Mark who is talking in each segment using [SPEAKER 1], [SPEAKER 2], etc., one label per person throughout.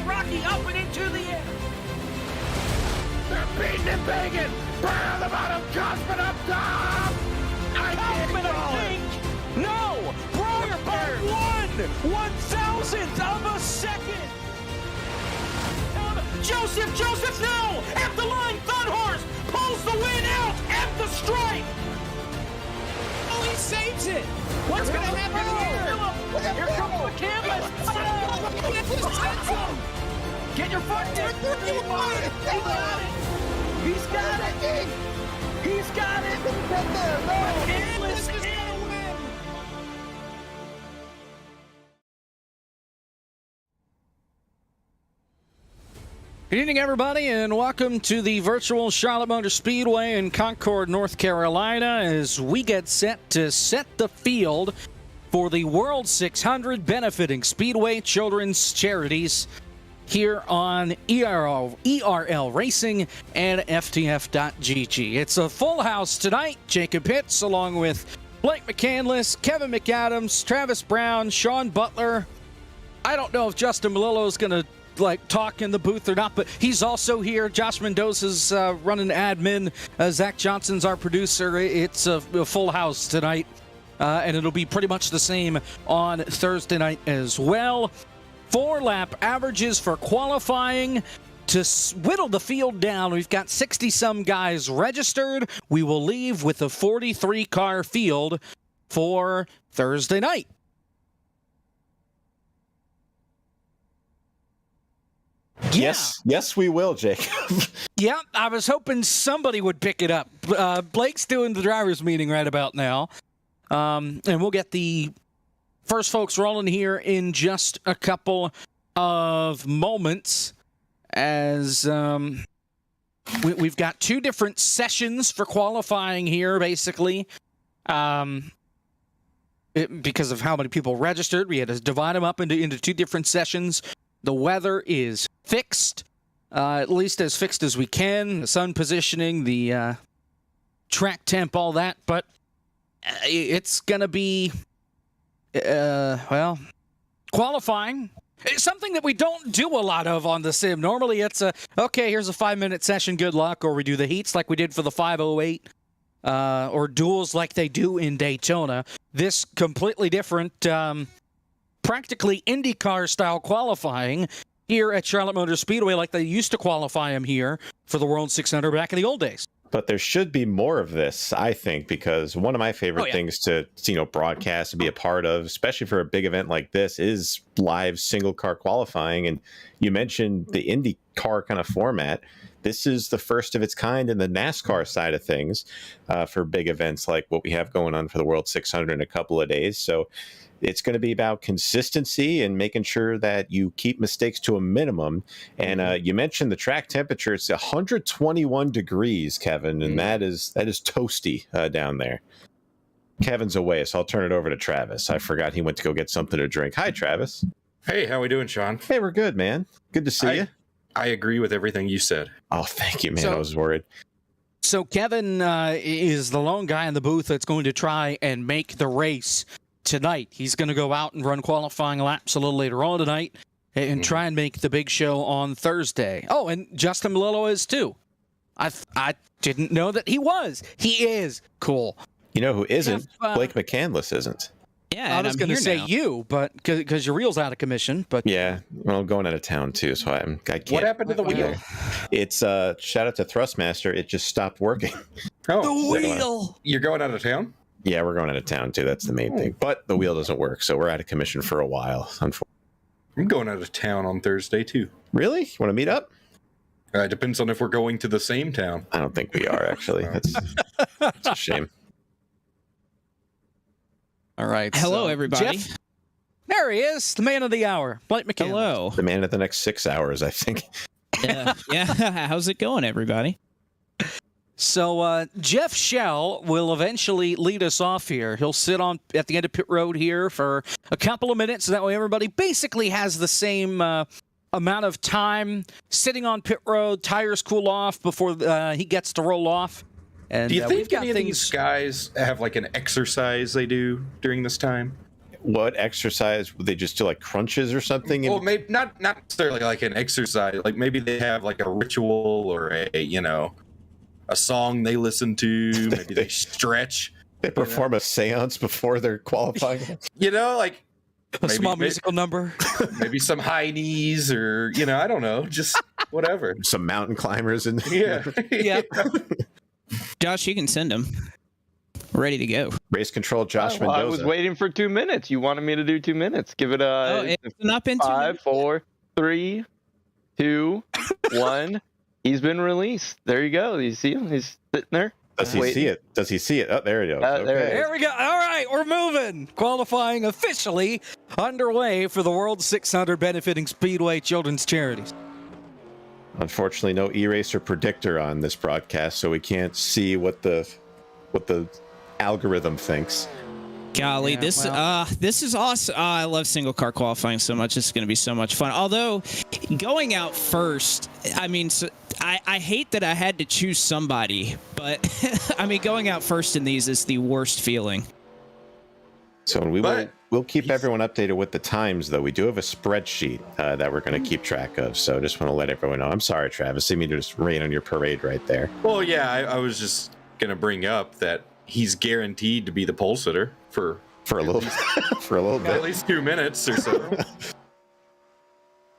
[SPEAKER 1] Rocky up and into the air.
[SPEAKER 2] They're beating and banging. Burn on the bottom, Kaufman up top.
[SPEAKER 1] Kaufman, I think. No, Breyer by 1/1000th of a second. Joseph, no! At the line, Thunhorse pulls the win out at the stripe.
[SPEAKER 3] Oh, he saves it. What's going to happen here?
[SPEAKER 1] Here comes the canvas. Get your foot down. He's got it. He's got it.
[SPEAKER 3] This is going to win.
[SPEAKER 4] Good evening, everybody, and welcome to the virtual Charlotte Motor Speedway in Concord, North Carolina, as we get set to set the field for the World 600 benefiting Speedway Children's Charities here on ERL Racing and FTF.GG. It's a full house tonight. Jacob Pitts, along with Blake McCandless, Kevin McAdams, Travis Brown, Sean Butler. I don't know if Justin Melillo is going to talk in the booth or not, but he's also here. Josh Mendoza's running admin. Zach Johnson's our producer. It's a full house tonight, and it'll be pretty much the same on Thursday night as well. 4-lap averages for qualifying. To whittle the field down, we've got 60-some guys registered. We will leave with a 43-car field for Thursday night.
[SPEAKER 5] Yes, we will, Jake.
[SPEAKER 4] Yeah, I was hoping somebody would pick it up. Blake's doing the driver's meeting right about now. And we'll get the first folks rolling here in just a couple of moments, as we've got two different sessions for qualifying here, basically. Because of how many people registered, we had to divide them up into two different sessions. The weather is fixed, at least as fixed as we can. The sun positioning, the track temp, all that. But it's going to be, qualifying. It's something that we don't do a lot of on the sim. Normally it's okay, here's a 5-minute session, good luck. Or we do the heats like we did for the 508. Or duels like they do in Daytona. This completely different, practically IndyCar-style qualifying here at Charlotte Motor Speedway, like they used to qualify them here for the World 600 back in the old days.
[SPEAKER 5] But there should be more of this, I think, because one of my favorite things to broadcast and be a part of, especially for a big event like this, is live single-car qualifying. And you mentioned the IndyCar kind of format. This is the first of its kind in the NASCAR side of things for big events like what we have going on for the World 600 in a couple of days. So it's going to be about consistency and making sure that you keep mistakes to a minimum. And you mentioned the track temperature. It's 121 degrees, Kevin, and that is toasty down there. Kevin's away, so I'll turn it over to Travis. I forgot he went to go get something to drink. Hi, Travis.
[SPEAKER 6] Hey, how we doing, Sean?
[SPEAKER 5] Hey, we're good, man. Good to see you.
[SPEAKER 6] I agree with everything you said.
[SPEAKER 5] Oh, thank you, man. I was worried.
[SPEAKER 4] So Kevin is the lone guy in the booth that's going to try and make the race tonight. He's going to go out and run qualifying laps a little later on tonight and try and make the big show on Thursday. Oh, and Justin Melillo is too. I didn't know that he was. He is. Cool.
[SPEAKER 5] You know who isn't? Blake McCandless isn't.
[SPEAKER 4] Yeah, I was going to say you, but because your wheel's out of commission. But
[SPEAKER 5] yeah, well, I'm going out of town too, so I can't.
[SPEAKER 6] What happened to the wheel?
[SPEAKER 5] It's shout out to Thrustmaster. It just stopped working.
[SPEAKER 6] Oh,
[SPEAKER 4] the wheel!
[SPEAKER 6] You're going out of town?
[SPEAKER 5] Yeah, we're going out of town too. That's the main thing. But the wheel doesn't work, so we're out of commission for a while. Unfortunately,
[SPEAKER 6] I'm going out of town on Thursday too.
[SPEAKER 5] Really? You want to meet up?
[SPEAKER 6] Depends on if we're going to the same town.
[SPEAKER 5] I don't think we are actually. That's a shame.
[SPEAKER 4] All right.
[SPEAKER 3] Hello, everybody.
[SPEAKER 4] Jeff, there he is, the man of the hour, Blake McCandless.
[SPEAKER 3] Hello.
[SPEAKER 5] The man of the next 6 hours, I think.
[SPEAKER 3] Yeah. How's it going, everybody?
[SPEAKER 4] So Jeff Shell will eventually lead us off here. He'll sit on at the end of pit road here for a couple of minutes, so that way everybody basically has the same amount of time sitting on pit road, tires cool off before he gets to roll off. And
[SPEAKER 6] do you think any of these guys have like an exercise they do during this time?
[SPEAKER 5] what exercise would they just do, like crunches or something?
[SPEAKER 6] Well, maybe not necessarily like an exercise. Like maybe they have like a ritual or a song they listen to. Maybe they stretch.
[SPEAKER 5] They perform a seance before they're qualifying.
[SPEAKER 6] Like
[SPEAKER 4] A small musical number.
[SPEAKER 6] Maybe some high knees, or I don't know, just whatever.
[SPEAKER 5] Some mountain climbers in
[SPEAKER 6] Yeah.
[SPEAKER 4] Yeah.
[SPEAKER 3] Josh, you can send them. Ready to go.
[SPEAKER 5] Race control, Josh Mendoza.
[SPEAKER 7] I was waiting for 2 minutes. You wanted me to do 2 minutes. Give it
[SPEAKER 3] It's not been 2
[SPEAKER 7] 5,
[SPEAKER 3] minutes.
[SPEAKER 7] 4, 3, 2, 1. He's been released. There you go. You see him? He's sitting there.
[SPEAKER 5] Does he see it? Does he see it? Oh, there it goes.
[SPEAKER 7] There it is.
[SPEAKER 4] There we go. All right, we're moving. Qualifying officially underway for the World 600 benefiting Speedway Children's Charities.
[SPEAKER 5] Unfortunately, no e-racer predictor on this broadcast, so we can't see what the algorithm thinks.
[SPEAKER 3] Golly, this is awesome. I love single car qualifying so much. This is going to be so much fun. Although, going out first, I mean, I hate that I had to choose somebody, but I mean, going out first in these is the worst feeling.
[SPEAKER 5] So we'll keep everyone updated with the times, though. We do have a spreadsheet that we're going to keep track of. So just want to let everyone know. I'm sorry, Travis. I mean to just rain on your parade right there.
[SPEAKER 6] Well, yeah, I was just gonna bring up that he's guaranteed to be the pole sitter for
[SPEAKER 5] a little bit.
[SPEAKER 6] at least 2 minutes or so.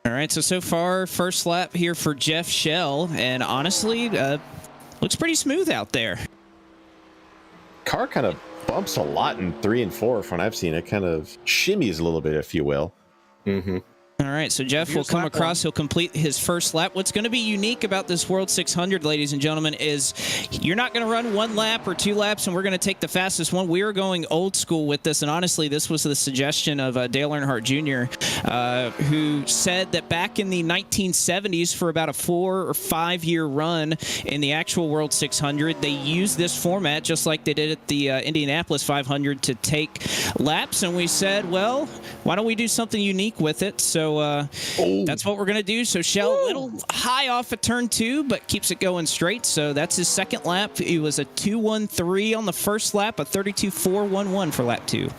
[SPEAKER 3] All right, so far, first lap here for Jeff Shell, and honestly, looks pretty smooth out there.
[SPEAKER 5] Car kind of bumps a lot in 3 and 4 from when I've seen it. Kind of shimmies a little bit, if you will.
[SPEAKER 6] Mm-hmm.
[SPEAKER 3] All right, so Jeff will come across. He'll complete his first lap. What's going to be unique about this World 600, ladies and gentlemen, is you're not going to run 1 lap or 2 laps, and we're going to take the fastest one. We are going old school with this, and honestly, this was the suggestion of Dale Earnhardt Jr., who said that back in the 1970s, for about a 4 or 5 year run in the actual World 600, they used this format just like they did at the Indianapolis 500 to take laps, and we said, well, why don't we do something unique with it? So that's what we're going to do. So Shell, a little high off at turn 2, but keeps it going straight. So that's his second lap. He was a 2:13 on the first lap, a 32.411 for lap 2.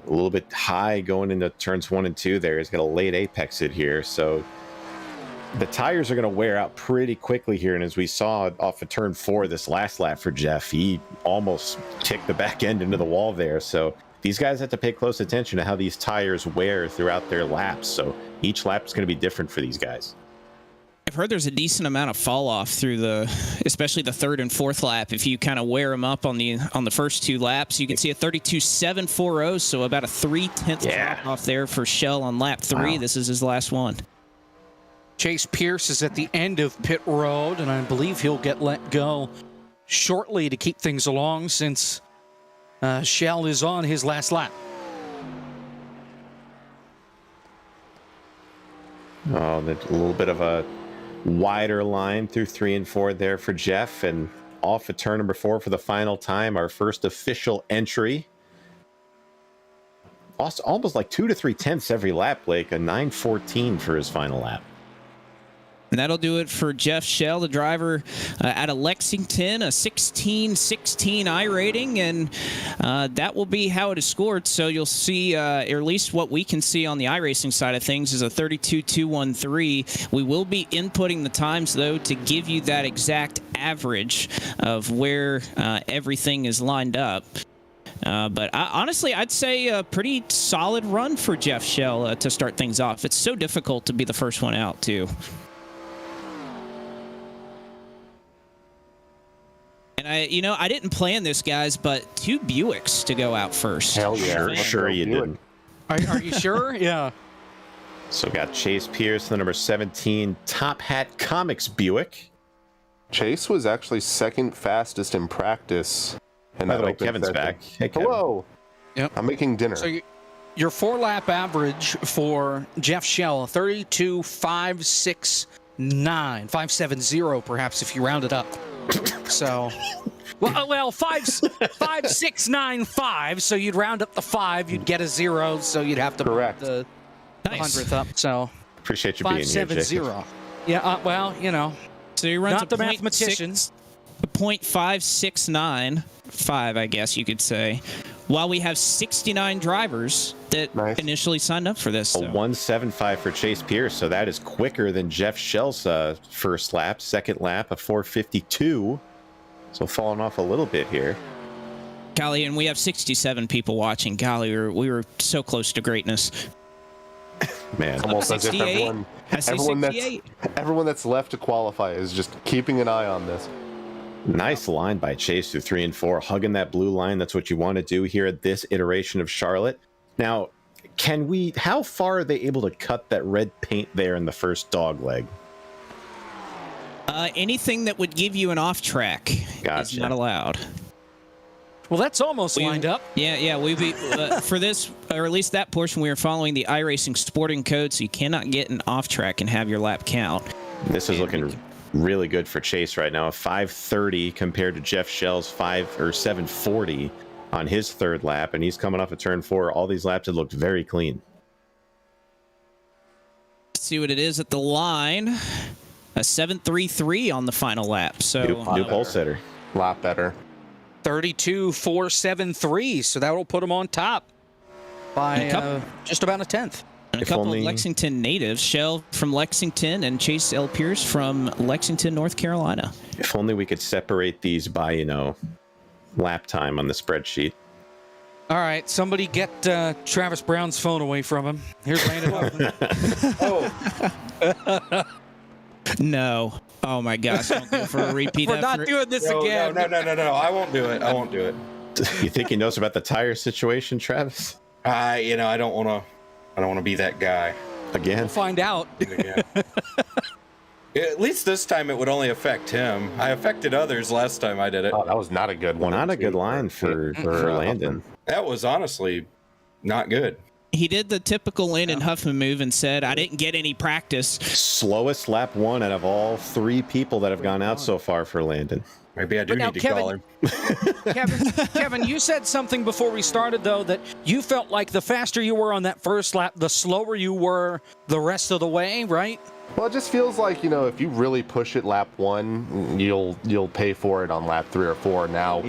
[SPEAKER 5] A little bit high going into turns 1 and 2 there. He's got a late apex it here. So the tires are going to wear out pretty quickly here. And as we saw off of turn 4, this last lap for Jeff, he almost kicked the back end into the wall there. So these guys have to pay close attention to how these tires wear throughout their laps. So each lap is going to be different for these guys.
[SPEAKER 3] I've heard there's a decent amount of fall off through especially the 3rd and 4th lap. If you kind of wear them up on the first 2 laps, you can see a 32.740, so about a 0.3 drop off there for Shell on lap 3. Wow. This is his last one.
[SPEAKER 4] Chase Pierce is at the end of pit road, and I believe he'll get let go shortly to keep things along since Shell is on his last lap.
[SPEAKER 5] Oh, a little bit of a wider line through 3 and 4 there for Jeff, and off at turn number 4 for the final time, our first official entry. Lost almost like 2 to 3 tenths every lap, Blake. A 9:14 for his final lap.
[SPEAKER 3] And that'll do it for Jeff Shell, the driver out of Lexington, a 16.16 iRating, and that will be how it is scored. So you'll see, or at least what we can see on the iRacing side of things, is a 32.213. We will be inputting the times, though, to give you that exact average of where everything is lined up. But honestly, I'd say a pretty solid run for Jeff Shell to start things off. It's so difficult to be the first one out, too. And I didn't plan this, guys, but 2 Buicks to go out first.
[SPEAKER 5] Hell yeah. Sure you didn't.
[SPEAKER 4] Are you sure? Yeah.
[SPEAKER 5] So got Chase Pierce, the number 17 Top Hat Comics Buick.
[SPEAKER 8] Chase was actually second fastest in practice. And
[SPEAKER 5] by the way, Kevin's back. Hey, Kevin.
[SPEAKER 8] Hello.
[SPEAKER 4] Yep.
[SPEAKER 8] I'm making dinner.
[SPEAKER 4] So your 4-lap average for Jeff Shell, 32.569, 570 perhaps if you round it up. So, well, 5.695. So you'd round up the 5, you'd get a 0. So you'd have to
[SPEAKER 8] correct
[SPEAKER 4] the 100th up. So
[SPEAKER 5] appreciate you being here, Jake.
[SPEAKER 4] 570. Yeah. Well,
[SPEAKER 3] so he runs
[SPEAKER 4] not the mathematicians.
[SPEAKER 3] 0.5695, I guess you could say, while we have 69 drivers that initially signed up for this.
[SPEAKER 5] A 1:75 for Chase Pierce, so that is quicker than Jeff Shell's first lap. Second lap, a 4:52. So falling off a little bit here.
[SPEAKER 3] Golly, and we have 67 people watching. Golly, we were so close to greatness.
[SPEAKER 8] Man, almost as if everyone that's left to qualify is just keeping an eye on this.
[SPEAKER 5] Nice line by Chase through 3 and 4, hugging that blue line. That's what you want to do here at this iteration of Charlotte. Now, how far are they able to cut that red paint there in the first dog leg?
[SPEAKER 3] Anything that would give you an off track is not allowed.
[SPEAKER 4] Well, that's almost lined up.
[SPEAKER 3] Yeah. We for this, or at least that portion, we are following the iRacing sporting code, so you cannot get an off track and have your lap count.
[SPEAKER 5] This is looking really good for Chase right now. A 5:30 compared to Jeff Shell's 7:40 on his third lap, and he's coming off of turn 4. All these laps have looked very clean.
[SPEAKER 3] Let's see what it is at the line. A 7:33 on the final lap. So
[SPEAKER 5] new pole sitter.
[SPEAKER 8] A lot better.
[SPEAKER 4] 32.473, so that will put him on top by just about a tenth.
[SPEAKER 3] And a couple of Lexington natives, Shell from Lexington and Chase L. Pierce from Lexington, North Carolina.
[SPEAKER 5] If only we could separate these by, lap time on the spreadsheet.
[SPEAKER 4] All right, somebody get Travis Brown's phone away from him. Here's Landon.
[SPEAKER 3] No. Oh my gosh! Don't go for a repeat.
[SPEAKER 4] We're not doing this again.
[SPEAKER 6] No. I won't do it.
[SPEAKER 5] You think he knows about the tire situation, Travis?
[SPEAKER 6] I don't want to be that guy
[SPEAKER 5] again.
[SPEAKER 4] We'll find out.
[SPEAKER 6] At least this time it would only affect him. I affected others last time I did it.
[SPEAKER 8] Oh, that was not a good one.
[SPEAKER 5] Not a good line for Landon.
[SPEAKER 6] That was honestly not good.
[SPEAKER 3] He did the typical Landon Huffman move and said, I didn't get any practice.
[SPEAKER 5] Slowest lap 1 out of all 3 people that have gone out so far for Landon.
[SPEAKER 6] Maybe I do need to call him.
[SPEAKER 4] Kevin, you said something before we started, though, that you felt like the faster you were on that first lap, the slower you were the rest of the way, right?
[SPEAKER 8] Well, it just feels like, if you really push it lap 1, you'll pay for it on lap 3 or 4. Now,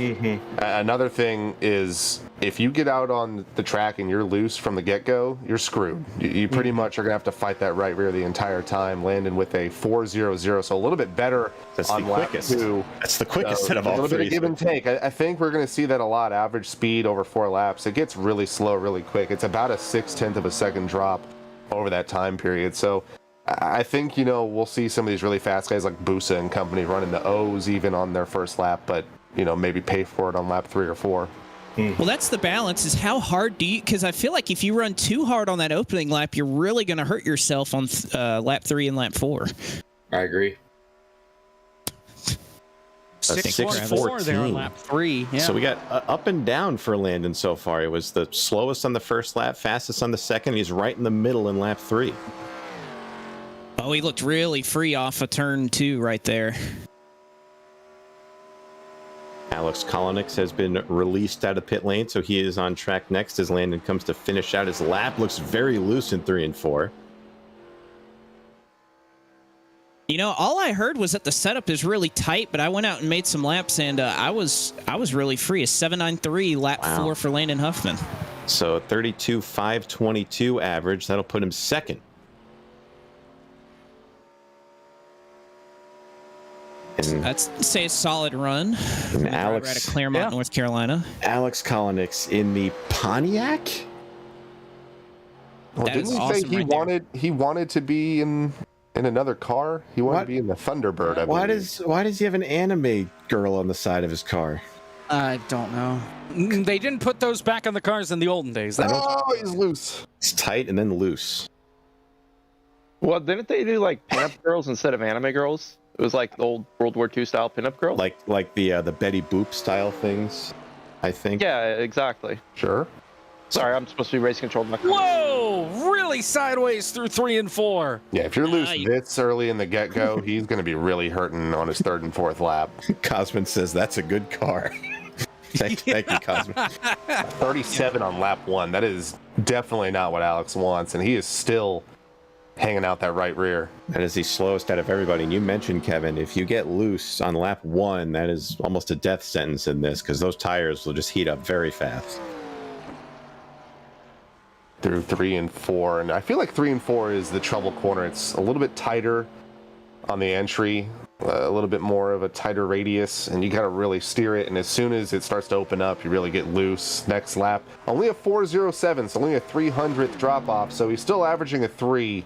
[SPEAKER 8] another thing is if you get out on the track and you're loose from the get-go, you're screwed. You pretty much are going to have to fight that right rear the entire time, landing with a 4.00, so a little bit better on lap 2.
[SPEAKER 5] That's the quickest out of all 3.
[SPEAKER 8] A little bit of give and take. I think we're going to see that a lot. Average speed over 4 laps. It gets really slow really quick. It's about a 0.6 of a second drop over that time period. So I think, we'll see some of these really fast guys like Busa and company running the O's even on their first lap, but, maybe pay for it on lap 3 or 4.
[SPEAKER 3] Well, that's the balance, is how hard do you, because I feel like if you run too hard on that opening lap, you're really going to hurt yourself on lap 3 and lap 4.
[SPEAKER 6] I agree.
[SPEAKER 4] 6.14 there on lap 3. Yeah.
[SPEAKER 5] So we got up and down for Landon so far. It was the slowest on the first lap, fastest on the second. He's right in the middle in lap 3.
[SPEAKER 3] Oh, he looked really free off of turn 2 right there.
[SPEAKER 5] Alex Kolonix has been released out of pit lane, so he is on track next as Landon comes to finish out his lap. Looks very loose in 3 and 4.
[SPEAKER 3] All I heard was that the setup is really tight, but I went out and made some laps, and I was really free. A 7.93 lap 4 for Landon Huffman.
[SPEAKER 5] So 32.522 average. That'll put him second.
[SPEAKER 3] I'd say a solid run.
[SPEAKER 5] And Alex
[SPEAKER 3] out of Claremont, North Carolina.
[SPEAKER 5] Alex Kolonix in the Pontiac.
[SPEAKER 8] Well, didn't he say he wanted to be in another car? He wanted to be in the Thunderbird. I believe.
[SPEAKER 5] Why does he have an anime girl on the side of his car?
[SPEAKER 4] I don't know. They didn't put those back on the cars in the olden days.
[SPEAKER 8] Oh, he's loose.
[SPEAKER 5] It's tight and then loose.
[SPEAKER 7] Well, didn't they do like pinup girls instead of anime girls? It was like the old World War II style pinup girl?
[SPEAKER 5] Like the Betty Boop style things, I think.
[SPEAKER 7] Yeah, exactly.
[SPEAKER 8] Sure.
[SPEAKER 7] Sorry, I'm supposed to be race control.
[SPEAKER 4] Whoa! Really sideways through 3 and 4.
[SPEAKER 8] Yeah, if you're loose this early in the get-go, he's going to be really hurting on his 3rd and 4th lap.
[SPEAKER 5] Cosman says that's a good car. Thank you, Cosman.
[SPEAKER 8] 37 on lap 1. That is definitely not what Alex wants, and he is still hanging out that right rear.
[SPEAKER 5] That is the slowest out of everybody. And you mentioned, Kevin, if you get loose on lap 1, that is almost a death sentence in this because those tires will just heat up very fast.
[SPEAKER 8] through 3 and 4, and I feel like 3 and 4 is the trouble corner. It's a little bit tighter on the entry, a little bit more of a tighter radius, and you got to really steer it, and as soon as it starts to open up, you really get loose. Next lap, only a 407, so only a 300th drop off, so he's still averaging a 3,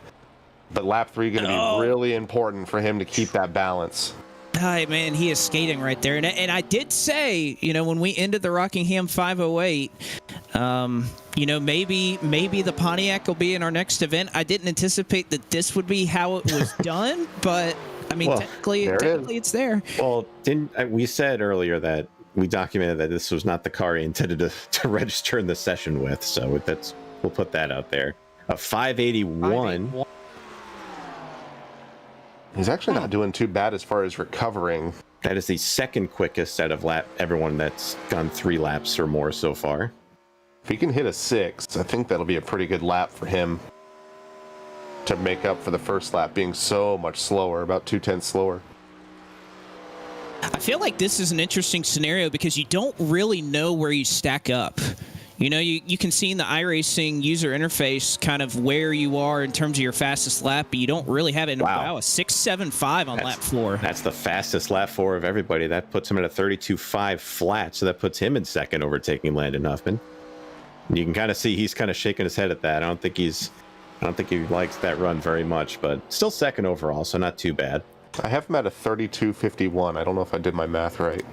[SPEAKER 8] but lap 3 going to be really important for him to keep that balance.
[SPEAKER 3] Hi, man, he is skating right there. And I did say, when we ended the Rockingham 508, maybe the Pontiac will be in our next event. I didn't anticipate that this would be how it was done, but I mean, technically it's there.
[SPEAKER 5] Well, we said earlier that we documented that this was not the car he intended to register in the session with, so we'll put that out there. A 581.
[SPEAKER 8] He's actually not doing too bad as far as recovering.
[SPEAKER 5] That is the second quickest out of everyone that's gone 3 laps or more so far.
[SPEAKER 8] If he can hit a 6, I think that'll be a pretty good lap for him to make up for the first lap being so much slower, about 0.2 slower.
[SPEAKER 3] I feel like this is an interesting scenario because you don't really know where you stack up. You can see in the iRacing user interface kind of where you are in terms of your fastest lap, but you don't really have it. Wow, a 6.75 on lap 4.
[SPEAKER 5] That's the fastest lap 4 of everybody. That puts him at a 32.5 flat, so that puts him in second, overtaking Landon Huffman. You can kind of see he's kind of shaking his head at that. I don't think he likes that run very much, but still second overall, so not too bad.
[SPEAKER 8] I have him at a 32.51. I don't know if I did my math right.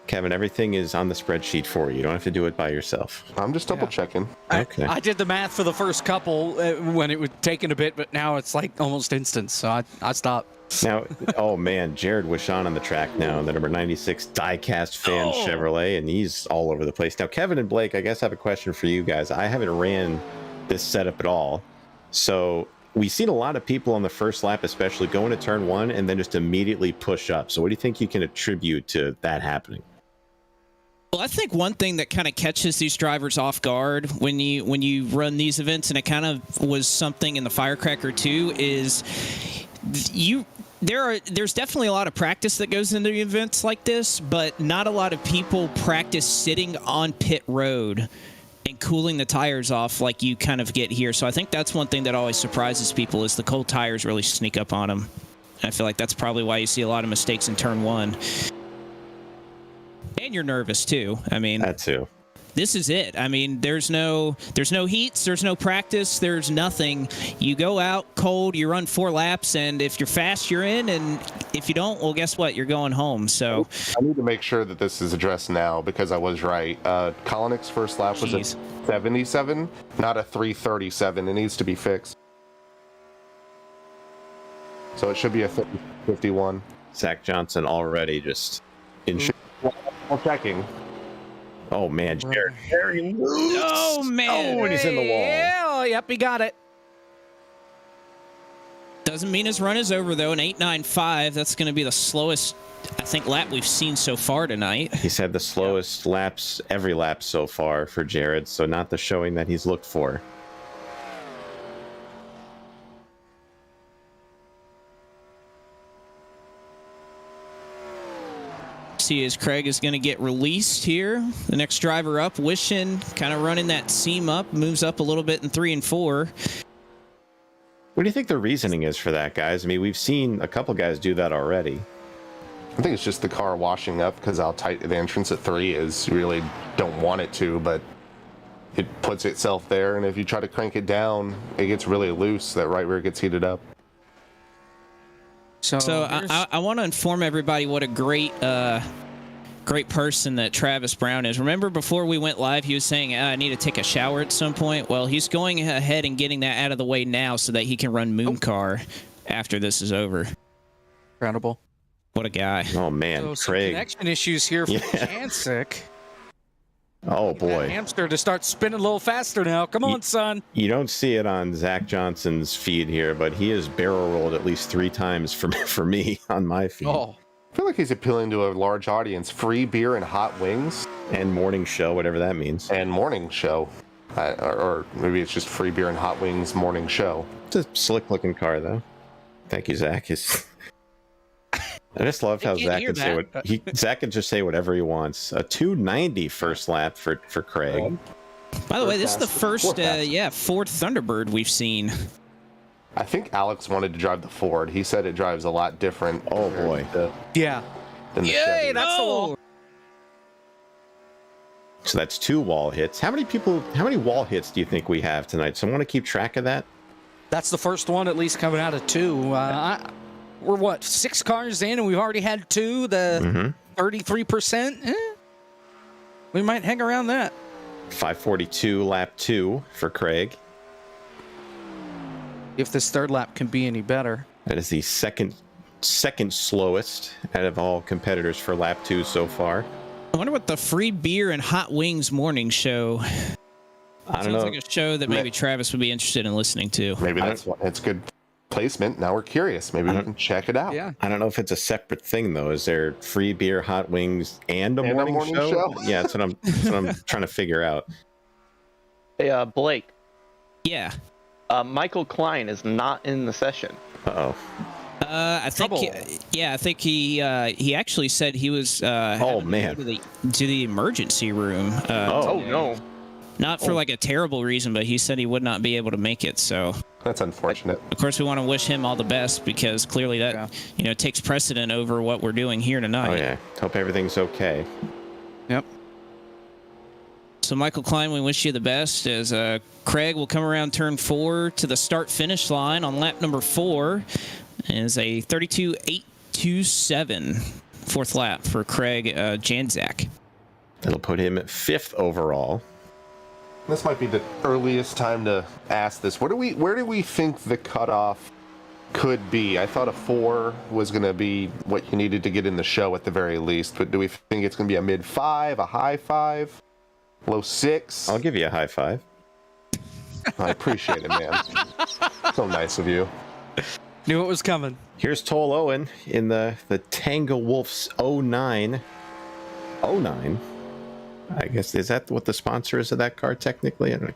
[SPEAKER 5] Kevin, everything is on the spreadsheet for you. You don't have to do it by yourself.
[SPEAKER 8] I'm just double checking.
[SPEAKER 5] Okay.
[SPEAKER 4] I did the math for the first couple when it was taking a bit, but now it's like almost instant, so I stopped.
[SPEAKER 5] Now, oh man, Jared Wichon on the track now, the number 96 diecast fan Chevrolet, and he's all over the place. Now, Kevin and Blake, I guess I have a question for you guys. I haven't ran this setup at all, so we've seen a lot of people on the first lap, especially going to turn 1 and then just immediately push up. So what do you think you can attribute to that happening?
[SPEAKER 3] Well, I think one thing that kind of catches these drivers off guard when you run these events, and it kind of was something in the Firecracker too, is there's definitely a lot of practice that goes into events like this, but not a lot of people practice sitting on pit road and cooling the tires off like you kind of get here. So I think that's one thing that always surprises people is the cold tires really sneak up on them. I feel like that's probably why you see a lot of mistakes in turn 1. And you're nervous too. I mean,
[SPEAKER 5] that too.
[SPEAKER 3] This is it. I mean, there's no heats, there's no practice, there's nothing. You go out cold, you run 4 laps, and if you're fast, you're in, and if you don't, well, guess what? You're going home. So
[SPEAKER 8] I need to make sure that this is addressed now because I was right. Kalanick's first lap was a 77, not a 337. It needs to be fixed. So it should be a 51.
[SPEAKER 5] Zach Johnson already just in.
[SPEAKER 8] Well, checking.
[SPEAKER 5] Oh man, Jared.
[SPEAKER 3] Oh man.
[SPEAKER 5] Oh, and he's in the wall.
[SPEAKER 4] Yeah, yep, he got it.
[SPEAKER 3] Doesn't mean his run is over though. An 8.95. That's going to be the slowest, I think, lap we've seen so far tonight.
[SPEAKER 5] He's had the slowest laps every lap so far for Jared, so not the showing that he's looked for.
[SPEAKER 3] See as Craig is going to get released here. The next driver up, Wishing, kind of running that seam up, moves up a little bit in 3 and 4.
[SPEAKER 5] What do you think the reasoning is for that, guys? I mean, we've seen a couple guys do that already.
[SPEAKER 8] I think it's just the car washing up because how tight the entrance at 3 is. You really don't want it to, but it puts itself there, and if you try to crank it down, it gets really loose. That right rear gets heated up.
[SPEAKER 3] So I want to inform everybody what a great person that Travis Brown is. Remember before we went live, he was saying, I need to take a shower at some point. Well, he's going ahead and getting that out of the way now so that he can run Moon Car after this is over.
[SPEAKER 4] Incredible.
[SPEAKER 3] What a guy.
[SPEAKER 5] Oh, man.
[SPEAKER 4] So
[SPEAKER 5] Craig.
[SPEAKER 4] Connection issues here for Jancic.
[SPEAKER 5] Oh, boy.
[SPEAKER 4] That hamster to start spinning a little faster now. Come on, son.
[SPEAKER 5] You don't see it on Zach Johnson's feed here, but he is barrel rolled at least 3 times for me on my feed.
[SPEAKER 4] Oh.
[SPEAKER 8] I feel like he's appealing to a large audience. Free beer and hot wings.
[SPEAKER 5] And morning show, whatever that means.
[SPEAKER 8] And morning show. Or maybe it's just free beer and hot wings morning show.
[SPEAKER 5] It's a slick looking car, though. Thank you, Zach. I just love how Zach can say Zach can just say whatever he wants. A 290 first lap for Craig.
[SPEAKER 3] By the way, this is the first,
[SPEAKER 8] Ford fast.
[SPEAKER 3] Ford Thunderbird we've seen.
[SPEAKER 8] I think Alex wanted to drive the Ford. He said it drives a lot different.
[SPEAKER 5] Oh, boy.
[SPEAKER 4] Yeah.
[SPEAKER 8] Than the
[SPEAKER 4] Yay,
[SPEAKER 8] Chevy.
[SPEAKER 4] that's the wall.
[SPEAKER 5] So that's 2 wall hits. How many wall hits do you think we have tonight? So I want to keep track of that.
[SPEAKER 4] That's the first one, at least coming out of 2. We're what, 6 cars in, and we've already had 2. The 33%. We might hang around that.
[SPEAKER 5] 542 lap 2 for Craig.
[SPEAKER 4] If this third lap can be any better.
[SPEAKER 5] That is the second slowest out of all competitors for lap 2 so far.
[SPEAKER 3] I wonder what the free beer and hot wings morning show.
[SPEAKER 5] I don't know.
[SPEAKER 3] Sounds like a show that maybe Travis would be interested in listening to.
[SPEAKER 8] Maybe it's good placement. Now we're curious. Maybe we can check it out.
[SPEAKER 4] Yeah.
[SPEAKER 5] I don't know if it's a separate thing though. Is there free beer, hot wings, and a morning show? Yeah, that's what I'm trying to figure out.
[SPEAKER 7] Hey, Blake.
[SPEAKER 3] Yeah.
[SPEAKER 7] Michael Klein is not in the session.
[SPEAKER 5] Uh-oh.
[SPEAKER 3] I think he actually said he was
[SPEAKER 5] oh man
[SPEAKER 3] to the emergency room.
[SPEAKER 7] Oh no.
[SPEAKER 3] Not for like a terrible reason, but he said he would not be able to make it. So
[SPEAKER 8] that's unfortunate.
[SPEAKER 3] Of course, we want to wish him all the best because clearly that takes precedent over what we're doing here tonight.
[SPEAKER 5] Oh yeah. Hope everything's okay.
[SPEAKER 4] Yep.
[SPEAKER 3] So Michael Klein, we wish you the best as Craig will come around turn 4 to the start-finish line on lap number 4. Is a 32.827 fourth lap for Craig Janzak.
[SPEAKER 5] That'll put him at 5th overall.
[SPEAKER 8] This might be the earliest time to ask this. Where do we think the cutoff could be? I thought a 4 was going to be what you needed to get in the show at the very least, but do we think it's going to be a mid 5, a high 5, low 6?
[SPEAKER 5] I'll give you a high 5.
[SPEAKER 8] I appreciate it, man. So nice of you.
[SPEAKER 4] Knew it was coming.
[SPEAKER 5] Here's Toll Owen in the Tango Wolf's 09. 09? I guess, is that what the sponsor is of that car technically? I don't know.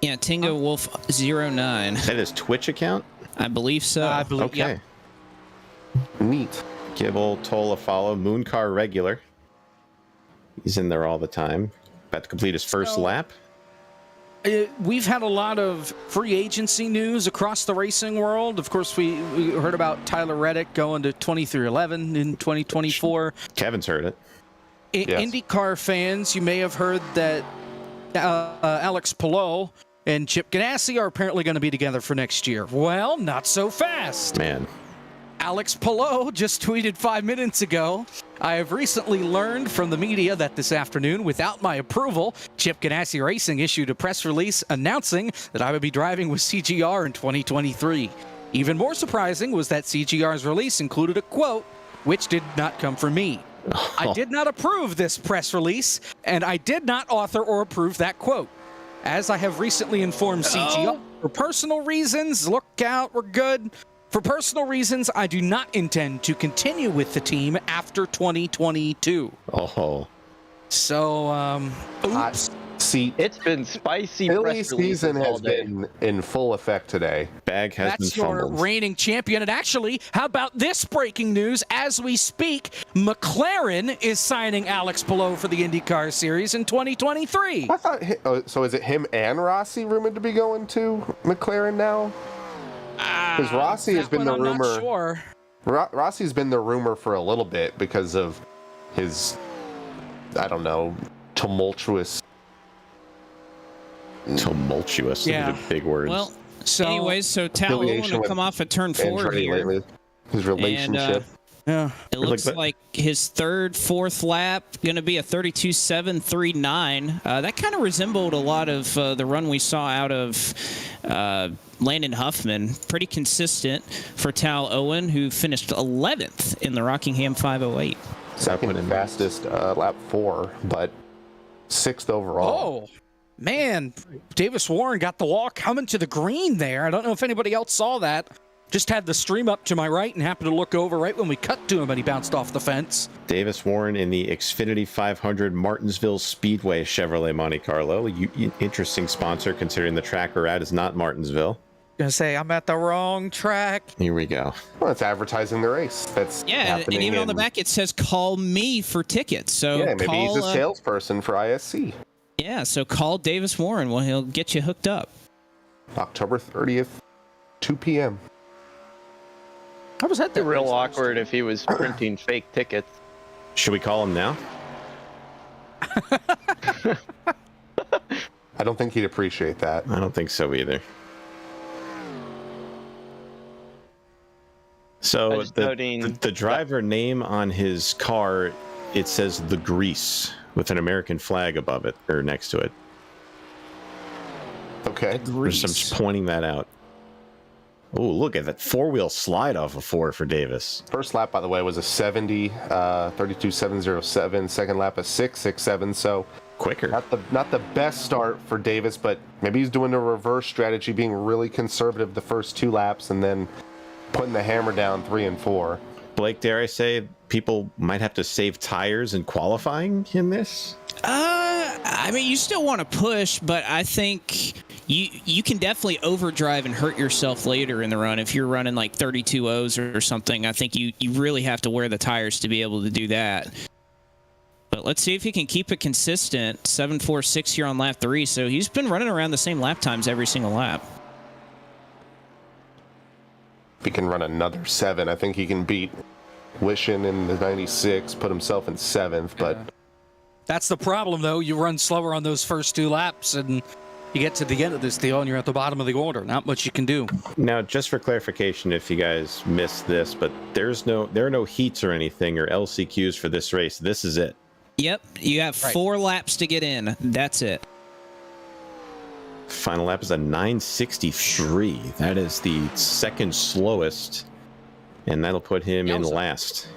[SPEAKER 3] Yeah, Tango Wolf 09.
[SPEAKER 5] Is that his Twitch account?
[SPEAKER 3] I believe so.
[SPEAKER 4] I believe,
[SPEAKER 5] okay.
[SPEAKER 4] Yeah.
[SPEAKER 8] Neat.
[SPEAKER 5] Give old Toll a follow. Moon Car regular. He's in there all the time. About to complete his first lap.
[SPEAKER 4] We've had a lot of free agency news across the racing world. Of course, we heard about Tyler Reddick going to 2311 in 2024.
[SPEAKER 5] Kevin's heard it.
[SPEAKER 8] Yes.
[SPEAKER 4] IndyCar fans, you may have heard that Alex Palou and Chip Ganassi are apparently going to be together for next year. Well, not so fast.
[SPEAKER 5] Man.
[SPEAKER 4] Alex Palou just tweeted 5 minutes ago, I have recently learned from the media that this afternoon, without my approval, Chip Ganassi Racing issued a press release announcing that I would be driving with CGR in 2023. Even more surprising was that CGR's release included a quote, which did not come from me. I did not approve this press release, and I did not author or approve that quote. As I have recently informed CGR, for personal reasons, look out, we're good. For personal reasons, I do not intend to continue with the team after 2022.
[SPEAKER 5] Oh.
[SPEAKER 4] So, oops.
[SPEAKER 8] See,
[SPEAKER 7] It's been spicy.
[SPEAKER 8] Philly
[SPEAKER 7] press releases
[SPEAKER 8] season
[SPEAKER 7] all
[SPEAKER 8] has
[SPEAKER 7] day.
[SPEAKER 8] been in full effect today.
[SPEAKER 5] Bag has
[SPEAKER 4] That's
[SPEAKER 5] been
[SPEAKER 4] your
[SPEAKER 5] fumbled.
[SPEAKER 4] reigning champion. And actually, how about this breaking news? As we speak, McLaren is signing Alex Palou for the IndyCar Series in 2023.
[SPEAKER 8] I thought, so is it him and Rossi rumored to be going to McLaren now? Because Rossi has been the rumor.
[SPEAKER 4] I'm not sure.
[SPEAKER 8] Rossi's been the rumor for a little bit because of his, I don't know, tumultuous.
[SPEAKER 5] Tumultuous.
[SPEAKER 4] Yeah.
[SPEAKER 5] Those are big words.
[SPEAKER 3] Well,
[SPEAKER 4] So,
[SPEAKER 3] anyways, so Tal Owen
[SPEAKER 8] affiliation
[SPEAKER 3] will
[SPEAKER 8] with
[SPEAKER 3] come off at turn 4
[SPEAKER 8] Andretti
[SPEAKER 3] here.
[SPEAKER 8] lately. His relationship.
[SPEAKER 4] yeah.
[SPEAKER 3] It looks like his third, fourth lap going to be a 32.739. That kind of resembled a lot of the run we saw out of Landon Huffman. Pretty consistent for Tal Owen, who finished 11th in the Rockingham 508.
[SPEAKER 8] Second fastest lap 4, but 6th overall.
[SPEAKER 4] Oh, man. Davis Warren got the wall coming to the green there. I don't know if anybody else saw that. Just had the stream up to my right and happened to look over right when we cut to him and he bounced off the fence.
[SPEAKER 5] Davis Warren in the Xfinity 500 Martinsville Speedway Chevrolet Monte Carlo. Interesting sponsor considering the track we're at is not Martinsville.
[SPEAKER 4] Gonna say I'm at the wrong track.
[SPEAKER 5] Here we go.
[SPEAKER 8] Well, it's advertising the race. That's
[SPEAKER 3] Yeah, and
[SPEAKER 8] happening
[SPEAKER 3] even on the
[SPEAKER 8] in-
[SPEAKER 3] back it says "Call me for tickets." So
[SPEAKER 8] Yeah, maybe
[SPEAKER 3] call,
[SPEAKER 8] he's a salesperson for ISC.
[SPEAKER 3] Yeah, so call Davis Warren. Well, he'll get you hooked up.
[SPEAKER 8] October 30th, 2 p.m.
[SPEAKER 4] I was at
[SPEAKER 7] It'd be
[SPEAKER 4] that
[SPEAKER 7] real
[SPEAKER 4] race.
[SPEAKER 7] awkward if he was printing fake tickets.
[SPEAKER 5] Should we call him now?
[SPEAKER 8] I don't think he'd appreciate that.
[SPEAKER 5] I don't think so either. So the driver name on his car, it says The Grease with an American flag above it or next to it.
[SPEAKER 8] Okay.
[SPEAKER 5] I'm just pointing that out. Oh, look at that four-wheel slide off of 4 for Davis.
[SPEAKER 8] First lap, by the way, was a 70, 32.707. Second lap, a 6.67. So
[SPEAKER 5] Quicker.
[SPEAKER 8] not the best start for Davis, but maybe he's doing a reverse strategy, being really conservative the first 2 laps and then putting the hammer down 3 and 4.
[SPEAKER 5] Blake, dare I say, people might have to save tires in qualifying in this?
[SPEAKER 3] I mean, you still want to push, but I think you can definitely overdrive and hurt yourself later in the run. If you're running like 32 O's or something, I think you really have to wear the tires to be able to do that. But let's see if he can keep it consistent. 7.46 here on lap 3, so he's been running around the same lap times every single lap.
[SPEAKER 8] If he can run another 7, I think he can beat Wishing in the 96, put himself in 7th, but...
[SPEAKER 4] That's the problem, though. You run slower on those first 2 laps, and you get to the end of this deal, and you're at the bottom of the order. Not much you can do.
[SPEAKER 5] Now, just for clarification, if you guys missed this, but there are no heats or anything or LCQs for this race. This is it.
[SPEAKER 3] Yep, you have 4 laps to get in. That's it.
[SPEAKER 5] Final lap is a 9.63. That is the second slowest, and that'll put him in last.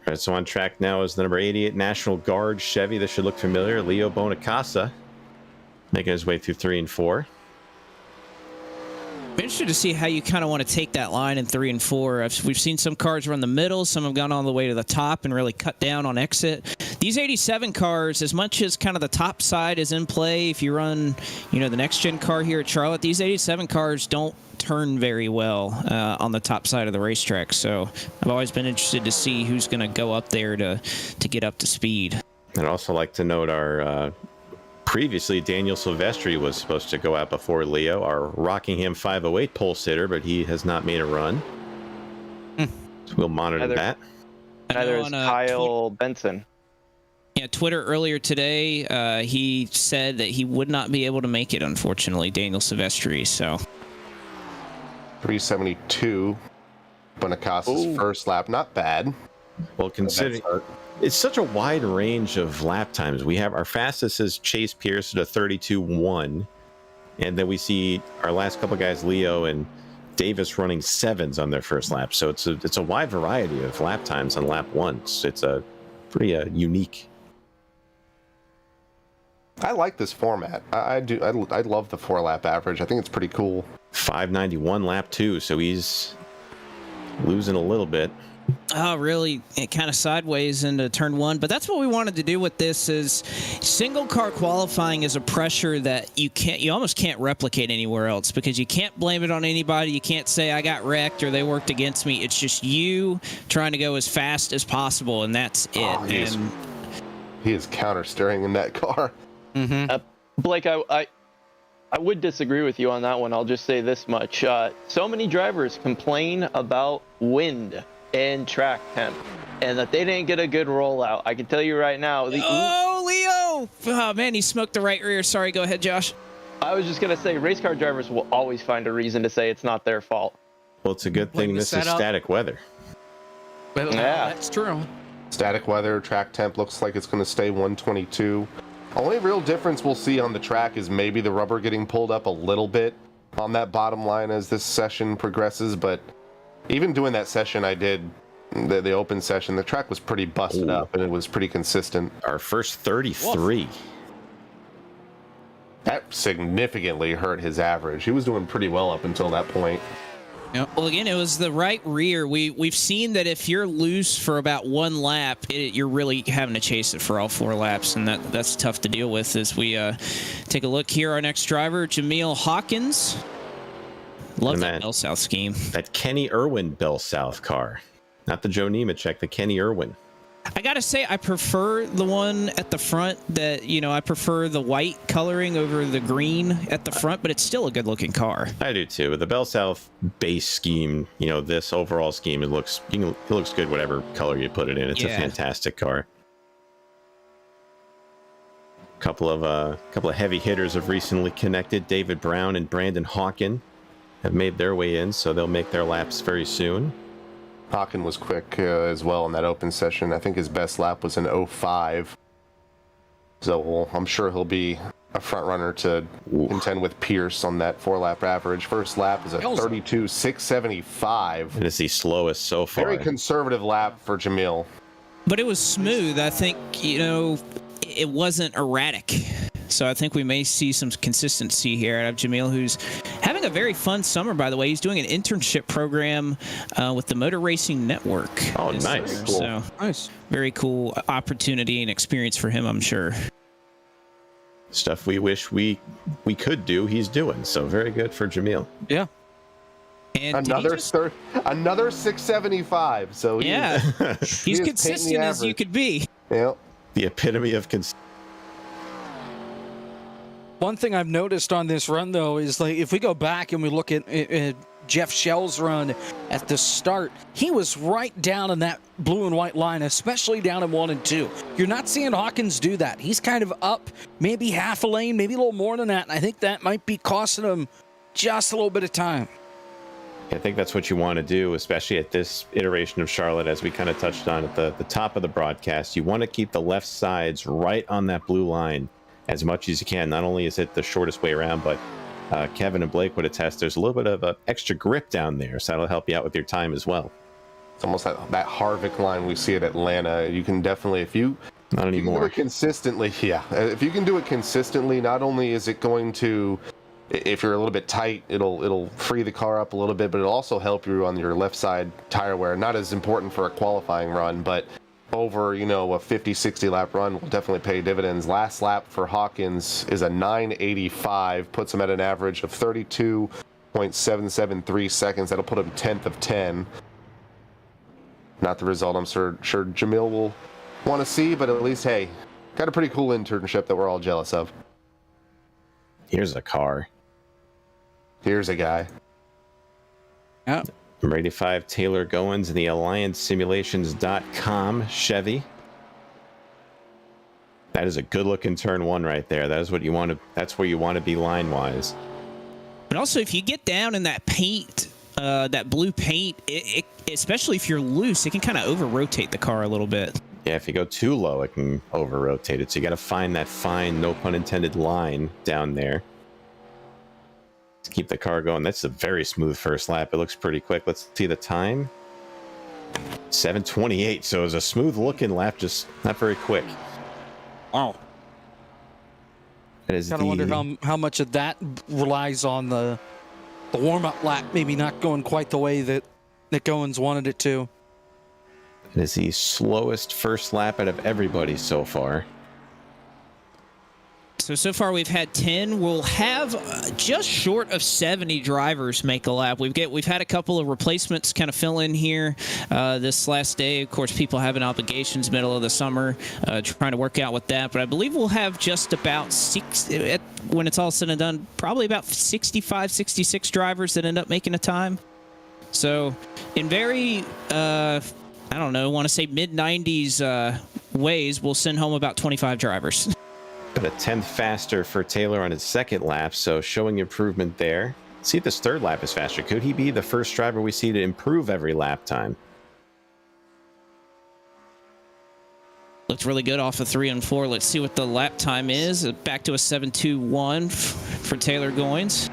[SPEAKER 5] All right, so on track now is the number 88 National Guard Chevy. This should look familiar. Leo Bonacasa making his way through 3 and 4.
[SPEAKER 3] I'm interested to see how you kind of want to take that line in 3 and 4. We've seen some cars run the middle. Some have gone all the way to the top and really cut down on exit. These 87 cars, as much as kind of the top side is in play, if you run, the next-gen car here at Charlotte, these 87 cars don't turn very well on the top side of the racetrack. So I've always been interested to see who's going to go up there to get up to speed.
[SPEAKER 5] I'd also like to note our previously Daniel Silvestri was supposed to go out before Leo, our Rockingham 508 pole sitter, but he has not made a run. So we'll monitor that.
[SPEAKER 7] Neither is Kyle Benson.
[SPEAKER 3] Yeah, Twitter earlier today, he said that he would not be able to make it, unfortunately, Daniel Silvestri. So
[SPEAKER 8] 372, Bonacasa's first lap, not bad.
[SPEAKER 5] Well, considering it's such a wide range of lap times. We have our fastest is Chase Pierce at a 32.1, and then we see our last couple guys, Leo and Davis, running 7s on their first lap. So it's a wide variety of lap times on lap 1. It's a pretty unique.
[SPEAKER 8] I like this format. I do. I love the 4-lap average. I think it's pretty cool.
[SPEAKER 5] 591 lap 2, so he's losing a little bit.
[SPEAKER 3] Oh, really? It kind of sideways into turn 1. But that's what we wanted to do with this is single car qualifying is a pressure that you almost can't replicate anywhere else because you can't blame it on anybody. You can't say I got wrecked or they worked against me. It's just you trying to go as fast as possible, and that's it.
[SPEAKER 8] Oh, he is counter-steering in that car.
[SPEAKER 3] Mm-hmm.
[SPEAKER 7] Blake, I would disagree with you on that one. I'll just say this much. So many drivers complain about wind and track temp and that they didn't get a good rollout. I can tell you right now.
[SPEAKER 3] Leo! Oh, man, he smoked the right rear. Sorry, go ahead, Josh.
[SPEAKER 7] I was just going to say race car drivers will always find a reason to say it's not their fault.
[SPEAKER 5] Well, it's a good thing this is static weather.
[SPEAKER 4] Well, yeah, that's true.
[SPEAKER 8] Static weather, track temp looks like it's going to stay 122. Only real difference we'll see on the track is maybe the rubber getting pulled up a little bit on that bottom line as this session progresses, but even doing that session I did, the open session, the track was pretty busted up and it was pretty consistent.
[SPEAKER 5] Our first 33.
[SPEAKER 8] That significantly hurt his average. He was doing pretty well up until that point.
[SPEAKER 3] Yeah. Well, again, it was the right rear. We've seen that if you're loose for about 1 lap, you're really having to chase it for all 4 laps, and that's tough to deal with. As we take a look here, our next driver, Jameel Hawkins. Love that Bell South scheme.
[SPEAKER 5] That Kenny Irwin Bell South car. Not the Joe Nemechek, the Kenny Irwin.
[SPEAKER 3] I gotta say, I prefer the one at the front. That I prefer the white coloring over the green at the front, but it's still a good-looking car.
[SPEAKER 5] I do too. The Bell South base scheme, this overall scheme, it looks good whatever color you put it in. It's a fantastic car. Couple of heavy hitters have recently connected. David Brown and Brandon Hawkins have made their way in, so they'll make their laps very soon.
[SPEAKER 8] Hawkins was quick as well in that open session. I think his best lap was an 05. So I'm sure he'll be a front runner to contend with Pierce on that 4-lap average. First lap is a 32.675.
[SPEAKER 5] And it's the slowest so far.
[SPEAKER 8] Very conservative lap for Jamil.
[SPEAKER 3] But it was smooth. I think, it wasn't erratic. So I think we may see some consistency here out of Jamil, who's having a very fun summer, by the way. He's doing an internship program with the Motor Racing Network.
[SPEAKER 5] Oh, nice.
[SPEAKER 8] Cool.
[SPEAKER 3] So, nice. Very cool opportunity and experience for him, I'm sure.
[SPEAKER 5] Stuff we wish we could do, he's doing. So very good for Jamil.
[SPEAKER 4] Yeah.
[SPEAKER 3] And
[SPEAKER 8] another 675. So
[SPEAKER 3] he's consistent as you could be.
[SPEAKER 8] Yep.
[SPEAKER 5] The epitome of
[SPEAKER 4] One thing I've noticed on this run, though, is like if we go back and we look at Jeff Shell's run at the start, he was right down in that blue and white line, especially down in 1 and 2. You're not seeing Hawkins do that. He's kind of up maybe half a lane, maybe a little more than that, and I think that might be costing him just a little bit of time.
[SPEAKER 5] I think that's what you want to do, especially at this iteration of Charlotte, as we kind of touched on at the top of the broadcast. You want to keep the left sides right on that blue line as much as you can. Not only is it the shortest way around, but Kevin and Blake would attest there's a little bit of extra grip down there, so that'll help you out with your time as well.
[SPEAKER 8] It's almost like that Harvick line we see at Atlanta. You can definitely, if you
[SPEAKER 5] not anymore.
[SPEAKER 8] Do it consistently, if you can do it consistently, not only is it going to, if you're a little bit tight, it'll free the car up a little bit, but it'll also help you on your left side tire wear. Not as important for a qualifying run, but over, a 50, 60 lap run will definitely pay dividends. Last lap for Hawkins is a 985, puts him at an average of 32.773 seconds. That'll put him 10th of 10. Not the result I'm sure Jamil will want to see, but at least, hey, got a pretty cool internship that we're all jealous of.
[SPEAKER 5] Here's a car.
[SPEAKER 8] Here's a guy.
[SPEAKER 4] Yeah.
[SPEAKER 5] Number 85, Taylor Goins in the AllianceSimulations.com Chevy. That is a good-looking turn 1 right there. That is what you want to. That's where you want to be line-wise.
[SPEAKER 3] But also, if you get down in that paint, that blue paint, it especially if you're loose, it can kind of over-rotate the car a little bit.
[SPEAKER 5] Yeah, if you go too low, it can over-rotate it. So you got to find that fine, no pun intended, line down there to keep the car going. That's a very smooth first lap. It looks pretty quick. Let's see the time. 7:28. So it was a smooth-looking lap, just not very quick.
[SPEAKER 4] Wow. Kind of wonder how much of that relies on the warm-up lap, maybe not going quite the way that Goins wanted it to.
[SPEAKER 5] It is the slowest first lap out of everybody so far.
[SPEAKER 3] So far we've had 10. We'll have just short of 70 drivers make a lap. We've had a couple of replacements kind of fill in here this last day. Of course, people having obligations middle of the summer, trying to work out with that. But I believe we'll have just about when it's all said and done, probably about 65, 66 drivers that end up making a time. So in very, I want to say mid-90s ways, we'll send home about 25 drivers.
[SPEAKER 5] But a 10th faster for Taylor on his second lap, so showing improvement there. See if this third lap is faster. Could he be the first driver we see to improve every lap time?
[SPEAKER 3] Looks really good off of 3 and 4. Let's see what the lap time is. Back to a 7:21 for Taylor Goins.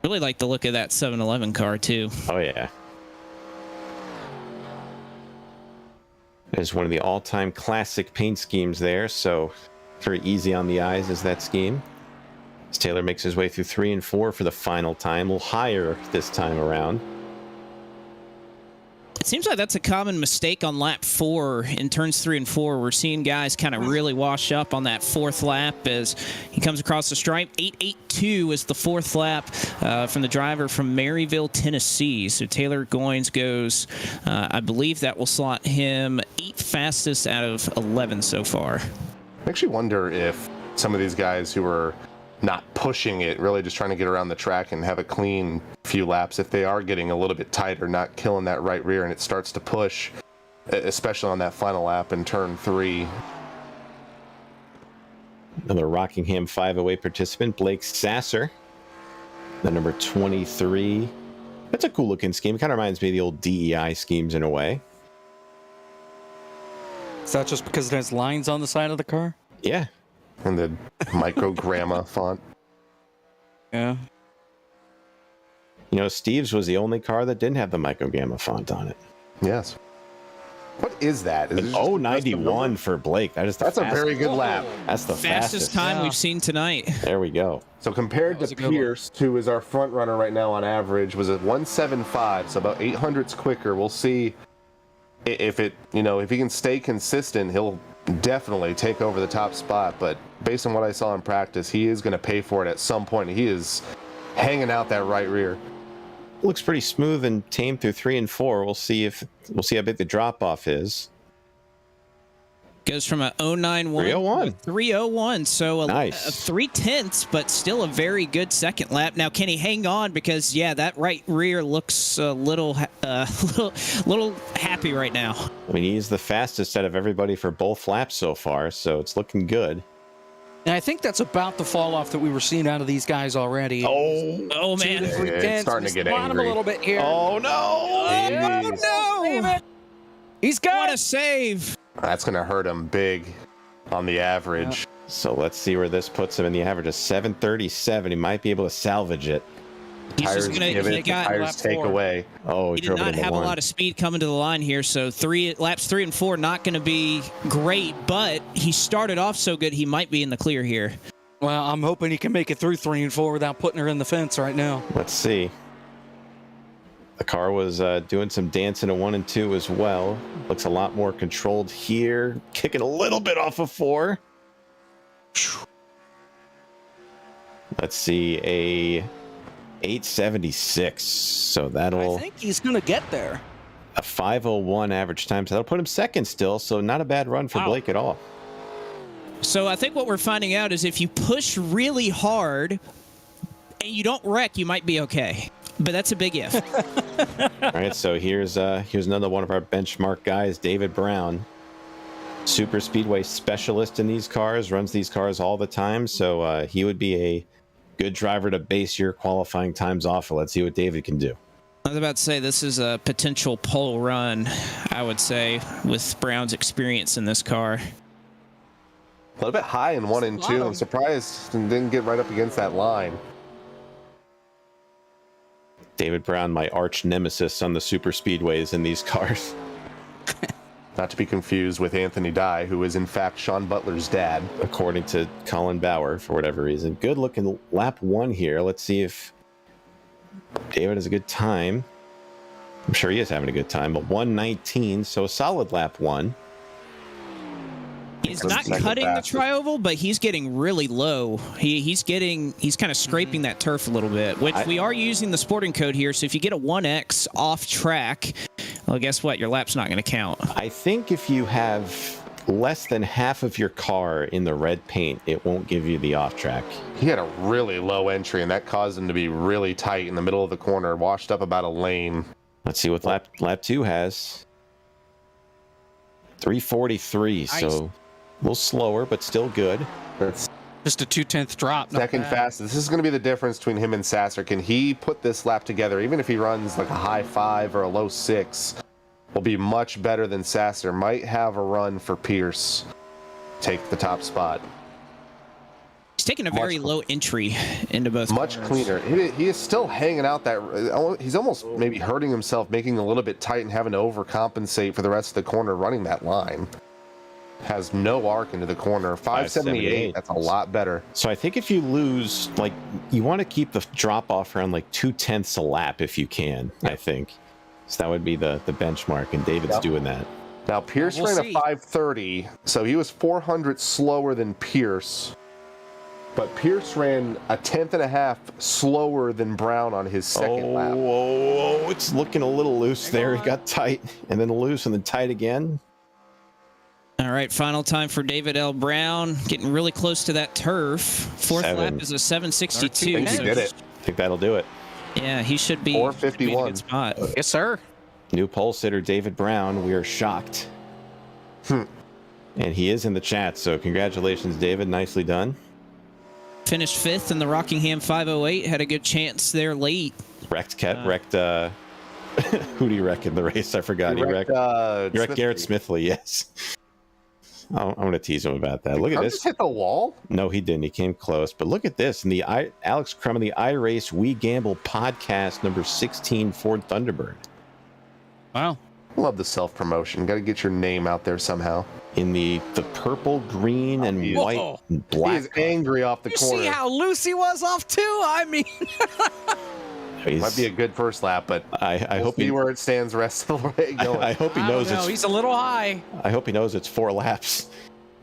[SPEAKER 3] Really like the look of that 711 car, too.
[SPEAKER 5] Oh, yeah. There's one of the all-time classic paint schemes there, so very easy on the eyes is that scheme. As Taylor makes his way through 3 and 4 for the final time, a little higher this time around.
[SPEAKER 3] seems like that's a common mistake on lap 4 in turns 3 and 4. We're seeing guys kind of really wash up on that 4th lap as he comes across the stripe. 8:82 is the 4th lap from the driver from Maryville, Tennessee. So Taylor Goins goes, I believe that will slot him 8th fastest out of 11 so far.
[SPEAKER 8] I actually wonder if some of these guys who are not pushing it, really just trying to get around the track and have a clean few laps, if they are getting a little bit tighter, not killing that right rear, and it starts to push, especially on that final lap in turn 3.
[SPEAKER 5] Another Rockingham 508 participant, Blake Sasser, the number 23. That's a cool looking scheme. It kind of reminds me of the old DEI schemes in a way.
[SPEAKER 4] Is that just because it has lines on the side of the car?
[SPEAKER 5] Yeah.
[SPEAKER 8] And the microgramma font.
[SPEAKER 4] Yeah.
[SPEAKER 5] You know, Steve's was the only car that didn't have the microgramma font on it.
[SPEAKER 8] Yes. What is that? Is it
[SPEAKER 5] An
[SPEAKER 8] just
[SPEAKER 5] 091 for Blake. That's
[SPEAKER 8] a very good lap.
[SPEAKER 5] That's the
[SPEAKER 3] Fastest time we've seen tonight.
[SPEAKER 5] There we go.
[SPEAKER 8] So compared to Pierce, who is our front runner right now on average, was at 175, so about 800s quicker. We'll see if it, if he can stay consistent, he'll definitely take over the top spot. But based on what I saw in practice, he is going to pay for it at some point. He is hanging out that right rear.
[SPEAKER 5] Looks pretty smooth and tame through 3 and 4. We'll see how big the drop off is.
[SPEAKER 3] Goes from a 091
[SPEAKER 5] 301.
[SPEAKER 3] 301, so
[SPEAKER 5] Nice.
[SPEAKER 3] a 3/10, but still a very good second lap. Now, can he hang on? Because that right rear looks a little happy right now.
[SPEAKER 5] I mean, he's the fastest out of everybody for both laps so far, so it's looking good.
[SPEAKER 4] And I think that's about the fall off that we were seeing out of these guys already.
[SPEAKER 3] Oh man,
[SPEAKER 8] It's starting to get angry.
[SPEAKER 4] A little bit here.
[SPEAKER 5] Oh no!
[SPEAKER 3] no!
[SPEAKER 4] He's got
[SPEAKER 3] What a save!
[SPEAKER 8] That's going to hurt him big on the average.
[SPEAKER 5] So let's see where this puts him in the average of 737. He might be able to salvage it.
[SPEAKER 3] He's
[SPEAKER 8] Tires
[SPEAKER 3] just gonna
[SPEAKER 8] give it,
[SPEAKER 3] he got
[SPEAKER 8] tires
[SPEAKER 3] lap
[SPEAKER 8] take
[SPEAKER 3] 4.
[SPEAKER 8] away.
[SPEAKER 5] Oh,
[SPEAKER 3] He did
[SPEAKER 5] drove it
[SPEAKER 3] not
[SPEAKER 5] into
[SPEAKER 3] have a
[SPEAKER 5] 1.
[SPEAKER 3] lot of speed coming to the line here, so laps 3 and 4 not going to be great, but he started off so good he might be in the clear here.
[SPEAKER 4] Well, I'm hoping he can make it through 3 and 4 without putting her in the fence right now.
[SPEAKER 5] Let's see. The car was doing some dancing at 1 and 2 as well. Looks a lot more controlled here. Kicking a little bit off of 4. Let's see, a 876. So that'll...
[SPEAKER 4] I think he's going to get there.
[SPEAKER 5] A 501 average time. So that'll put him second still. So not a bad run for Blake at all.
[SPEAKER 3] So I think what we're finding out is if you push really hard and you don't wreck, you might be okay. But that's a big if.
[SPEAKER 5] All right, so here's another one of our benchmark guys, David Brown. Super Speedway specialist in these cars, runs these cars all the time. So he would be a good driver to base your qualifying times off of. Let's see what David can do.
[SPEAKER 3] I was about to say this is a potential pole run, I would say, with Brown's experience in this car.
[SPEAKER 8] A little bit high in 1 and 2. I'm surprised and didn't get right up against that line.
[SPEAKER 5] David Brown, my arch nemesis on the super speedways in these cars.
[SPEAKER 8] Not to be confused with Anthony Dye, who is in fact Sean Butler's dad.
[SPEAKER 5] According to Colin Bauer, for whatever reason. Good looking lap 1 here. Let's see if David has a good time. I'm sure he is having a good time, but 119, so a solid lap 1.
[SPEAKER 3] He's not cutting the trioval, but he's getting really low. He's kind of scraping that turf a little bit, which we are using the sporting code here. So if you get a 1X off track, well, guess what? Your lap's not going to count.
[SPEAKER 5] I think if you have less than half of your car in the red paint, it won't give you the off track.
[SPEAKER 8] He had a really low entry, and that caused him to be really tight in the middle of the corner, washed up about a lane.
[SPEAKER 5] Let's see what lap 2 has. 343,
[SPEAKER 4] Nice.
[SPEAKER 5] so a little slower, but still good.
[SPEAKER 8] That's
[SPEAKER 4] Just a 2/10 drop. not
[SPEAKER 8] second
[SPEAKER 4] bad.
[SPEAKER 8] fastest. This is going to be the difference between him and Sasser. Can he put this lap together, even if he runs like a high 5 or a low 6? Will be much better than Sasser. Might have a run for Pierce. Take the top spot.
[SPEAKER 3] He's taking a very low entry into both
[SPEAKER 8] Much
[SPEAKER 3] cars.
[SPEAKER 8] cleaner. He is still hanging out that. He's almost maybe hurting himself, making a little bit tight and having to overcompensate for the rest of the corner running that line. Has no arc into the corner. 578. That's a lot better.
[SPEAKER 5] So I think if you lose, you want to keep the drop off around 2/10 a lap if you can, I think. So that would be the benchmark, and David's doing that.
[SPEAKER 8] Now, Pierce
[SPEAKER 4] We'll
[SPEAKER 8] ran
[SPEAKER 4] see.
[SPEAKER 8] a 5:30, so he was 400 slower than Pierce. But Pierce ran a 10th and a half slower than Brown on his second lap.
[SPEAKER 5] Oh, it's looking a little loose there. He got tight, and then loose, and then tight again.
[SPEAKER 3] All right, final time for David L. Brown. Getting really close to that turf. Fourth lap is a 7:62.
[SPEAKER 8] I think he did it.
[SPEAKER 5] I think that'll do it.
[SPEAKER 3] Yeah, he should be.
[SPEAKER 8] 4:51.
[SPEAKER 3] In a good spot.
[SPEAKER 4] Yes, sir.
[SPEAKER 5] New pole sitter David Brown. We are shocked. And he is in the chat, so congratulations, David. Nicely done.
[SPEAKER 3] Finished fifth in the Rockingham 508. Had a good chance there late.
[SPEAKER 5] Wrecked who do you wreck in the race? I forgot. He wrecked Garrett Smithley, yes. I'm going to tease him about that. Look at this.
[SPEAKER 8] Just hit the wall?
[SPEAKER 5] No, he didn't. He came close. But look at this. In the Alex Crum of the iRace We Gamble podcast, number 16, Ford Thunderbird.
[SPEAKER 4] Wow.
[SPEAKER 8] Love the self-promotion. Got to get your name out there somehow.
[SPEAKER 5] In the purple, green, and white and black.
[SPEAKER 8] He's angry off the corner.
[SPEAKER 4] See how loose he was off too? I mean,
[SPEAKER 8] Might be a good first lap, but
[SPEAKER 5] I hope
[SPEAKER 8] see where it stands the rest of the way going.
[SPEAKER 5] I hope he knows it's.
[SPEAKER 4] He's a little high.
[SPEAKER 5] I hope he knows it's 4 laps.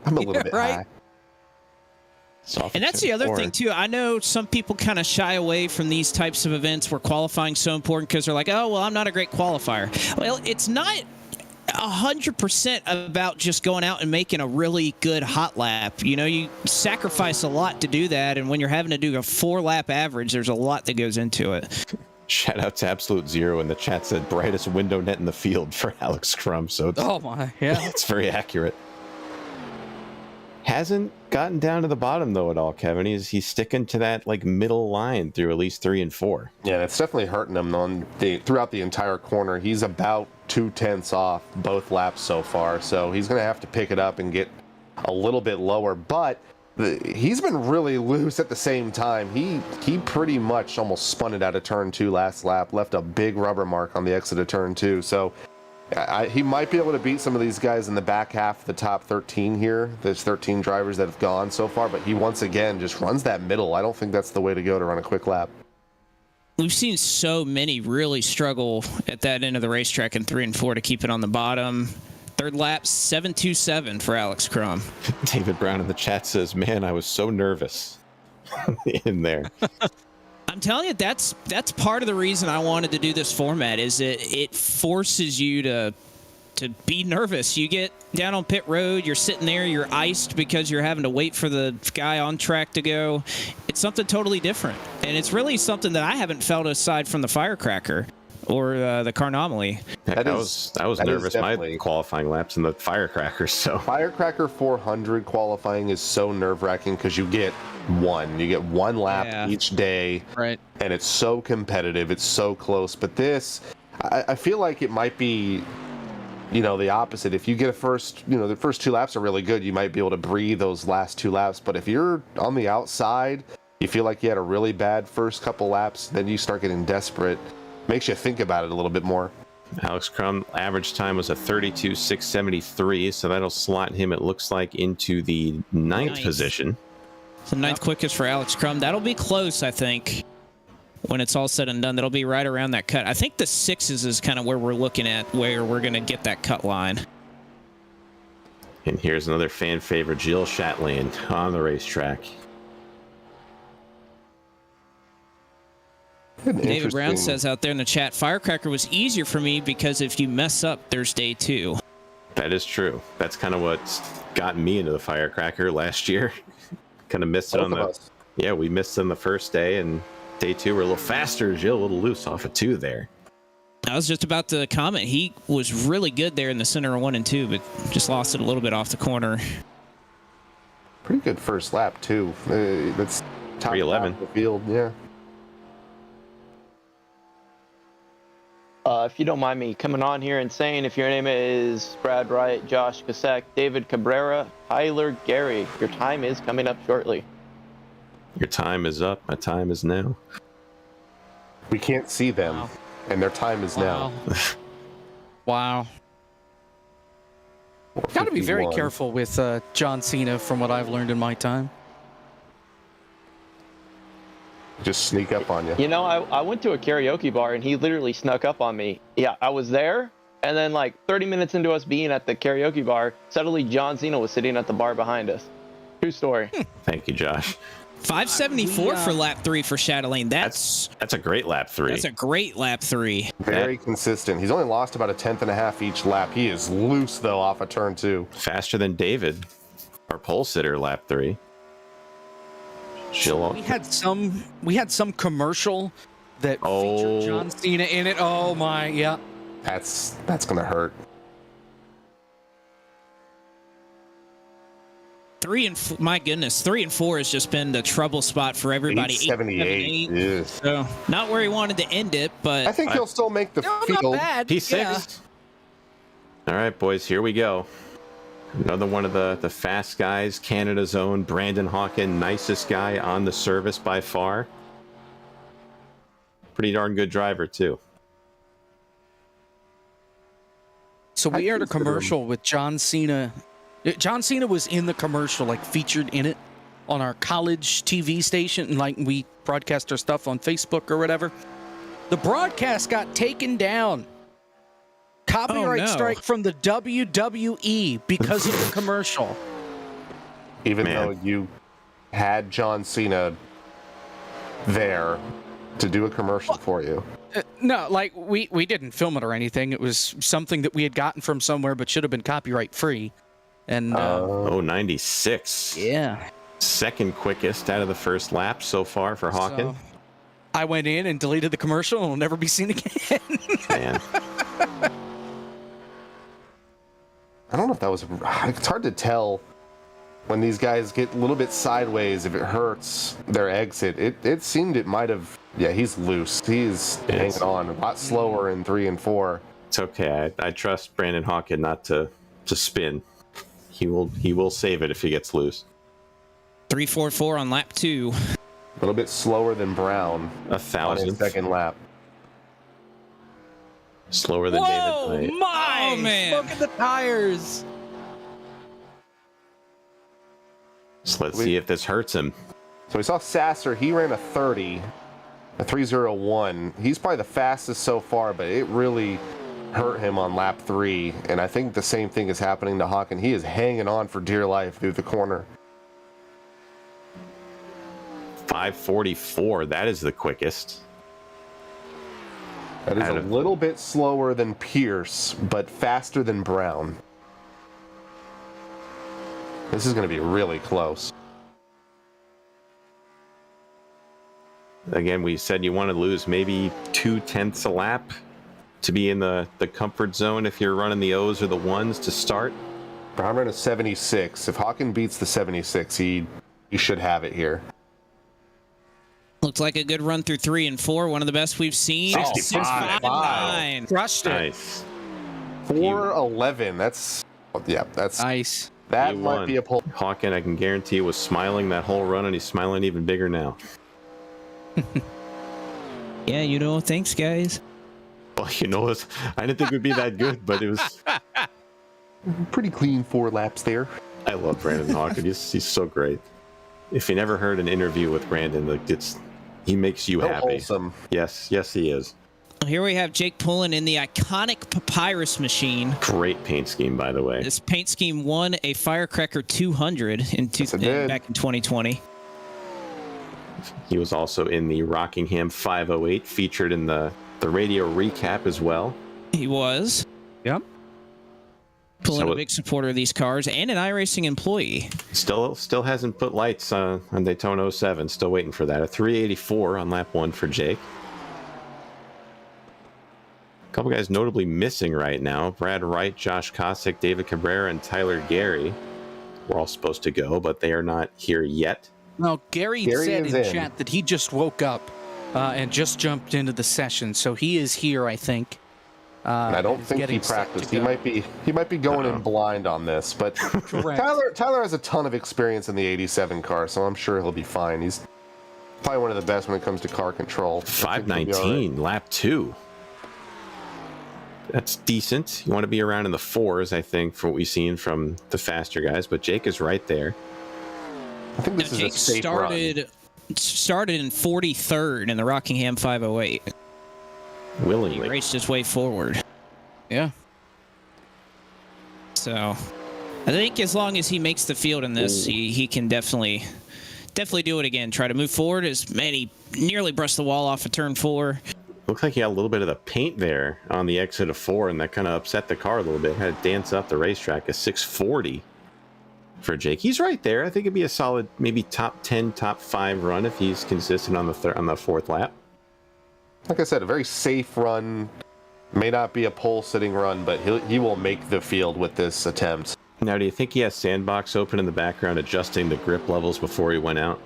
[SPEAKER 8] I'm a little bit
[SPEAKER 4] right?
[SPEAKER 8] high.
[SPEAKER 3] And that's the other thing, too. I know some people kind of shy away from these types of events where qualifying's so important because they're like, oh, well, I'm not a great qualifier. Well, it's not 100% about just going out and making a really good hot lap. You know, you sacrifice a lot to do that, and when you're having to do a 4-lap average, there's a lot that goes into it.
[SPEAKER 5] Shout out to Absolute Zero in the chat, said brightest window net in the field for Alex Crum. So it's,
[SPEAKER 4] Oh my, yeah.
[SPEAKER 5] it's very accurate. Hasn't gotten down to the bottom though at all, Kevin. He's sticking to that like middle line through at least 3 and 4.
[SPEAKER 8] Yeah, it's definitely hurting him throughout the entire corner. He's about 0.2 off both laps so far, so he's going to have to pick it up and get a little bit lower. But he's been really loose at the same time. He pretty much almost spun it out of turn 2 last lap, left a big rubber mark on the exit of turn 2. So he might be able to beat some of these guys in the back half of the top 13 here. There's 13 drivers that have gone so far, but he once again just runs that middle. I don't think that's the way to go to run a quick lap.
[SPEAKER 3] We've seen so many really struggle at that end of the racetrack in 3 and 4 to keep it on the bottom. Third lap, 7:27 for Alex Crum.
[SPEAKER 5] David Brown in the chat says, man, I was so nervous in there.
[SPEAKER 3] I'm telling you, that's part of the reason I wanted to do this format is it forces you to be nervous. You get down on pit road, you're sitting there, you're iced because you're having to wait for the guy on track to go. It's something totally different. And it's really something that I haven't felt aside from the firecracker or the Carnomaly.
[SPEAKER 5] I was nervous my qualifying laps in the firecracker. So
[SPEAKER 8] Firecracker 400 qualifying is so nerve-wracking because you get one lap each day,
[SPEAKER 4] Right.
[SPEAKER 8] and it's so competitive, it's so close. But this, I feel like it might be, the opposite. If you get the first 2 laps are really good, you might be able to breathe those last 2 laps. But if you're on the outside, you feel like you had a really bad first couple laps, then you start getting desperate. Makes you think about it a little bit more.
[SPEAKER 5] Alex Crum average time was a 32.673, so that'll slot him, it looks like, into the ninth position.
[SPEAKER 3] So 9th quickest for Alex Crum. That'll be close, I think, when it's all said and done. That'll be right around that cut. I think the 6s is kind of where we're looking at, where we're going to get that cut line.
[SPEAKER 5] And here's another fan favorite, Jill Shatland on the racetrack.
[SPEAKER 3] David Brown says out there in the chat, Firecracker was easier for me because if you mess up, there's day 2.
[SPEAKER 5] That is true. That's kind of what's gotten me into the Firecracker last year. Kind of missed it on the... Yeah, we missed on the first day, and day 2 we're a little faster. Jill a little loose off of 2 there.
[SPEAKER 3] I was just about to comment. He was really good there in the center of 1 and 2, but just lost it a little bit off the corner.
[SPEAKER 8] Pretty good first lap, too. That's top
[SPEAKER 5] 3:11
[SPEAKER 8] of the field, yeah.
[SPEAKER 7] If you don't mind me coming on here and saying, if your name is Brad Wright, Josh Kasek, David Cabrera, Tyler Gary, your time is coming up shortly.
[SPEAKER 5] Your time is up. My time is now.
[SPEAKER 8] We can't see them, and their time is now.
[SPEAKER 4] Wow. Got to be very careful with John Cena, from what I've learned in my time.
[SPEAKER 8] just sneak up on you.
[SPEAKER 7] You know, I went to a karaoke bar and he literally snuck up on me. Yeah, I was there, and then like 30 minutes into us being at the karaoke bar, suddenly John Cena was sitting at the bar behind us. True story.
[SPEAKER 5] Thank you, Josh.
[SPEAKER 3] 574 for lap 3 for Shatland.
[SPEAKER 5] That's a great lap 3.
[SPEAKER 3] That's a great lap 3.
[SPEAKER 8] Very consistent. He's only lost about a tenth and a half each lap. He is loose though off of turn 2.
[SPEAKER 5] Faster than David, our pole sitter, lap 3.
[SPEAKER 4] We had some commercial that featured John Cena in it. Oh my, yeah.
[SPEAKER 8] That's gonna hurt.
[SPEAKER 3] 3 and my goodness, 3 and 4 has just been the trouble spot for everybody.
[SPEAKER 8] 878.
[SPEAKER 3] 8, so not where he wanted to end it, but
[SPEAKER 8] I think he'll still make the field.
[SPEAKER 4] Not bad.
[SPEAKER 5] P6.
[SPEAKER 4] Yeah.
[SPEAKER 5] All right, boys, here we go. Another one of the fast guys, Canada's own Brandon Hawkins, nicest guy on the service by far. Pretty darn good driver, too.
[SPEAKER 4] So we aired a commercial with John Cena. John Cena was in the commercial, like featured in it on our college TV station, and like we broadcast our stuff on Facebook or whatever. The broadcast got taken down. Copyright strike from the WWE because of the commercial.
[SPEAKER 8] Even though you had John Cena there to do a commercial for you.
[SPEAKER 4] No, like we didn't film it or anything. It was something that we had gotten from somewhere but should have been copyright free. And
[SPEAKER 5] 96.
[SPEAKER 4] Yeah.
[SPEAKER 5] Second quickest out of the first lap so far for Hawkins.
[SPEAKER 4] So I went in and deleted the commercial and it'll never be seen again.
[SPEAKER 5] Man.
[SPEAKER 8] I don't know if that was... It's hard to tell when these guys get a little bit sideways if it hurts their exit. It seemed it might have... Yeah, he's loose. He's hanging on a lot slower in 3 and 4.
[SPEAKER 5] It's okay. I trust Brandon Hawkins not to spin. He will save it if he gets loose.
[SPEAKER 3] 344 on lap 2.
[SPEAKER 8] A little bit slower than Brown.
[SPEAKER 5] 1,000th.
[SPEAKER 8] On his second lap.
[SPEAKER 5] Slower than David.
[SPEAKER 4] My!
[SPEAKER 3] Oh, man.
[SPEAKER 4] Look at the tires.
[SPEAKER 5] So let's see if this hurts him.
[SPEAKER 8] So we saw Sasser. He ran a 30, a 3:01. He's probably the fastest so far, but it really hurt him on lap 3. And I think the same thing is happening to Hawkins. He is hanging on for dear life through the corner.
[SPEAKER 5] 544. That is the quickest.
[SPEAKER 8] That is a little bit slower than Pierce, but faster than Brown. This is going to be really close.
[SPEAKER 5] Again, we said you want to lose maybe 0.2 a lap to be in the comfort zone if you're running the O's or the 1s to start.
[SPEAKER 8] Brown ran a 76. If Hawkins beats the 76, he should have it here.
[SPEAKER 3] Looked like a good run through 3 and 4. One of the best we've seen.
[SPEAKER 8] 65.
[SPEAKER 3] 9.
[SPEAKER 4] Crushed it.
[SPEAKER 5] Nice.
[SPEAKER 8] 4:11. That's
[SPEAKER 4] Nice.
[SPEAKER 8] That
[SPEAKER 5] He
[SPEAKER 8] might
[SPEAKER 5] won.
[SPEAKER 8] be a pull.
[SPEAKER 5] Hawkins, I can guarantee, was smiling that whole run, and he's smiling even bigger now.
[SPEAKER 3] Yeah, thanks, guys.
[SPEAKER 5] Well, I didn't think it would be that good, but it was.
[SPEAKER 8] Pretty clean 4 laps there.
[SPEAKER 5] I love Brandon Hawkins. He's so great. If you never heard an interview with Brandon, he makes you
[SPEAKER 8] So
[SPEAKER 5] happy.
[SPEAKER 8] wholesome.
[SPEAKER 5] Yes, he is.
[SPEAKER 3] Here we have Jake pulling in the iconic Papyrus machine.
[SPEAKER 5] Great paint scheme, by the way.
[SPEAKER 3] This paint scheme won a Firecracker 200 back in 2020.
[SPEAKER 5] He was also in the Rockingham 508, featured in the radio recap as well.
[SPEAKER 3] He was.
[SPEAKER 4] Yep.
[SPEAKER 3] Pulling a big supporter of these cars and an iRacing employee.
[SPEAKER 5] Still hasn't put lights on Daytona 07. Still waiting for that. A 384 on lap 1 for Jake. A couple guys notably missing right now. Brad Wright, Josh Kosick, David Cabrera, and Tyler Gary were all supposed to go, but they are not here yet.
[SPEAKER 4] No, Gary said
[SPEAKER 8] is
[SPEAKER 4] in
[SPEAKER 8] in.
[SPEAKER 4] chat that he just woke up and just jumped into the session, so he is here, I think.
[SPEAKER 8] And I don't think he
[SPEAKER 4] getting set
[SPEAKER 8] practiced.
[SPEAKER 4] to
[SPEAKER 8] He might be going in blind on this, but Tyler has a ton of experience in the 87 car, so I'm sure he'll be fine. He's probably one of the best when it comes to car control.
[SPEAKER 5] 519, lap 2. That's decent. You want to be around in the 4s, I think, for what we've seen from the faster guys, but Jake is right there.
[SPEAKER 8] I think this is
[SPEAKER 3] Jake
[SPEAKER 8] a safe
[SPEAKER 3] started
[SPEAKER 8] run.
[SPEAKER 3] started in 43rd in the Rockingham 508. He
[SPEAKER 5] Willingly.
[SPEAKER 3] raced his way forward.
[SPEAKER 4] Yeah.
[SPEAKER 3] So I think as long as he makes the field in this, he can definitely do it again. Try to move forward. He nearly brushed the wall off of turn 4.
[SPEAKER 5] Looks like he got a little bit of the paint there on the exit of 4, and that kind of upset the car a little bit. Had to dance up the racetrack. A 640 for Jake. He's right there. I think it'd be a solid, maybe top 10, top 5 run if he's consistent on the 4th lap.
[SPEAKER 8] Like I said, a very safe run. May not be a pole-sitting run, but he will make the field with this attempt.
[SPEAKER 5] Now, do you think he has sandbox open in the background adjusting the grip levels before he went out?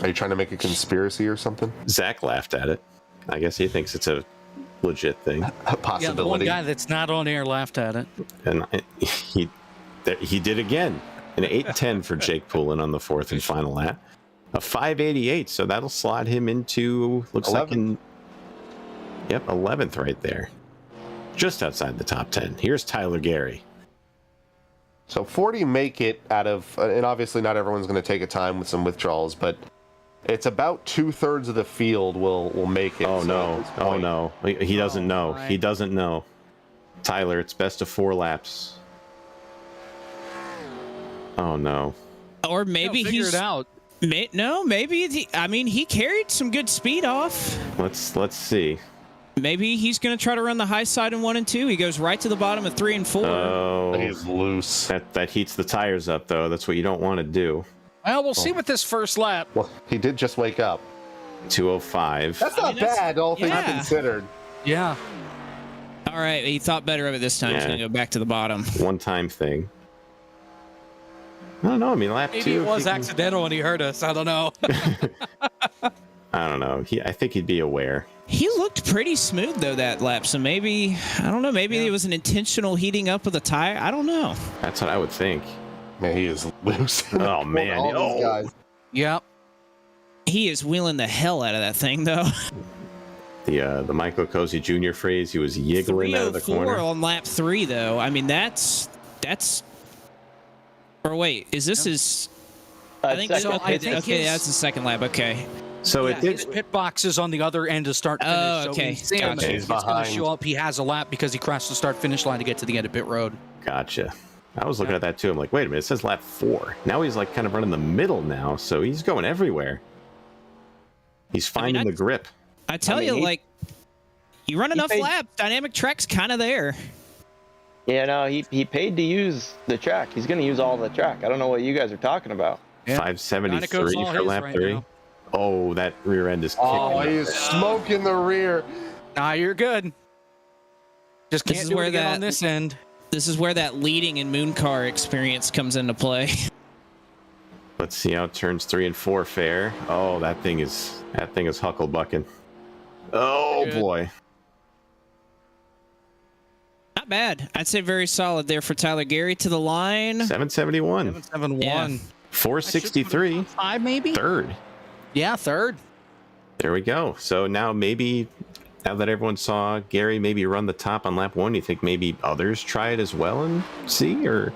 [SPEAKER 8] Are you trying to make a conspiracy or something?
[SPEAKER 5] Zach laughed at it. I guess he thinks it's a legit thing.
[SPEAKER 8] A possibility.
[SPEAKER 4] Yeah, the one guy that's not on air laughed at it.
[SPEAKER 5] And he did again. An 8:10 for Jake Poulin on the 4th and final lap. A 588, so that'll slot him into, looks 11th. Like 11th right there. Just outside the top 10. Here's Tyler Gary.
[SPEAKER 8] So 40 make it out of, and obviously not everyone's going to take a time with some withdrawals, but it's about 2/3 of the field will make it.
[SPEAKER 5] Oh, no. Oh, no. He doesn't know.
[SPEAKER 4] my.
[SPEAKER 5] He doesn't know. Tyler, it's best of 4 laps. Oh, no.
[SPEAKER 3] Or maybe
[SPEAKER 4] Figure
[SPEAKER 3] he's
[SPEAKER 4] it out.
[SPEAKER 3] Maybe he carried some good speed off.
[SPEAKER 5] Let's see.
[SPEAKER 3] Maybe he's going to try to run the high side in 1 and 2. He goes right to the bottom of 3 and 4.
[SPEAKER 5] Oh,
[SPEAKER 8] He's loose.
[SPEAKER 5] that heats the tires up, though. That's what you don't want to do.
[SPEAKER 4] Well, we'll see with this first lap.
[SPEAKER 8] Well, he did just wake up.
[SPEAKER 5] 205.
[SPEAKER 8] That's not bad, all things considered.
[SPEAKER 4] Yeah.
[SPEAKER 3] All right, he thought better of it this time. He's
[SPEAKER 5] Yeah.
[SPEAKER 3] going to go back to the bottom.
[SPEAKER 5] One-time thing. I don't know. I mean, lap
[SPEAKER 4] Maybe
[SPEAKER 5] 2.
[SPEAKER 4] it was accidental and he hurt us. I don't know.
[SPEAKER 5] I don't know. I think he'd be aware.
[SPEAKER 3] He looked pretty smooth, though, that lap. So maybe, I don't know, maybe it was an intentional heating up of the tire. I don't know.
[SPEAKER 5] That's what I would think.
[SPEAKER 8] Man, he is loose.
[SPEAKER 5] Oh, man.
[SPEAKER 8] All these guys.
[SPEAKER 4] Yep.
[SPEAKER 3] He is wheeling the hell out of that thing, though.
[SPEAKER 5] The Michael Cozy Jr. phrase, he was yiggling out of the
[SPEAKER 3] 304
[SPEAKER 5] corner.
[SPEAKER 3] on lap 3, though. I mean, that's. Or wait, is this his? I think
[SPEAKER 7] second
[SPEAKER 3] so.
[SPEAKER 7] pit.
[SPEAKER 3] Okay, that's the second lap. Okay.
[SPEAKER 5] So
[SPEAKER 4] Yeah,
[SPEAKER 5] it did.
[SPEAKER 4] his pit box is on the other end of start finish.
[SPEAKER 3] Oh,
[SPEAKER 4] So
[SPEAKER 3] okay.
[SPEAKER 4] he's saying
[SPEAKER 3] Gotcha.
[SPEAKER 4] that
[SPEAKER 8] He's
[SPEAKER 4] he's going to
[SPEAKER 8] behind.
[SPEAKER 4] show up. He has a lap because he crossed the start finish line to get to the end of pit road.
[SPEAKER 5] Gotcha. I was looking at that too. I'm like, wait a minute. It says lap 4. Now he's like kind of running the middle now. So he's going everywhere. He's finding the grip.
[SPEAKER 3] I tell you, like, you run enough
[SPEAKER 7] paid-
[SPEAKER 3] laps, dynamic track's kind of there.
[SPEAKER 7] Yeah, no, he paid to use the track. He's going to use all the track. I don't know what you guys are talking about.
[SPEAKER 4] Yeah.
[SPEAKER 5] 573
[SPEAKER 4] Dynaco's all
[SPEAKER 5] for
[SPEAKER 4] his
[SPEAKER 5] lap
[SPEAKER 4] right
[SPEAKER 5] 3.
[SPEAKER 4] now.
[SPEAKER 5] Oh, that rear end is kicking.
[SPEAKER 8] Oh, he is smoking the rear.
[SPEAKER 4] Nah, you're good. Just
[SPEAKER 3] This
[SPEAKER 4] can't
[SPEAKER 3] is
[SPEAKER 4] do
[SPEAKER 3] where
[SPEAKER 4] it again
[SPEAKER 3] that-
[SPEAKER 4] on this end.
[SPEAKER 3] This is where that leading in moon car experience comes into play.
[SPEAKER 5] Let's see how turns 3 and 4 fare. Oh, that thing is hucklebucking. Oh
[SPEAKER 4] Good.
[SPEAKER 5] boy.
[SPEAKER 3] Not bad. I'd say very solid there for Tyler Gary to the line.
[SPEAKER 5] 771.
[SPEAKER 4] 771.
[SPEAKER 3] Yeah.
[SPEAKER 5] 463.
[SPEAKER 4] 5 maybe?
[SPEAKER 5] Third.
[SPEAKER 4] Yeah, third.
[SPEAKER 5] There we go. So now maybe, now that everyone saw Gary maybe run the top on lap 1, you think maybe others try it as well and see? Or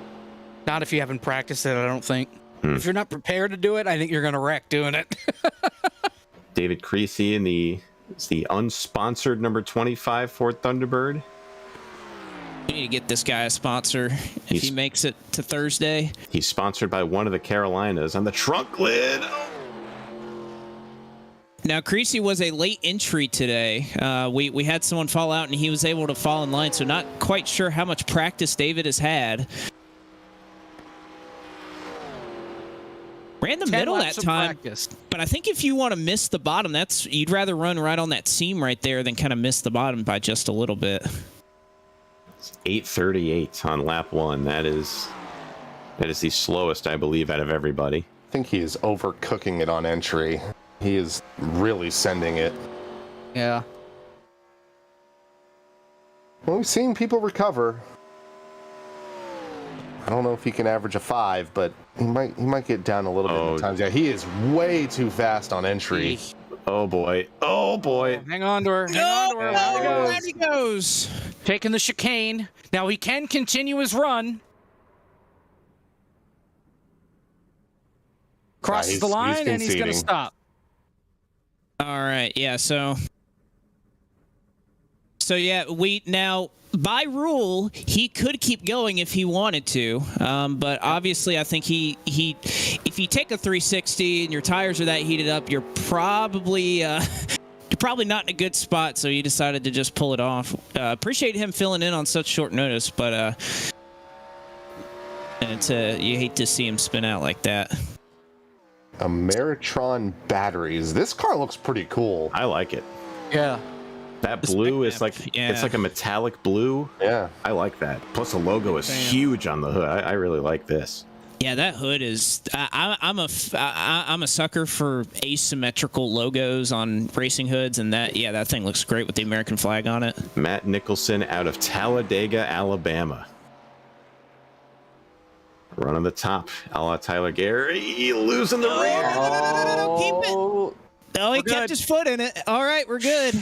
[SPEAKER 4] Not if you haven't practiced it, I don't think. If you're not prepared to do it, I think you're going to wreck doing it.
[SPEAKER 5] David Creasy in the unsponsored number 25 Ford Thunderbird.
[SPEAKER 3] We need to get this guy a sponsor if he makes it to Thursday.
[SPEAKER 5] He's sponsored by one of the Carolinas on the trunk lid.
[SPEAKER 3] Now, Creasy was a late entry today. We had someone fall out, and he was able to fall in line, so not quite sure how much practice David has had. Ran the
[SPEAKER 4] 10
[SPEAKER 3] middle that
[SPEAKER 4] laps of
[SPEAKER 3] time,
[SPEAKER 4] practice.
[SPEAKER 3] but I think if you want to miss the bottom, you'd rather run right on that seam right there than kind of miss the bottom by just a little bit.
[SPEAKER 5] 8:38 on lap 1. That is the slowest, I believe, out of everybody.
[SPEAKER 8] I think he is overcooking it on entry. He is really sending it.
[SPEAKER 4] Yeah.
[SPEAKER 8] Well, we've seen people recover. I don't know if he can average a 5, but he might get down a little bit at times. Yeah, he is way too fast on entry.
[SPEAKER 5] Oh boy. Oh boy.
[SPEAKER 4] Hang on to her. Hang on to her.
[SPEAKER 3] There he goes.
[SPEAKER 4] Taking the chicane. Now he can continue his run. Crosses the line, and he's going to stop.
[SPEAKER 3] All right, yeah, so yeah, we now by rule he could keep going if he wanted to, but obviously I think he if you take a 360 and your tires are that heated up, you're probably not in a good spot. So he decided to just pull it off. Appreciate him filling in on such short notice, but it's you hate to see him spin out like that.
[SPEAKER 8] Ameritron batteries. This car looks pretty cool.
[SPEAKER 5] I like it.
[SPEAKER 4] Yeah.
[SPEAKER 5] That blue is like it's like a metallic blue.
[SPEAKER 8] Yeah,
[SPEAKER 5] I like that. Plus the logo is huge on the hood. I really like this.
[SPEAKER 3] Yeah, that hood is. I'm a sucker for asymmetrical logos on racing hoods, and that thing looks great with the American flag on it.
[SPEAKER 5] Matt Nicholson out of Talladega, Alabama. Run on the top, a la Tyler Gary, losing the rear.
[SPEAKER 3] No, keep it. Oh, he kept his foot in it. All right, we're good.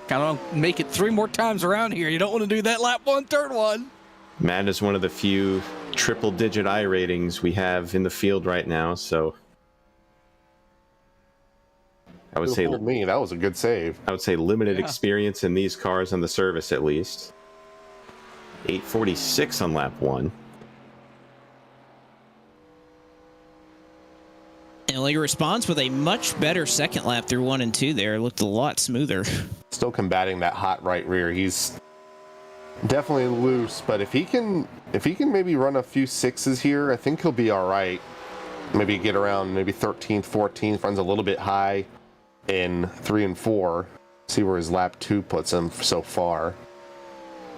[SPEAKER 4] Gotta make it 3 more times around here. You don't want to do that lap 1, turn 1.
[SPEAKER 5] Matt is one of the few triple-digit I ratings we have in the field right now, so I would say
[SPEAKER 8] me that was a good save.
[SPEAKER 5] I would say limited experience in these cars on the service at least. 8:46 on lap 1.
[SPEAKER 3] And he responds with a much better second lap through 1 and 2 there. It looked a lot smoother.
[SPEAKER 8] Still combating that hot right rear. He's definitely loose, but if he can maybe run a few 6s here, I think he'll be all right. Maybe get around maybe 13th, 14th, runs a little bit high in 3 and 4. See where his lap 2 puts him so far.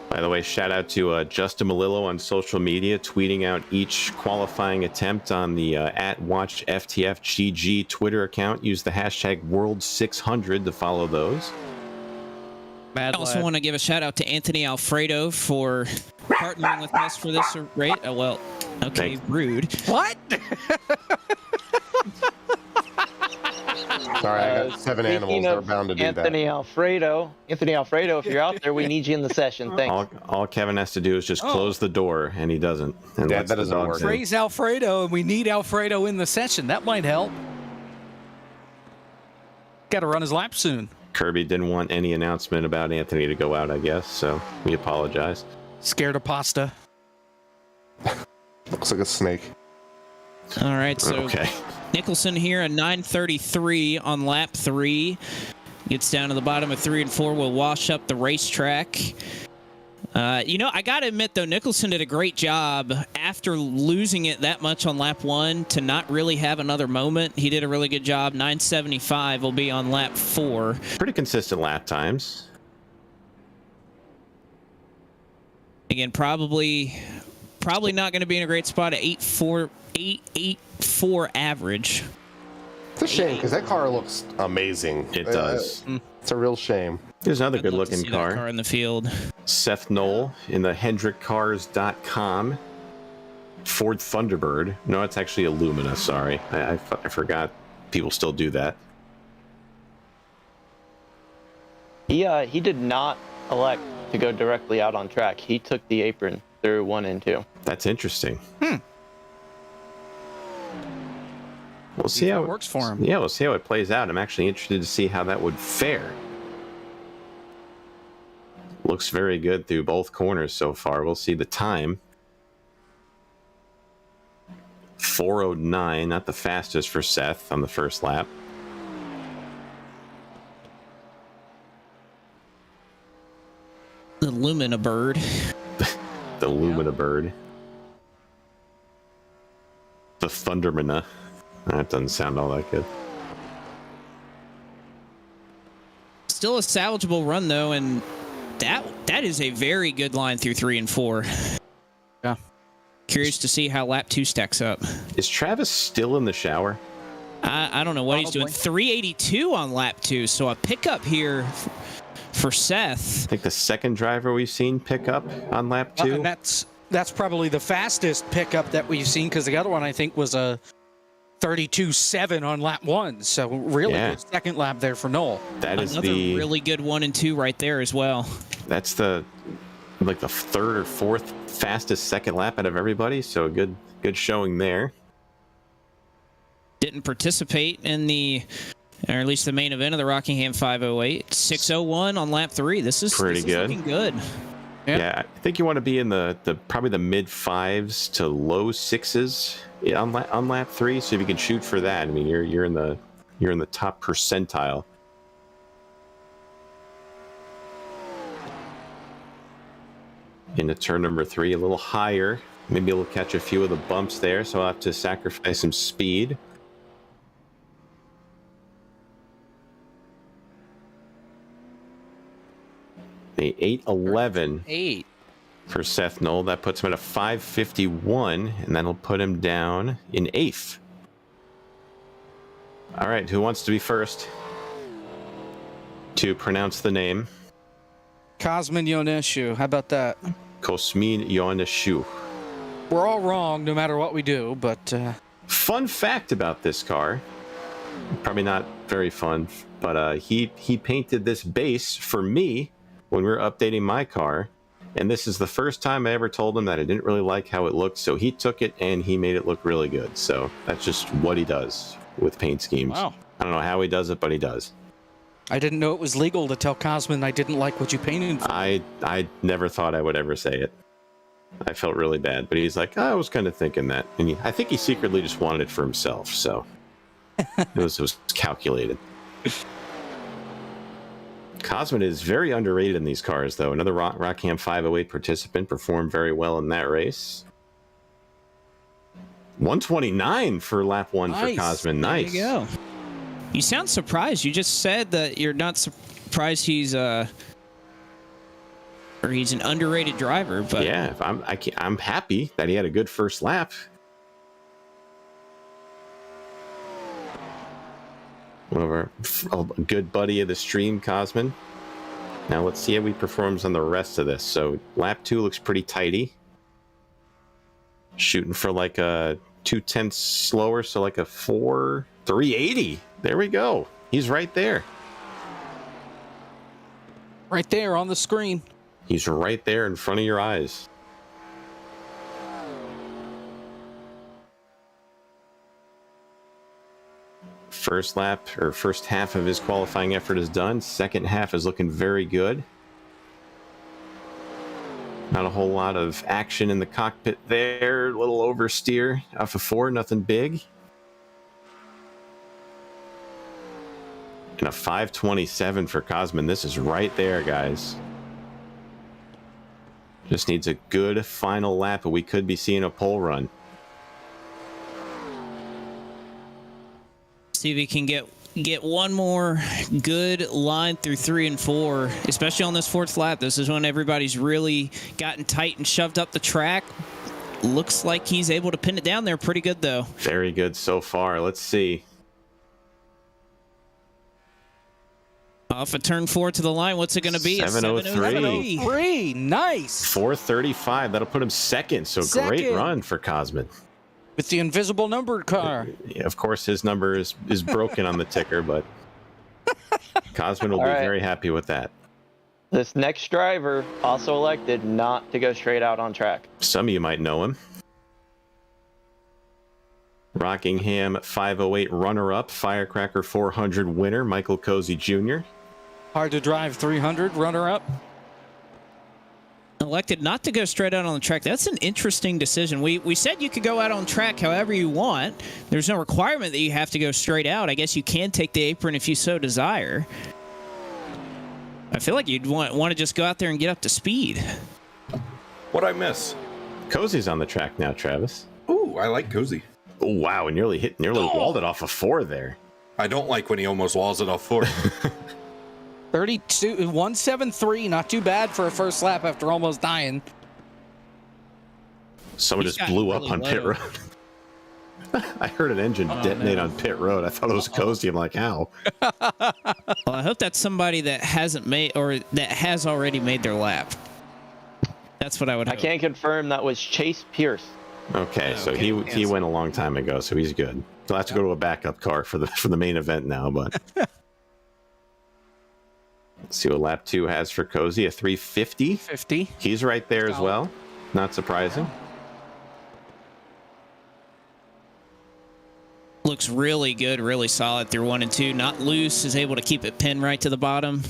[SPEAKER 5] By the way, shout out to Justin Malillo on social media, tweeting out each qualifying attempt on the @WatchFTFGG Twitter account. Use the hashtag World600 to follow those.
[SPEAKER 3] I also want to give a shout out to Anthony Alfredo for partnering with us for this rate. Oh, well, okay, rude.
[SPEAKER 4] What?
[SPEAKER 8] Sorry, I got 7 animals that are bound to do
[SPEAKER 7] Anthony Alfredo, if you're out there, we need you in the session. Thanks.
[SPEAKER 5] All Kevin has to do is just close the door, and he doesn't. And
[SPEAKER 8] that doesn't work.
[SPEAKER 4] Praise Alfredo, and we need Alfredo in the session. That might help. Got to run his lap soon.
[SPEAKER 5] Kirby didn't want any announcement about Anthony to go out, I guess, so we apologize.
[SPEAKER 4] Scared of pasta.
[SPEAKER 8] Looks like a snake.
[SPEAKER 3] All right, so
[SPEAKER 5] Okay.
[SPEAKER 3] Nicholson here, a 9:33 on lap 3. Gets down to the bottom of 3 and 4. Will wash up the racetrack. I got to admit, though, Nicholson did a great job after losing it that much on lap 1 to not really have another moment. He did a really good job. 9:75 will be on lap 4.
[SPEAKER 5] Pretty consistent lap times.
[SPEAKER 3] Again, probably not going to be in a great spot at 8.84 average.
[SPEAKER 8] It's a shame because that car looks amazing.
[SPEAKER 5] It does.
[SPEAKER 8] It's a real shame.
[SPEAKER 5] There's another
[SPEAKER 3] I'd love to
[SPEAKER 5] good-looking
[SPEAKER 3] see that car in the field.
[SPEAKER 5] Seth Knoll in the HendrickCars.com. Ford Thunderbird. No, it's actually a Lumina, sorry. I forgot people still do that.
[SPEAKER 7] He did not elect to go directly out on track. He took the apron through 1 and 2.
[SPEAKER 5] That's interesting. We'll see how
[SPEAKER 4] it works for him.
[SPEAKER 5] Yeah, we'll see how it plays out. I'm actually interested to see how that would fare. Looks very good through both corners so far. We'll see the time. 4:09, not the fastest for Seth on the first lap.
[SPEAKER 3] The Lumina Bird.
[SPEAKER 5] The Lumina Bird. The Thundermana. That doesn't sound all that good.
[SPEAKER 3] Still a salvageable run, though, and that is a very good line through 3 and 4.
[SPEAKER 4] Yeah.
[SPEAKER 3] Curious to see how lap 2 stacks up.
[SPEAKER 5] Is Travis still in the shower?
[SPEAKER 3] I don't know what he's doing. 382 on lap 2, so a pickup here for Seth.
[SPEAKER 5] I think the second driver we've seen pick up on lap 2.
[SPEAKER 4] And that's probably the fastest pickup that we've seen, because the other one I think was a 32.7 on lap 1. So really good second lap there for Knoll.
[SPEAKER 5] That is
[SPEAKER 3] another really good 1 and 2 right there as well.
[SPEAKER 5] That's the third or fourth fastest second lap out of everybody. So good showing there.
[SPEAKER 3] didn't participate in or at least the main event of the Rockingham 508. 6:01 on lap 3. This is
[SPEAKER 5] pretty good.
[SPEAKER 3] Looking good.
[SPEAKER 5] Yeah, I think you want to be in the probably the mid 5s to low 6s on lap 3. So if you can shoot for that, I mean, you're in the top percentile. Into turn number 3, a little higher. Maybe we'll catch a few of the bumps there, so I'll have to sacrifice some speed. The 8:11 for Seth Knoll. That puts him at a 5:51, and that'll put him down in 8th. All right, who wants to be first to pronounce the name?
[SPEAKER 4] Kosmin Ionescu. How about that?
[SPEAKER 5] Kosmin Ionescu.
[SPEAKER 4] We're all wrong no matter what we do, but...
[SPEAKER 5] Fun fact about this car, probably not very fun, but he painted this base for me when we were updating my car, and this is the first time I ever told him that I didn't really like how it looked, so he took it and he made it look really good. So that's just what he does with paint schemes.
[SPEAKER 4] Wow.
[SPEAKER 5] I don't know how he does it, but he does.
[SPEAKER 4] I didn't know it was legal to tell Kosmin I didn't like what you painted for.
[SPEAKER 5] I never thought I would ever say it. I felt really bad, but he's like, I was kind of thinking that. And I think he secretly just wanted it for himself, so it was calculated. Kosmin is very underrated in these cars, though. Another Rockingham 508 participant, performed very well in that race. 129 for lap 1 for Kosmin. Nice.
[SPEAKER 3] There you go. You sound surprised. You just said that you're not surprised he's an underrated driver, but
[SPEAKER 5] yeah, I'm happy that he had a good first lap. A good buddy of the stream, Kosmin. Now let's see how he performs on the rest of this. So lap 2 looks pretty tighty. Shooting for like a 0.2 slower, so like a 380. There we go. He's right there.
[SPEAKER 4] Right there on the screen.
[SPEAKER 5] He's right there in front of your eyes. First lap, or first half of his qualifying effort is done. Second half is looking very good. Not a whole lot of action in the cockpit there. A little oversteer off of 4, nothing big. And a 5:27 for Kosmin. This is right there, guys. Just needs a good final lap, but we could be seeing a pole run.
[SPEAKER 3] see if he can get one more good line through 3 and 4, especially on this 4th lap. This is when everybody's really gotten tight and shoved up the track. Looks like he's able to pin it down there pretty good, though.
[SPEAKER 5] Very good so far. Let's see.
[SPEAKER 3] Off of turn 4 to the line. What's it going to be?
[SPEAKER 5] 7:03.
[SPEAKER 4] 7:03. Nice.
[SPEAKER 5] 4:35. That'll put him second. So great run for Kosmin.
[SPEAKER 4] With the invisible numbered car.
[SPEAKER 5] Yeah, of course, his number is broken on the ticker, but Kosmin will be very happy with that.
[SPEAKER 7] This next driver also elected not to go straight out on track.
[SPEAKER 5] Some of you might know him. Rockingham 508 runner-up, Firecracker 400 winner, Michael Cozy Jr.
[SPEAKER 4] Hard to drive 300 runner-up.
[SPEAKER 3] Elected not to go straight out on the track. That's an interesting decision. We said you could go out on track however you want. There's no requirement that you have to go straight out. I guess you can take the apron if you so desire. I feel like you'd want to just go out there and get up to speed.
[SPEAKER 6] What'd I miss?
[SPEAKER 5] Cozy's on the track now, Travis.
[SPEAKER 6] Ooh, I like Cozy.
[SPEAKER 5] Oh, wow, and nearly walled it off of 4 there.
[SPEAKER 6] I don't like when he almost walls it off 4.
[SPEAKER 4] 173, not too bad for a first lap after almost dying.
[SPEAKER 5] Someone just blew up on pit road. I heard an engine detonate on pit road. I thought it was Cozy. I'm like, how?
[SPEAKER 3] Well, I hope that's somebody that hasn't made or that has already made their lap. That's what I would hope.
[SPEAKER 7] I can't confirm that was Chase Pierce.
[SPEAKER 5] Okay, so he went a long time ago, so he's good. He'll have to go to a backup car for the main event now, but let's see what lap 2 has for Cozy. A 350.
[SPEAKER 4] 50.
[SPEAKER 5] He's right there as well. Not surprising.
[SPEAKER 3] Looks really good, really solid through 1 and 2. Not loose, is able to keep it pinned right to the bottom.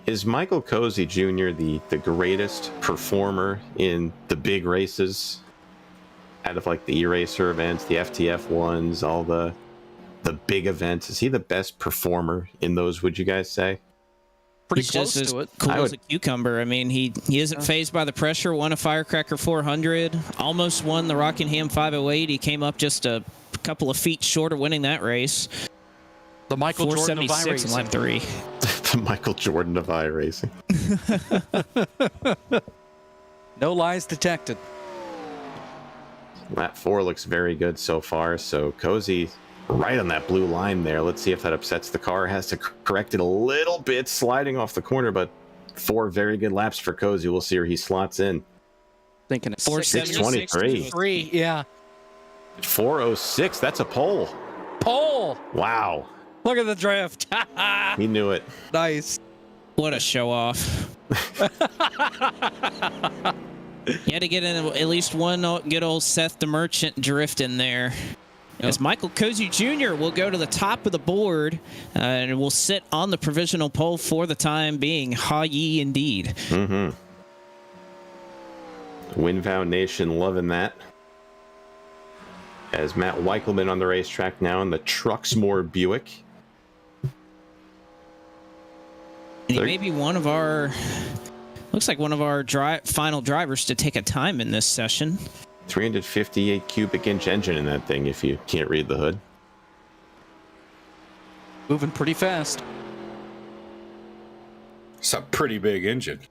[SPEAKER 5] Is Michael Cozy Jr. the greatest performer in the big races? Out of like the E-Racer events, the FTF ones, all the big events, is he the best performer in those, would you guys say?
[SPEAKER 4] Pretty
[SPEAKER 3] He's
[SPEAKER 4] close
[SPEAKER 3] just
[SPEAKER 4] to it.
[SPEAKER 3] as cool as a cucumber. I mean, he isn't phased by the pressure. Won a Firecracker 400. Almost won the Rockingham 508. He came up just a couple of feet short of winning that race.
[SPEAKER 4] The Michael Jordan of
[SPEAKER 3] 476 in lap 3.
[SPEAKER 5] The Michael Jordan of iRacing.
[SPEAKER 4] No lies detected.
[SPEAKER 5] Lap 4 looks very good so far. So Cozy right on that blue line there. Let's see if that upsets the car. Has to correct it a little bit, sliding off the corner, but 4 very good laps for Cozy. We'll see where he slots in.
[SPEAKER 4] Thinking it's
[SPEAKER 5] 6:23.
[SPEAKER 4] Yeah.
[SPEAKER 5] 4:06. That's a pole.
[SPEAKER 4] Pole.
[SPEAKER 5] Wow.
[SPEAKER 4] Look at the drift.
[SPEAKER 5] He knew it.
[SPEAKER 4] Nice.
[SPEAKER 3] What a show off. You had to get in at least one good old Seth the Merchant drift in there. As Michael Cozy Jr. will go to the top of the board and will sit on the provisional pole for the time being. Ha ye indeed.
[SPEAKER 5] Mm-hmm. Windvow Nation loving that. As Matt Weichelman on the racetrack now in the Truxmore Buick.
[SPEAKER 3] And he may be one of our... Looks like one of our final drivers to take a time in this session.
[SPEAKER 5] 358 cubic inch engine in that thing if you can't read the hood.
[SPEAKER 4] Moving pretty fast.
[SPEAKER 6] It's a pretty big engine.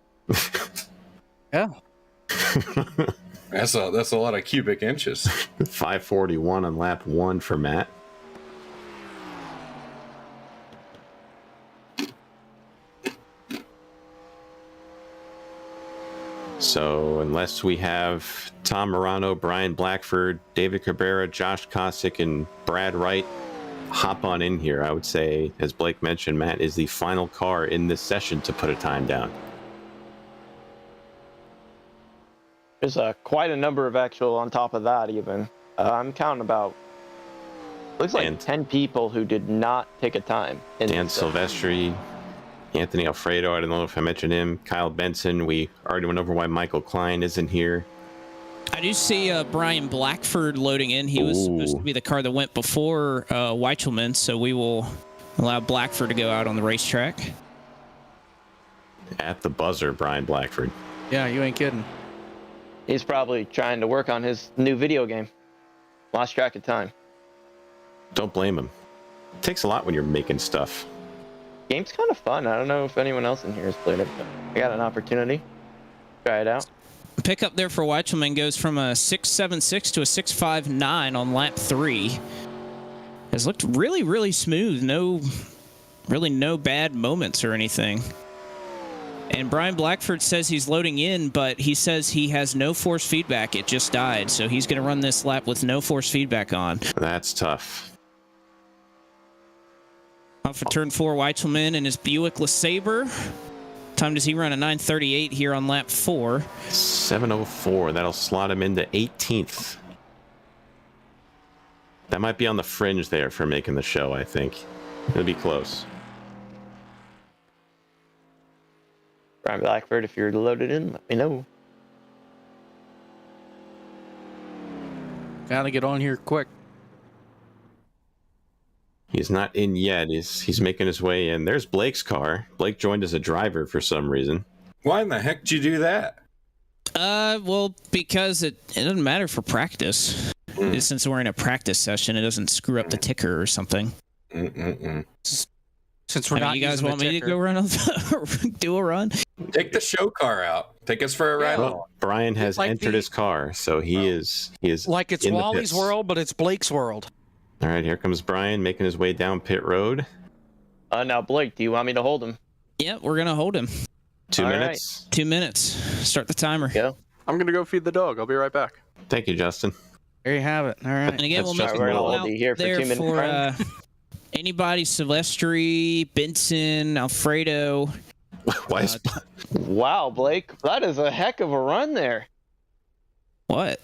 [SPEAKER 4] Yeah.
[SPEAKER 6] That's a lot of cubic inches.
[SPEAKER 5] 541 on lap 1 for Matt. So unless we have Tom Morano, Brian Blackford, David Cabrera, Josh Kosick, and Brad Wright hop on in here, I would say, as Blake mentioned, Matt is the final car in this session to put a time down.
[SPEAKER 7] There's quite a number of actual on top of that even. I'm counting about, looks like 10 people who did not take a time.
[SPEAKER 5] Dan Silvestri, Anthony Alfredo, I don't know if I mentioned him, Kyle Benson, we already went over why Michael Klein isn't here.
[SPEAKER 3] I do see Brian Blackford loading in. He was supposed to be the car that went before Weichelman, so we will allow Blackford to go out on the racetrack.
[SPEAKER 5] At the buzzer, Brian Blackford.
[SPEAKER 4] Yeah, you ain't kidding.
[SPEAKER 7] He's probably trying to work on his new video game. Lost track of time.
[SPEAKER 5] Don't blame him. It takes a lot when you're making stuff.
[SPEAKER 7] Game's kind of fun. I don't know if anyone else in here has played it, but I got an opportunity. Try it out.
[SPEAKER 3] Pickup there for Weichelman goes from a 6.76 to a 6.59 on lap 3. Has looked really, really smooth. No bad moments or anything. And Brian Blackford says he's loading in, but he says he has no force feedback. It just died, so he's going to run this lap with no force feedback on.
[SPEAKER 5] That's tough.
[SPEAKER 3] Off of turn 4, Weichelman and his Buick LeSabre. Time does he run a 9:38 here on lap 4.
[SPEAKER 5] 7:04. That'll slot him into 18th. That might be on the fringe there for making the show, I think. It'll be close.
[SPEAKER 7] Brian Blackford, if you're loaded in, let me know.
[SPEAKER 4] Gotta get on here quick.
[SPEAKER 5] He's not in yet. He's making his way in. There's Blake's car. Blake joined as a driver for some reason.
[SPEAKER 6] Why in the heck did you do that?
[SPEAKER 3] Well, because it doesn't matter for practice. Since we're in a practice session, it doesn't screw up the ticker or something.
[SPEAKER 4] Since we're not,
[SPEAKER 3] you guys want me to go run do a run?
[SPEAKER 6] Take the show car out. Take us for a ride.
[SPEAKER 5] Well, Brian has entered his car, so he is
[SPEAKER 4] like it's
[SPEAKER 5] in the
[SPEAKER 4] Wally's
[SPEAKER 5] pits.
[SPEAKER 4] world, but it's Blake's world.
[SPEAKER 5] All right, here comes Brian making his way down pit road.
[SPEAKER 7] Now, Blake, do you want me to hold him?
[SPEAKER 3] Yeah, we're going to hold him.
[SPEAKER 5] 2
[SPEAKER 7] All
[SPEAKER 5] minutes.
[SPEAKER 7] right.
[SPEAKER 3] 2 minutes. Start the timer.
[SPEAKER 7] Yeah.
[SPEAKER 9] I'm going to go feed the dog. I'll be right back.
[SPEAKER 5] Thank you, Justin.
[SPEAKER 4] There you have it. All right.
[SPEAKER 3] And again,
[SPEAKER 5] That's
[SPEAKER 3] we'll make
[SPEAKER 5] just
[SPEAKER 3] a
[SPEAKER 5] right.
[SPEAKER 3] call
[SPEAKER 7] We'll
[SPEAKER 3] out
[SPEAKER 7] be here for
[SPEAKER 3] there
[SPEAKER 7] 2 minutes,
[SPEAKER 3] for
[SPEAKER 7] Brian.
[SPEAKER 3] anybody, Silvestri, Benson, Alfredo.
[SPEAKER 5] Why is
[SPEAKER 7] Wow, Blake, that is a heck of a run there.
[SPEAKER 3] What?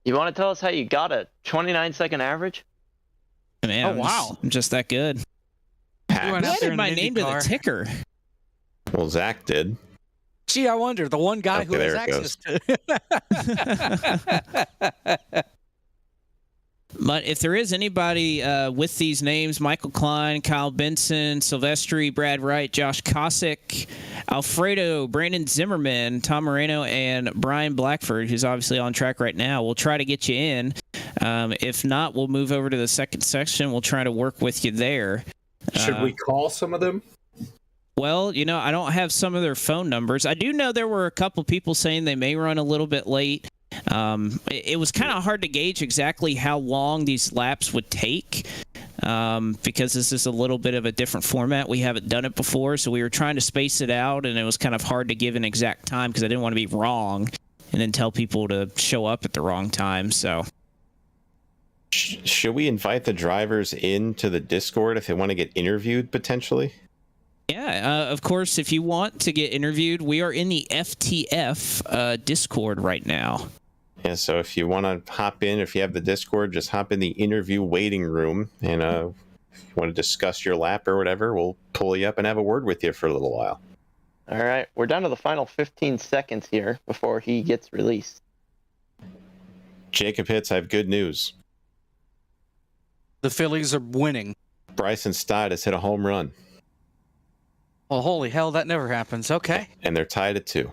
[SPEAKER 7] You want to tell us how you got a 29-second average?
[SPEAKER 3] Man, I'm just that good.
[SPEAKER 4] You went out
[SPEAKER 3] Who
[SPEAKER 4] there
[SPEAKER 3] added
[SPEAKER 4] in
[SPEAKER 3] my
[SPEAKER 4] an
[SPEAKER 3] name
[SPEAKER 4] Indy
[SPEAKER 3] to the
[SPEAKER 4] car.
[SPEAKER 3] ticker?
[SPEAKER 5] Well, Zach did.
[SPEAKER 4] Gee, I wonder, the one guy who
[SPEAKER 5] Okay,
[SPEAKER 4] has
[SPEAKER 5] there it
[SPEAKER 4] access to.
[SPEAKER 3] But if there is anybody with these names, Michael Klein, Kyle Benson, Silvestri, Brad Wright, Josh Kosick, Alfredo, Brandon Zimmerman, Tom Moreno, and Brian Blackford, who's obviously on track right now, we'll try to get you in. If not, we'll move over to the second section. We'll try to work with you there.
[SPEAKER 6] Should we call some of them?
[SPEAKER 3] Well, I don't have some of their phone numbers. I do know there were a couple people saying they may run a little bit late. It was kind of hard to gauge exactly how long these laps would take because this is a little bit of a different format. We haven't done it before, so we were trying to space it out, and it was kind of hard to give an exact time because I didn't want to be wrong and then tell people to show up at the wrong time. So,
[SPEAKER 5] should we invite the drivers into the Discord if they want to get interviewed potentially?
[SPEAKER 3] Yeah, of course, if you want to get interviewed, we are in the FTF Discord right now.
[SPEAKER 5] Yeah, so if you want to hop in, if you have the Discord, just hop in the interview waiting room, and if you want to discuss your lap or whatever, we'll pull you up and have a word with you for a little while.
[SPEAKER 7] All right, we're down to the final 15 seconds here before he gets released.
[SPEAKER 5] Jacob Hitz, I have good news.
[SPEAKER 4] The Phillies are winning.
[SPEAKER 5] Bryson Stott has hit a home run.
[SPEAKER 4] Well, holy hell, that never happens. Okay.
[SPEAKER 5] And they're tied at 2.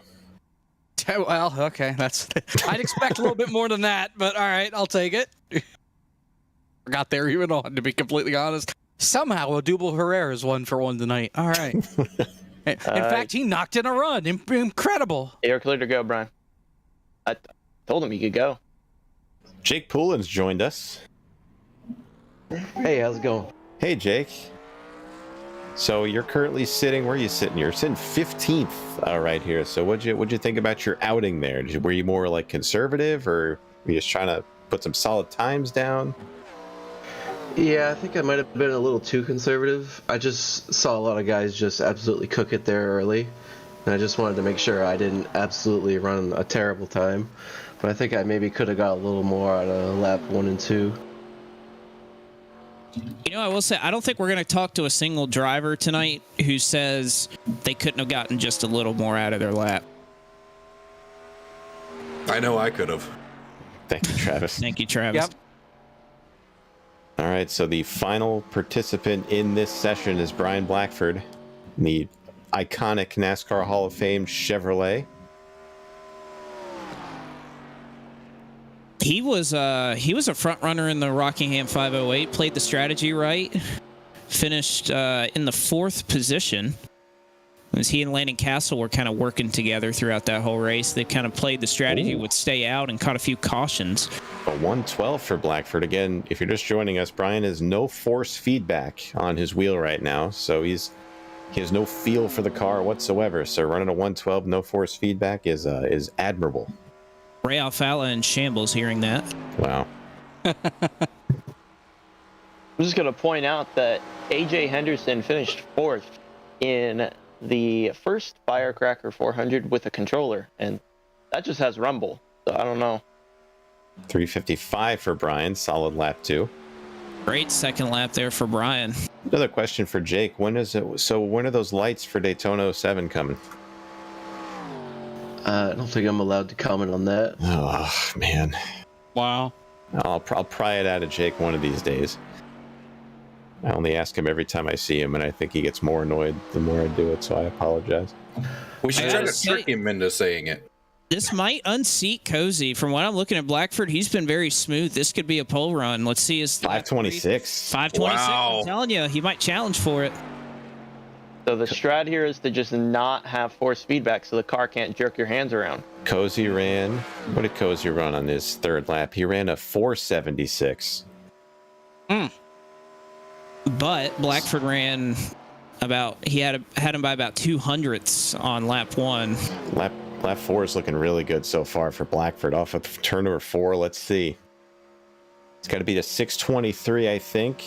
[SPEAKER 4] Well, okay. I'd expect a little bit more than that, but all right, I'll take it. Forgot they were even on, to be completely honest. Somehow, Odubel Herrera's 1-for-1 tonight. All right. In fact, he knocked in a run. Incredible.
[SPEAKER 7] You're clear to go, Brian. I told him he could go.
[SPEAKER 5] Jake Poulin's joined us.
[SPEAKER 10] Hey, how's it going?
[SPEAKER 5] Hey, Jake. So you're currently sitting, where are you sitting? You're sitting 15th right here. So what'd you think about your outing there? Were you more like conservative, or were you just trying to put some solid times down?
[SPEAKER 10] Yeah, I think I might have been a little too conservative. I just saw a lot of guys just absolutely cook it there early, and I just wanted to make sure I didn't absolutely run a terrible time. But I think I maybe could have got a little more out of lap 1 and 2.
[SPEAKER 3] I will say, I don't think we're going to talk to a single driver tonight who says they couldn't have gotten just a little more out of their lap.
[SPEAKER 6] I know I could have.
[SPEAKER 5] Thank you, Travis.
[SPEAKER 3] Thank you, Travis.
[SPEAKER 4] Yep.
[SPEAKER 5] All right, so the final participant in this session is Brian Blackford, the iconic NASCAR Hall of Fame Chevrolet.
[SPEAKER 3] He was a front runner in the Rockingham 508, played the strategy right, finished in the 4th position. As he and Landon Castle were kind of working together throughout that whole race. They kind of played the strategy, would stay out and caught a few cautions.
[SPEAKER 5] A 112 for Blackford. Again, if you're just joining us, Brian has no force feedback on his wheel right now, so he has no feel for the car whatsoever. So running a 112, no force feedback is admirable.
[SPEAKER 3] Ray Alfala in shambles hearing that.
[SPEAKER 5] Wow.
[SPEAKER 7] I'm just going to point out that AJ Henderson finished 4th in the first Firecracker 400 with a controller, and that just has rumble, so I don't know.
[SPEAKER 5] 355 for Brian, solid lap 2.
[SPEAKER 3] Great second lap there for Brian.
[SPEAKER 5] Another question for Jake. When are those lights for Daytona 07 coming?
[SPEAKER 10] I don't think I'm allowed to comment on that.
[SPEAKER 5] Oh, man.
[SPEAKER 4] Wow.
[SPEAKER 5] I'll pry it out of Jake one of these days. I only ask him every time I see him, and I think he gets more annoyed the more I do it, so I apologize.
[SPEAKER 6] We should try to trick him into saying it.
[SPEAKER 3] This might unseat Cozy. From what I'm looking at Blackford, he's been very smooth. This could be a pole run. Let's see his
[SPEAKER 5] 526.
[SPEAKER 3] 526.
[SPEAKER 6] Wow.
[SPEAKER 3] I'm telling you, he might challenge for it.
[SPEAKER 7] So the strat here is to just not have force feedback so the car can't jerk your hands around.
[SPEAKER 5] Cozy ran. What did Cozy run on his 3rd lap? He ran a 476.
[SPEAKER 3] But Blackford ran he had him by about 200ths on lap 1.
[SPEAKER 5] Lap 4 is looking really good so far for Blackford. Off of turn number 4, let's see. It's got to be to 623, I think.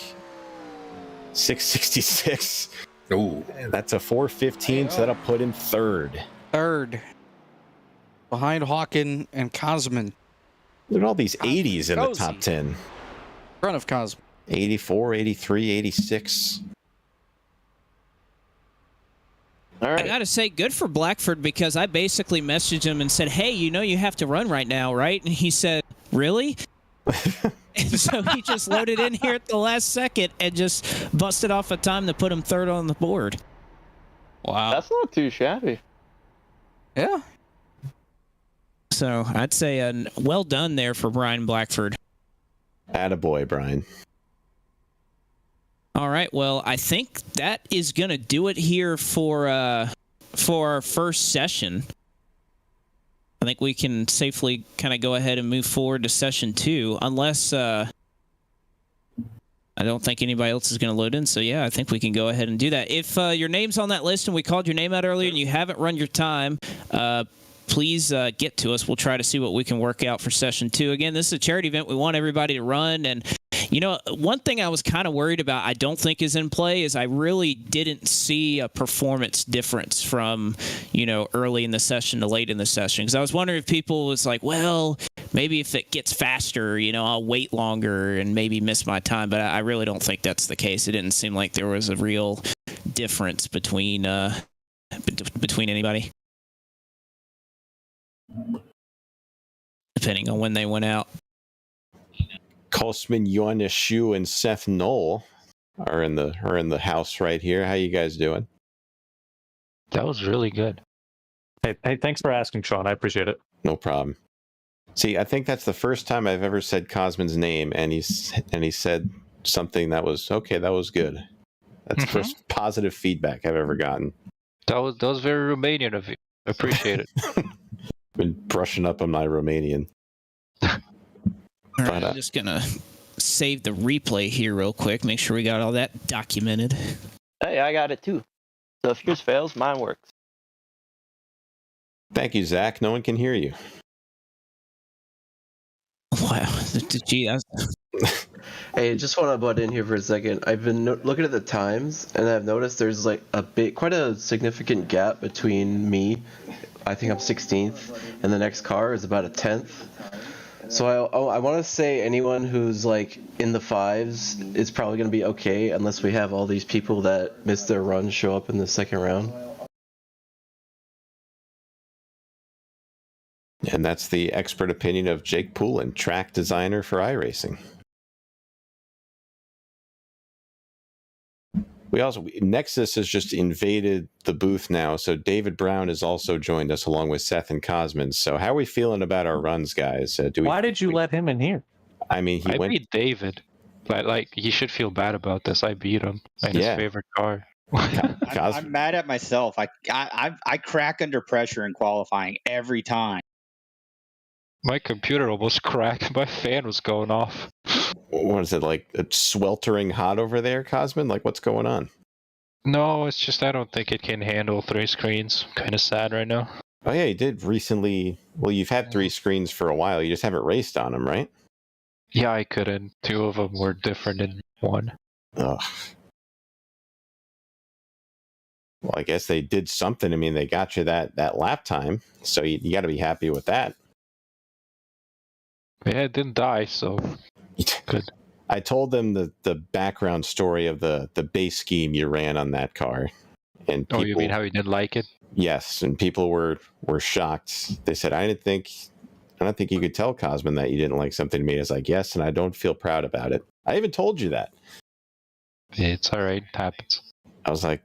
[SPEAKER 5] 666.
[SPEAKER 6] Ooh.
[SPEAKER 5] That's a 415, so that'll put him 3rd.
[SPEAKER 4] 3rd. Behind Hawkins and Cosman.
[SPEAKER 5] Look at all these 80s in the
[SPEAKER 4] Cozy.
[SPEAKER 5] top 10.
[SPEAKER 4] Front of Cosmo.
[SPEAKER 5] 84, 83, 86.
[SPEAKER 7] All
[SPEAKER 3] I
[SPEAKER 7] right.
[SPEAKER 3] gotta say, good for Blackford, because I basically messaged him and said, "Hey, you have to run right now, right?" And he said, "Really?" And so he just loaded in here at the last second and just busted off a time to put him third on the board.
[SPEAKER 4] Wow.
[SPEAKER 7] That's not too shabby.
[SPEAKER 4] Yeah.
[SPEAKER 3] So I'd say well done there for Brian Blackford.
[SPEAKER 5] Attaboy, Brian.
[SPEAKER 3] All right, well, I think that is going to do it here for our first session. I think we can safely kind of go ahead and move forward to session 2, unless I don't think anybody else is going to load in. So, yeah, I think we can go ahead and do that. If your name's on that list and we called your name out earlier and you haven't run your time, please get to us. We'll try to see what we can work out for session 2. Again, this is a charity event. We want everybody to run. And, one thing I was kind of worried about, I don't think is in play, is I really didn't see a performance difference from, early in the session to late in the session. Because I was wondering if people was like, well, maybe if it gets faster, I'll wait longer and maybe miss my time. But I really don't think that's the case. It didn't seem like there was a real difference between anybody, depending on when they went out.
[SPEAKER 5] Kosman Yonishu and Seth Knoll are in the house right here. How you guys doing?
[SPEAKER 11] That was really good. Hey, thanks for asking, Sean. I appreciate it.
[SPEAKER 5] No problem. See, I think that's the first time I've ever said Cosman's name, and he said something that was okay. That was good. That's the first positive feedback I've ever gotten.
[SPEAKER 11] That was very Romanian of you. I appreciate it.
[SPEAKER 5] Been brushing up on my Romanian.
[SPEAKER 3] All right, I'm just going to save the replay here real quick, make sure we got all that documented.
[SPEAKER 7] Hey, I got it too. So if yours fails, mine works.
[SPEAKER 5] Thank you, Zach. No one can hear you.
[SPEAKER 3] Wow. Gee,
[SPEAKER 10] Hey, just want to butt in here for a second. I've been looking at the times, and I've noticed there's like quite a significant gap between me. I think I'm 16th, and the next car is about a 10th. So I want to say anyone who's like in the 5s is probably going to be okay, unless we have all these people that missed their run show up in the second round.
[SPEAKER 5] And that's the expert opinion of Jake Poulin, track designer for iRacing. Nexus has just invaded the booth now, so David Brown has also joined us along with Seth and Cosman. So how are we feeling about our runs, guys?
[SPEAKER 11] Why did you let him in here?
[SPEAKER 5] I mean,
[SPEAKER 11] I beat David, but he should feel bad about this. I beat him in his favorite car.
[SPEAKER 12] I'm mad at myself. I crack under pressure in qualifying every time.
[SPEAKER 11] My computer almost cracked. My fan was going off.
[SPEAKER 5] What is it, like it's sweltering hot over there, Cosman? Like, what's going on?
[SPEAKER 11] No, it's just I don't think it can handle 3 screens. Kind of sad right now.
[SPEAKER 5] Oh yeah, you did recently. Well, you've had 3 screens for a while. You just haven't raced on them, right?
[SPEAKER 11] Yeah, I couldn't. 2 of them were different than 1.
[SPEAKER 5] Ugh. Well, I guess they did something. I mean, they got you that lap time, so you got to be happy with that.
[SPEAKER 11] Yeah, it didn't die, so good.
[SPEAKER 5] I told them the background story of the base scheme you ran on that car, and people,
[SPEAKER 11] you mean how you didn't like it?
[SPEAKER 5] Yes, and people were shocked. They said, I don't think you could tell Cosman that you didn't like something to me. I was like, yes, and I don't feel proud about it. I even told you that.
[SPEAKER 11] Yeah, it's all right. It happens.
[SPEAKER 5] I was like,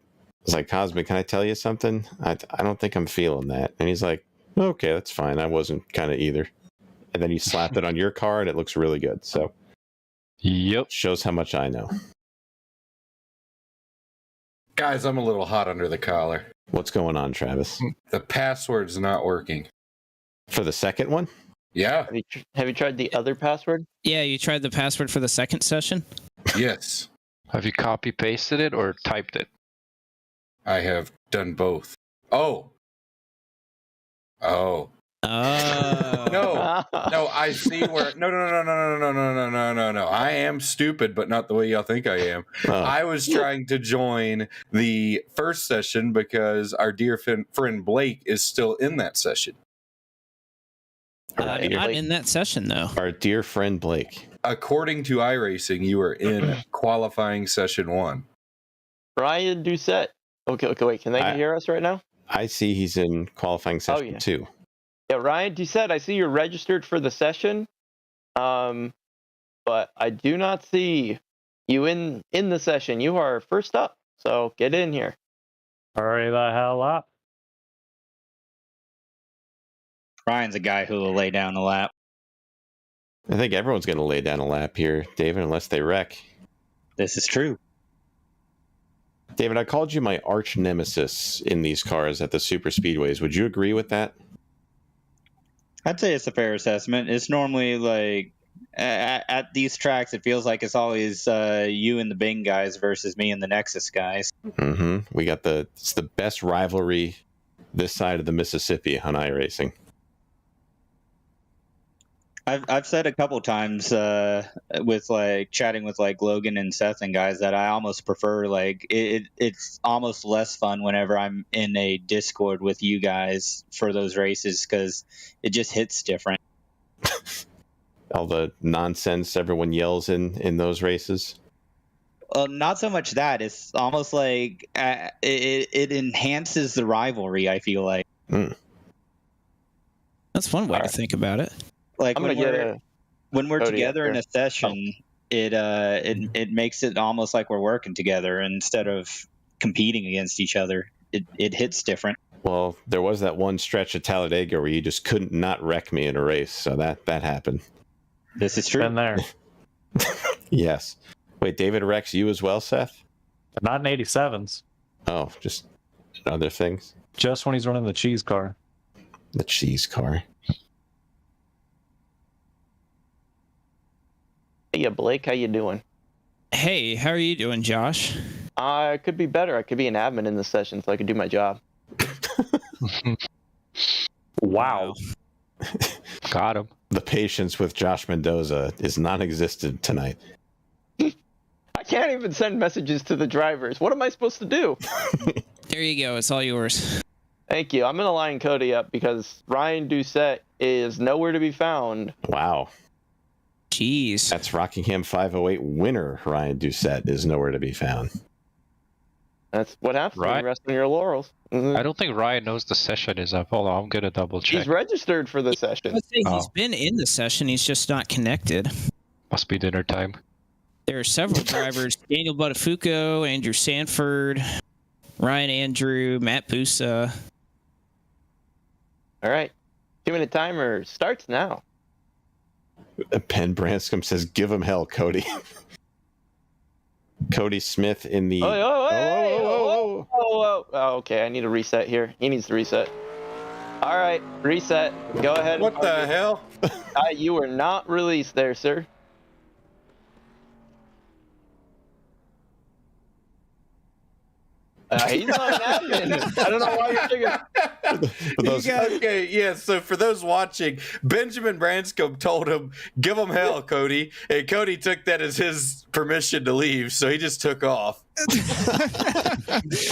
[SPEAKER 5] Cosman, can I tell you something? I don't think I'm feeling that. And he's like, okay, that's fine. I wasn't kind of either. And then you slapped it on your car, and it looks really good. So,
[SPEAKER 11] yep,
[SPEAKER 5] shows how much I know.
[SPEAKER 6] Guys, I'm a little hot under the collar.
[SPEAKER 5] What's going on, Travis?
[SPEAKER 6] The password's not working.
[SPEAKER 5] For the second one?
[SPEAKER 6] Yeah.
[SPEAKER 7] Have you tried the other password?
[SPEAKER 3] Yeah, you tried the password for the second session?
[SPEAKER 6] Yes.
[SPEAKER 11] Have you copy-pasted it or typed it?
[SPEAKER 6] I have done both. Oh.
[SPEAKER 3] Oh.
[SPEAKER 6] No, I see where. No. I am stupid, but not the way y'all think I am. I was trying to join the first session because our dear friend Blake is still in that session.
[SPEAKER 3] Not in that session, though.
[SPEAKER 5] Our dear friend Blake.
[SPEAKER 6] According to iRacing, you are in qualifying session 1.
[SPEAKER 7] Ryan Doucette. Okay, wait. Can they hear us right now?
[SPEAKER 5] I see he's in qualifying session 2.
[SPEAKER 7] Yeah, Ryan Doucette, I see you're registered for the session. But I do not see you in the session. You are first up, so get in here.
[SPEAKER 13] Hurry the hell up.
[SPEAKER 12] Ryan's a guy who will lay down the lap.
[SPEAKER 5] I think everyone's going to lay down a lap here, David, unless they wreck.
[SPEAKER 12] This is true.
[SPEAKER 5] David, I called you my arch nemesis in these cars at the super speedways. Would you agree with that?
[SPEAKER 12] I'd say it's a fair assessment. It's normally like at these tracks, it feels like it's always you and the Bing guys versus me and the Nexus guys.
[SPEAKER 5] Mm-hmm. We got it's the best rivalry this side of the Mississippi on iRacing.
[SPEAKER 12] I've said a couple times with like chatting with like Logan and Seth and guys that I almost prefer like it's almost less fun whenever I'm in a Discord with you guys for those races because it just hits different.
[SPEAKER 5] All the nonsense everyone yells in those races.
[SPEAKER 12] Well, not so much that. It's almost like it enhances the rivalry, I feel like.
[SPEAKER 3] That's one way to think about it.
[SPEAKER 12] Like when we're together in a session, it makes it almost like we're working together instead of competing against each other. It hits different.
[SPEAKER 5] Well, there was that one stretch at Talladega where you just couldn't not wreck me in a race, so that happened.
[SPEAKER 12] This is true.
[SPEAKER 13] Been there.
[SPEAKER 5] Yes. Wait, David wrecks you as well, Seth?
[SPEAKER 13] Not in 87s.
[SPEAKER 5] Oh, just other things?
[SPEAKER 13] Just when he's running the cheese car.
[SPEAKER 5] The cheese car.
[SPEAKER 7] Hey, Blake, how you doing?
[SPEAKER 3] Hey, how are you doing, Josh?
[SPEAKER 7] I could be better. I could be an admin in this session, so I could do my job.
[SPEAKER 13] Wow.
[SPEAKER 11] Got him.
[SPEAKER 5] The patience with Josh Mendoza is non-existent tonight.
[SPEAKER 7] I can't even send messages to the drivers. What am I supposed to do?
[SPEAKER 3] There you go. It's all yours.
[SPEAKER 7] Thank you. I'm going to line Cody up because Ryan Doucette is nowhere to be found.
[SPEAKER 5] Wow.
[SPEAKER 3] Jeez.
[SPEAKER 5] That's Rockingham 508 winner Ryan Doucette is nowhere to be found.
[SPEAKER 7] That's what happens when you rest on your laurels.
[SPEAKER 11] I don't think Ryan knows the session is up. Hold on, I'm going to double check.
[SPEAKER 7] He's registered for the session.
[SPEAKER 3] He's been in the session. He's just not connected.
[SPEAKER 11] Must be dinner time.
[SPEAKER 3] There are several drivers. Daniel Buttafuoco, Andrew Sanford, Ryan Andrew, Matt Busa.
[SPEAKER 7] All right. 2-minute timer starts now.
[SPEAKER 5] Penn Branscombe says, give him hell, Cody. Cody Smith in the...
[SPEAKER 7] Oh, okay, I need a reset here. He needs to reset. All right, reset. Go ahead.
[SPEAKER 6] What the hell?
[SPEAKER 7] You were not released there, sir. He's not an admin. I don't know why you're thinking.
[SPEAKER 6] Okay, yeah, so for those watching, Benjamin Branscombe told him, give him hell, Cody. And Cody took that as his permission to leave, so he just took off.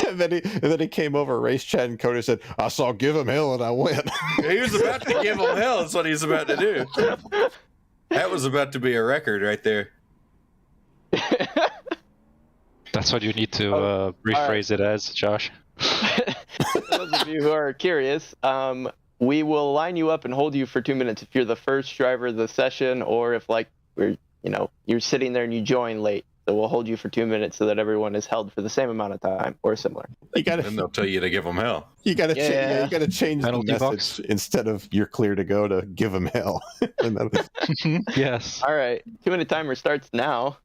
[SPEAKER 5] and then he came over race chat and Cody said, I saw give him hell and I went.
[SPEAKER 6] He was about to give him hell. That's what he was about to do. That was about to be a record right there.
[SPEAKER 11] That's what you need to rephrase it as, Josh.
[SPEAKER 7] For those of you who are curious, we will line you up and hold you for 2 minutes if you're the first driver of the session, or if you're sitting there and you join late. So we'll hold you for 2 minutes so that everyone is held for the same amount of time or similar.
[SPEAKER 6] Then they'll tell you to give them hell.
[SPEAKER 5] You got to change the message instead of you're clear to go to give them hell.
[SPEAKER 11] Yes.
[SPEAKER 7] All right, 2-minute timer starts now.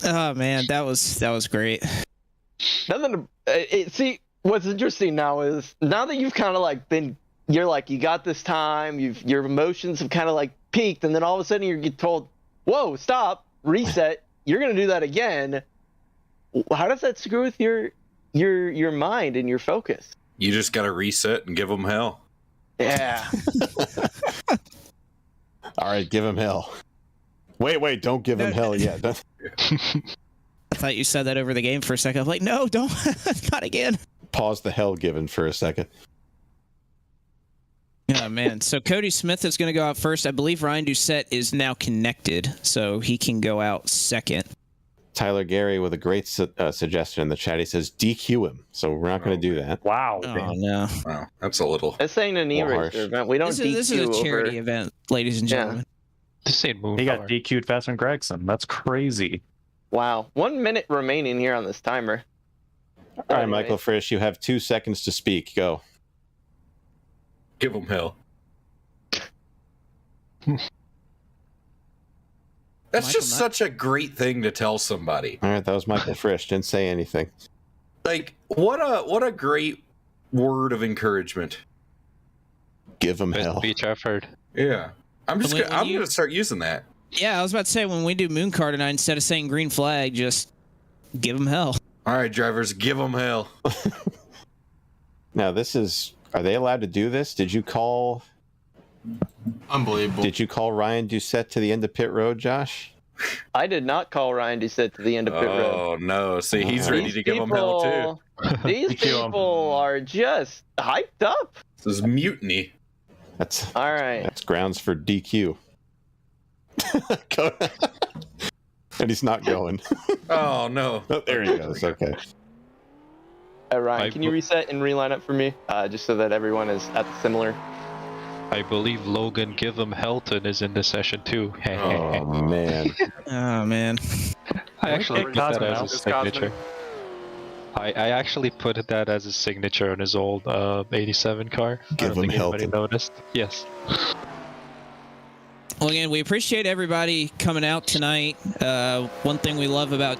[SPEAKER 3] Oh man, that was great.
[SPEAKER 7] Nothing to see. What's interesting now is now that you've kind of you got this time. Your emotions have kind of peaked, and then all of a sudden you get told, "Whoa, stop, reset. You're gonna do that again." How does that screw with your mind and your focus?
[SPEAKER 6] You just got to reset and give them hell.
[SPEAKER 7] Yeah.
[SPEAKER 5] All right, give him hell. Wait, don't give him hell yet.
[SPEAKER 3] I thought you said that over the game for a second. I was like, no, don't. Not again.
[SPEAKER 5] Pause the hell given for a second.
[SPEAKER 3] No, Oh, man. So Cody Smith is going to go out first. I believe Ryan Doucette is now connected, so he can go out second.
[SPEAKER 5] Tyler Gary with a great suggestion in the chat. He says DQ him, so we're not going to do that.
[SPEAKER 13] Wow.
[SPEAKER 3] Oh, no.
[SPEAKER 6] Wow, that's a little.
[SPEAKER 7] This ain't an e-racer event. We don't DQ
[SPEAKER 3] This is a charity event, ladies and gentlemen.
[SPEAKER 11] This ain't moving.
[SPEAKER 13] He got DQ'd faster than Gregson. That's crazy.
[SPEAKER 7] Wow. 1 minute remaining here on this timer.
[SPEAKER 5] All right, Michael Frisch, you have 2 seconds to speak. Go.
[SPEAKER 6] Give him hell. That's just such a great thing to tell somebody.
[SPEAKER 5] All right, that was Michael Frisch. Didn't say anything.
[SPEAKER 6] Like, what a great word of encouragement.
[SPEAKER 5] Give him hell.
[SPEAKER 11] Speech I've heard.
[SPEAKER 6] Yeah. I'm gonna start using that.
[SPEAKER 3] Yeah, I was about to say, when we do Moon Car tonight, instead of saying green flag, just give them hell.
[SPEAKER 6] All right, drivers, give them hell.
[SPEAKER 5] Now, are they allowed to do this? Did you call...
[SPEAKER 14] Unbelievable.
[SPEAKER 5] Did you call Ryan Doucette to the end of pit road, Josh?
[SPEAKER 7] I did not call Ryan Doucette to the end of pit road.
[SPEAKER 6] Oh, no. See, he's ready to give him hell, too.
[SPEAKER 7] These people are just hyped up.
[SPEAKER 6] This is mutiny.
[SPEAKER 7] All right.
[SPEAKER 5] That's grounds for DQ. And he's not going.
[SPEAKER 6] Oh, no.
[SPEAKER 5] Oh, there he goes. Okay.
[SPEAKER 7] Ryan, can you reset and reline up for me? Just so that everyone is at the similar.
[SPEAKER 11] I believe Logan Give 'em Helton is in the session too.
[SPEAKER 5] Oh, man.
[SPEAKER 3] Oh, man.
[SPEAKER 11] I actually put that as his signature. I actually put that as his signature on his old 87 car.
[SPEAKER 5] Give him
[SPEAKER 11] anybody
[SPEAKER 5] Helton.
[SPEAKER 11] noticed. Yes.
[SPEAKER 3] Well, again, we appreciate everybody coming out tonight. One thing we love about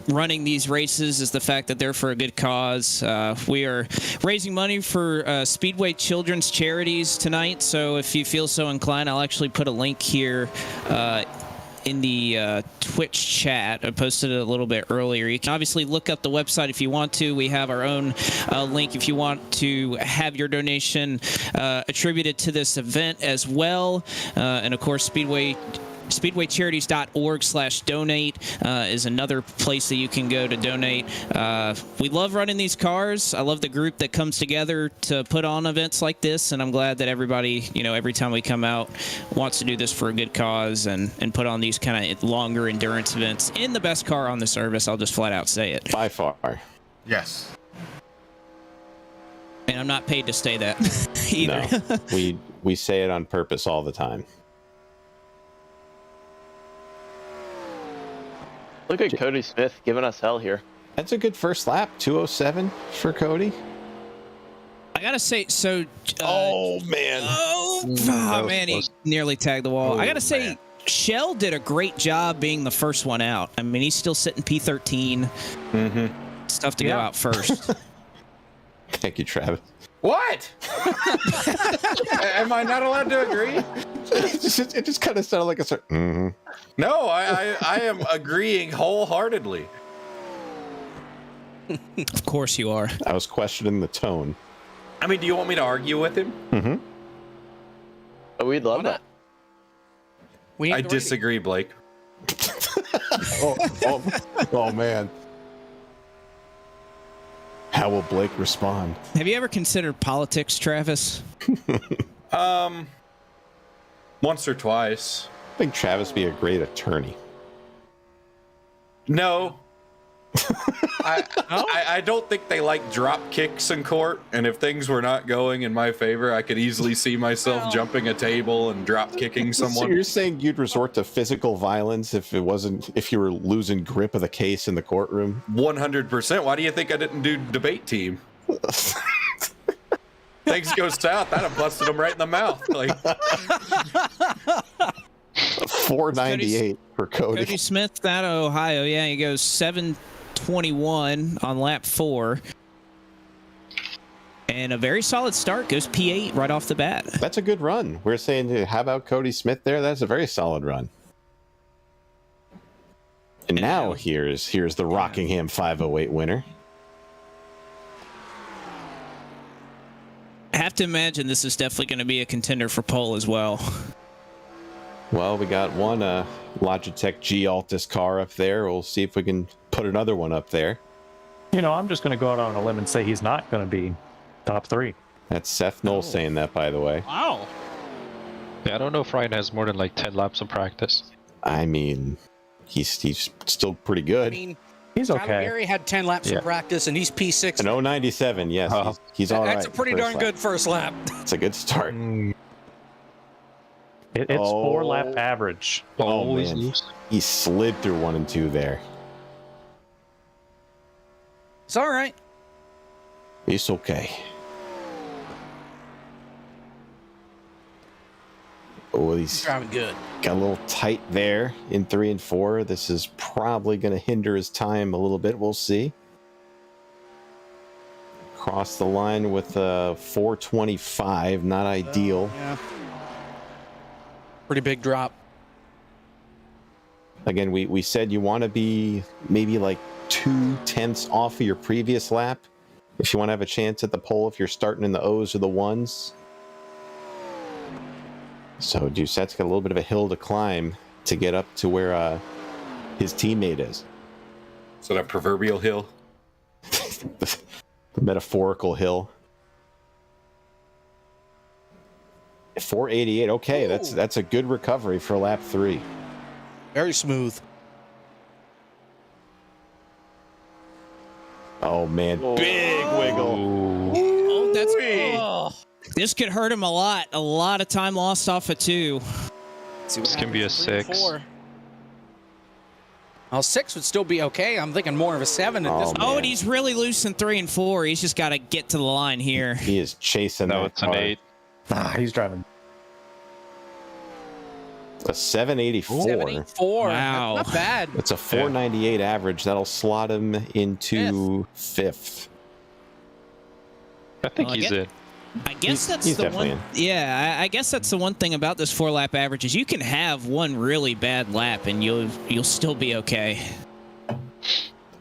[SPEAKER 3] running these races is the fact that they're for a good cause. We are raising money for Speedway Children's Charities tonight, so if you feel so inclined, I'll actually put a link here in the Twitch chat. I posted it a little bit earlier. You can obviously look up the website if you want to. We have our own link if you want to have your donation attributed to this event as well. And of course, SpeedwayCharities.org/donate is another place that you can go to donate. We love running these cars. I love the group that comes together to put on events like this, and I'm glad that everybody, every time we come out, wants to do this for a good cause and put on these kind of longer endurance events in the best car on the service. I'll just flat out say it.
[SPEAKER 5] By far.
[SPEAKER 14] Yes.
[SPEAKER 3] And I'm not paid to say that either.
[SPEAKER 5] No, we say it on purpose all the time.
[SPEAKER 7] Look at Cody Smith giving us hell here.
[SPEAKER 5] That's a good first lap. 2:07 for Cody.
[SPEAKER 3] I gotta say, so.
[SPEAKER 5] Oh man!
[SPEAKER 3] Oh man, he nearly tagged the wall. I gotta say, Shell did a great job being the first one out. I mean, he's still sitting P13.
[SPEAKER 5] Mm-hmm.
[SPEAKER 3] It's tough to go out first.
[SPEAKER 5] Thank you, Travis.
[SPEAKER 6] What? Am I not allowed to agree?
[SPEAKER 5] It just kind of sounded like a certain.
[SPEAKER 6] No, I am agreeing wholeheartedly.
[SPEAKER 3] Of course you are.
[SPEAKER 5] I was questioning the tone.
[SPEAKER 6] I mean, do you want me to argue with him?
[SPEAKER 5] Mm-hmm.
[SPEAKER 7] Oh, we'd love that.
[SPEAKER 6] I disagree, Blake.
[SPEAKER 5] Oh man. How will Blake respond?
[SPEAKER 3] Have you ever considered politics, Travis?
[SPEAKER 6] Once or twice.
[SPEAKER 5] I think Travis be a great attorney.
[SPEAKER 6] No. I don't think they like drop kicks in court, and if things were not going in my favor, I could easily see myself jumping a table and drop kicking someone.
[SPEAKER 5] So you're saying you'd resort to physical violence if you were losing grip of the case in the courtroom?
[SPEAKER 6] 100%. Why do you think I didn't do debate team? Things go south, I'd have busted them right in the mouth. Like
[SPEAKER 5] 498 for Cody.
[SPEAKER 3] Cody Smith out of Ohio. Yeah, he goes 7:21 on lap 4. And a very solid start. Goes P8 right off the bat.
[SPEAKER 5] That's a good run. We're saying, how about Cody Smith there? That's a very solid run. And now here's the Rockingham 508 winner.
[SPEAKER 3] I have to imagine this is definitely going to be a contender for pole as well.
[SPEAKER 5] Well, we got one Logitech G Altus car up there. We'll see if we can put another one up there.
[SPEAKER 13] I'm just going to go out on a limb and say he's not going to be top 3.
[SPEAKER 5] That's Seth Knoll saying that, by the way.
[SPEAKER 4] Wow.
[SPEAKER 11] Yeah, I don't know if Ryan has more than like 10 laps of practice.
[SPEAKER 5] I mean, he's still pretty good.
[SPEAKER 4] I mean,
[SPEAKER 13] he's okay.
[SPEAKER 4] Tyler Gary had 10 laps of practice, and he's P6.
[SPEAKER 5] An 097, yes. He's all right.
[SPEAKER 4] That's a pretty darn good first lap.
[SPEAKER 5] It's a good start.
[SPEAKER 13] It's 4-lap average.
[SPEAKER 5] Oh, man. He slid through 1 and 2 there.
[SPEAKER 4] It's all right.
[SPEAKER 5] It's okay. Oh, he's
[SPEAKER 4] driving good.
[SPEAKER 5] Got a little tight there in 3 and 4. This is probably going to hinder his time a little bit. We'll see. Cross the line with 425. Not ideal.
[SPEAKER 4] Yeah. Pretty big drop.
[SPEAKER 5] Again, we said you want to be maybe like 0.2 off of your previous lap if you want to have a chance at the pole if you're starting in the O's or the 1s. So Doucette's got a little bit of a hill to climb to get up to where his teammate is.
[SPEAKER 6] So that proverbial hill?
[SPEAKER 5] The metaphorical hill. 488. Okay, that's a good recovery for lap 3.
[SPEAKER 4] Very smooth.
[SPEAKER 5] Oh man, big wiggle.
[SPEAKER 3] Oh, that's this could hurt him a lot. A lot of time lost off of 2.
[SPEAKER 11] This can be a 6.
[SPEAKER 4] Well, 6 would still be okay. I'm thinking more of a 7 at this point.
[SPEAKER 3] Oh, and he's really loose in 3 and 4. He's just got to get to the line here.
[SPEAKER 5] He is chasing that
[SPEAKER 11] it's an 8.
[SPEAKER 13] He's driving.
[SPEAKER 5] A 784.
[SPEAKER 4] 784.
[SPEAKER 3] Wow.
[SPEAKER 4] Not bad.
[SPEAKER 5] It's a 498 average. That'll slot him into 5th.
[SPEAKER 11] I think he's in.
[SPEAKER 3] I guess that's
[SPEAKER 5] he's
[SPEAKER 3] the one.
[SPEAKER 5] in.
[SPEAKER 3] Yeah, I guess that's the one thing about this 4-lap average is you can have one really bad lap and you'll still be okay.
[SPEAKER 5] Look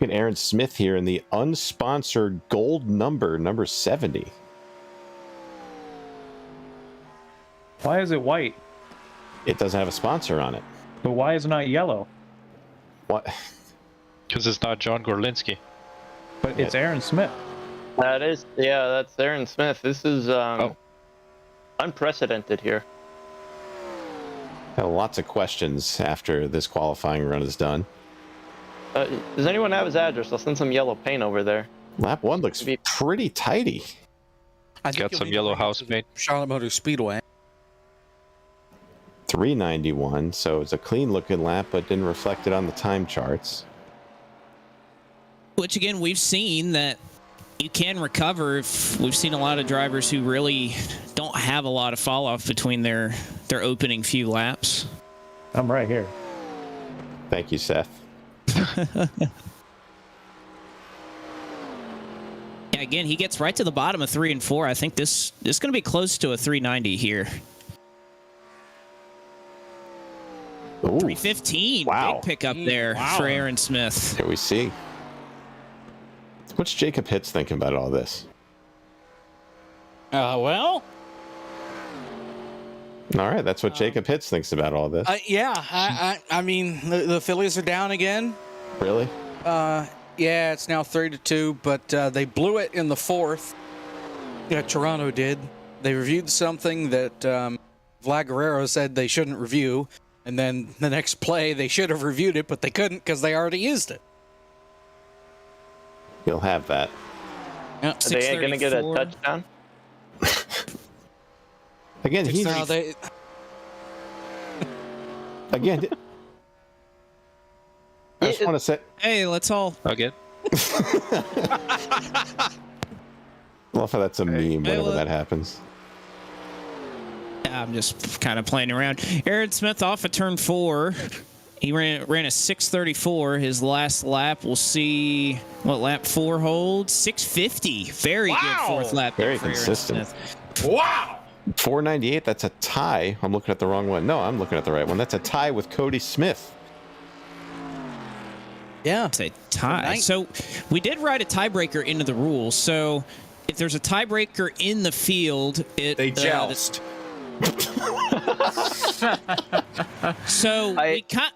[SPEAKER 5] at Aaron Smith here in the unsponsored gold number 70.
[SPEAKER 13] Why is it white?
[SPEAKER 5] It doesn't have a sponsor on it.
[SPEAKER 13] But why is it not yellow?
[SPEAKER 5] What?
[SPEAKER 11] Because it's not John Gorlinski.
[SPEAKER 13] But it's Aaron Smith.
[SPEAKER 7] That's Aaron Smith. This is unprecedented here.
[SPEAKER 5] Have lots of questions after this qualifying run is done.
[SPEAKER 7] Does anyone have his address? I'll send some yellow paint over there.
[SPEAKER 5] Lap 1 looks pretty tidy.
[SPEAKER 11] Got some yellow house paint.
[SPEAKER 4] Charlotte Motor Speedway.
[SPEAKER 5] 391, so it's a clean looking lap, but didn't reflect it on the time charts.
[SPEAKER 3] Which again, we've seen that you can recover. If we've seen a lot of drivers who really don't have a lot of fall off between their opening few laps.
[SPEAKER 13] I'm right here.
[SPEAKER 5] Thank you, Seth.
[SPEAKER 3] Yeah, again, he gets right to the bottom of 3 and 4. I think this is going to be close to a 390 here.
[SPEAKER 5] Ooh.
[SPEAKER 3] 315.
[SPEAKER 5] Wow.
[SPEAKER 3] Big pickup there for Aaron Smith.
[SPEAKER 5] Here we see. What's Jacob Hitz thinking about all this?
[SPEAKER 4] Well.
[SPEAKER 5] All right, that's what Jacob Hitz thinks about all this.
[SPEAKER 4] I mean, the Phillies are down again.
[SPEAKER 5] Really?
[SPEAKER 4] Yeah, it's now 3-2, but they blew it in the 4th. Yeah, Toronto did. They reviewed something that Vlad Guerrero said they shouldn't review, and then the next play they should have reviewed it, but they couldn't because they already used it.
[SPEAKER 5] He'll have that.
[SPEAKER 7] Are they going to get a touchdown?
[SPEAKER 5] Again, he's... Again... I just want to say...
[SPEAKER 3] Hey, let's all...
[SPEAKER 11] Again?
[SPEAKER 5] I love how that's a meme whenever that happens.
[SPEAKER 3] I'm just kind of playing around. Aaron Smith off of turn 4. He ran a 6:34. His last lap, we'll see what lap 4 holds. 6:50. Very good 4th lap.
[SPEAKER 5] Very consistent.
[SPEAKER 6] Wow.
[SPEAKER 5] 498. That's a tie. I'm looking at the wrong one. No, I'm looking at the right one. That's a tie with Cody Smith.
[SPEAKER 3] Yeah, it's a tie. So we did write a tiebreaker into the rules. So if there's a tiebreaker in the field,
[SPEAKER 6] they joust.
[SPEAKER 3] So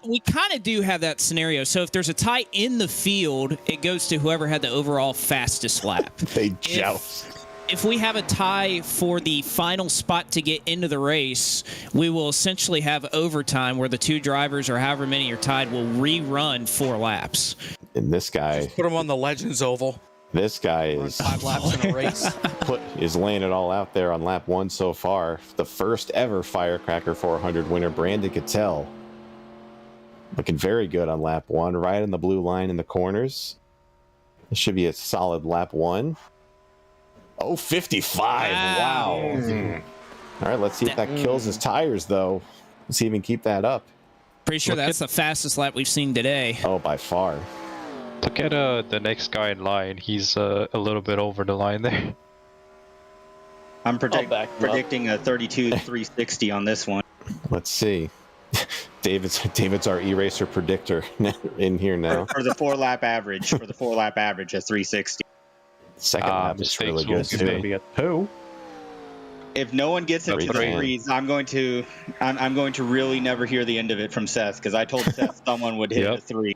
[SPEAKER 3] we kind of do have that scenario. So if there's a tie in the field, it goes to whoever had the overall fastest lap.
[SPEAKER 5] They joust.
[SPEAKER 3] if we have a tie for the final spot to get into the race, we will essentially have overtime where the two drivers or however many are tied will rerun 4 laps.
[SPEAKER 5] And this guy,
[SPEAKER 4] Put him on the Legends Oval.
[SPEAKER 5] this guy is
[SPEAKER 4] 5 laps in a race.
[SPEAKER 5] is laying it all out there on lap 1 so far. The first ever Firecracker 400 winner, Brandon Cattell. Looking very good on lap 1, right on the blue line in the corners. This should be a solid lap 1. Oh, 55. Wow. All right, let's see if that kills his tires, though. Let's see if he can keep that up.
[SPEAKER 3] Pretty sure that's the fastest lap we've seen today.
[SPEAKER 5] Oh, by far.
[SPEAKER 11] Look at the next guy in line. He's a little bit over the line there.
[SPEAKER 12] I'm predicting a 32.360 on this one.
[SPEAKER 5] Let's see. David's our eraser predictor in here now.
[SPEAKER 12] For the 4-lap average. For the 4-lap average at 360.
[SPEAKER 5] Second lap is really good,
[SPEAKER 13] It's going to be a 2.
[SPEAKER 12] If no one gets into the threes, I'm going to really never hear the end of it from Seth, because I told Seth someone would hit a 3.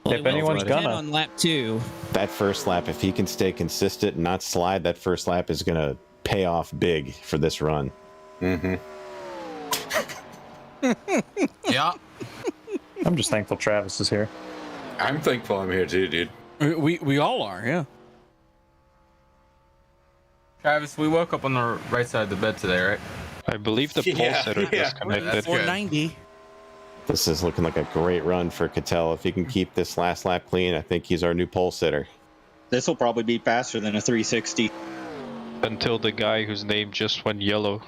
[SPEAKER 3] Well,
[SPEAKER 13] if anyone's gonna
[SPEAKER 3] on lap 2.
[SPEAKER 5] That first lap, if he can stay consistent and not slide, that first lap is going to pay off big for this run.
[SPEAKER 6] Mm-hmm.
[SPEAKER 14] Yeah.
[SPEAKER 13] I'm just thankful Travis is here.
[SPEAKER 6] I'm thankful I'm here too, dude.
[SPEAKER 4] We all are, yeah.
[SPEAKER 15] Travis, we woke up on the right side of the bed today, right?
[SPEAKER 11] I believe the pole setter disconnected.
[SPEAKER 15] That's 490.
[SPEAKER 5] This is looking like a great run for Cattell. If he can keep this last lap clean, I think he's our new pole sitter.
[SPEAKER 12] This will probably be faster than a 360.
[SPEAKER 11] Until the guy whose name just went yellow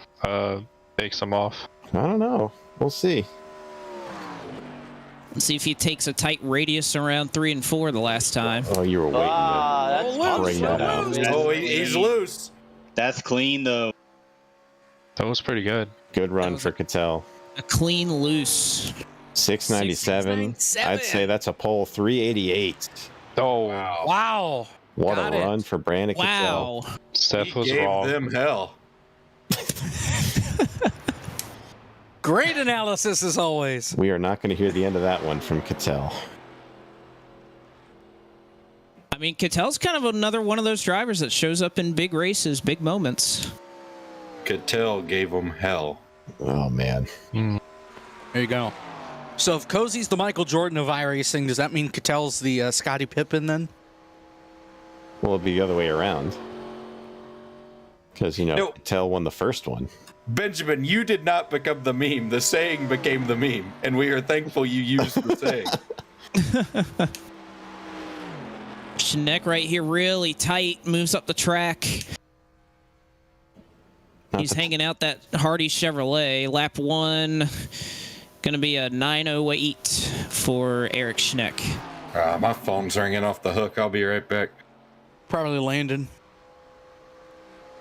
[SPEAKER 11] takes him off.
[SPEAKER 5] I don't know. We'll see.
[SPEAKER 3] Let's see if he takes a tight radius around 3 and 4 the last time.
[SPEAKER 5] Oh, you were waiting to bring that out.
[SPEAKER 6] Oh, he's loose.
[SPEAKER 12] That's clean, though.
[SPEAKER 11] That was pretty good.
[SPEAKER 5] Good run for Cattell.
[SPEAKER 3] A clean loose.
[SPEAKER 5] 697. I'd say that's a pole 388.
[SPEAKER 11] Oh,
[SPEAKER 4] wow.
[SPEAKER 5] What a run for Brandon Cattell.
[SPEAKER 3] Wow.
[SPEAKER 11] Seth was
[SPEAKER 6] Gave
[SPEAKER 11] wrong.
[SPEAKER 6] them hell.
[SPEAKER 4] Great analysis as always.
[SPEAKER 5] We are not going to hear the end of that one from Cattell.
[SPEAKER 3] I mean, Cattell's kind of another one of those drivers that shows up in big races, big moments.
[SPEAKER 6] Cattell gave them hell.
[SPEAKER 5] Oh, man.
[SPEAKER 4] There you go. So if Cozy's the Michael Jordan of iRacing, does that mean Cattell's the Scottie Pippen then?
[SPEAKER 5] Well, it'll be the other way around. Because, Cattell won the first one.
[SPEAKER 6] Benjamin, you did not become the meme. The saying became the meme, and we are thankful you used the saying.
[SPEAKER 3] Schneck right here really tight, moves up the track. He's hanging out that Hardy Chevrolet. Lap 1, going to be a 908 for Eric Schneck.
[SPEAKER 6] My phone's ringing off the hook. I'll be right back.
[SPEAKER 4] Probably Landon.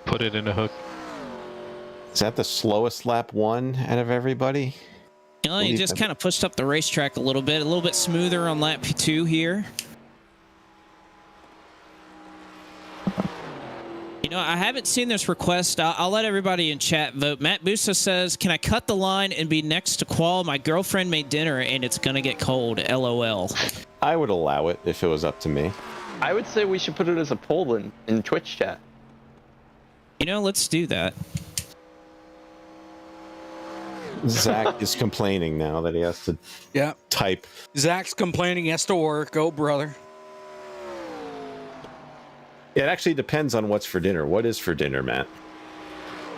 [SPEAKER 11] Put it in a hook.
[SPEAKER 5] Is that the slowest lap 1 out of everybody?
[SPEAKER 3] He just kind of pushed up the racetrack a little bit smoother on lap 2 here. I haven't seen this request. I'll let everybody in chat vote. Matt Busa says, can I cut the line and be next to Qual? My girlfriend made dinner and it's going to get cold. LOL.
[SPEAKER 5] I would allow it if it was up to me.
[SPEAKER 7] I would say we should put it as a poll in Twitch chat.
[SPEAKER 3] Let's do that.
[SPEAKER 5] Zach is complaining now that he has to type.
[SPEAKER 4] Zach's complaining he has to work. Oh, brother.
[SPEAKER 5] It actually depends on what's for dinner. What is for dinner, Matt?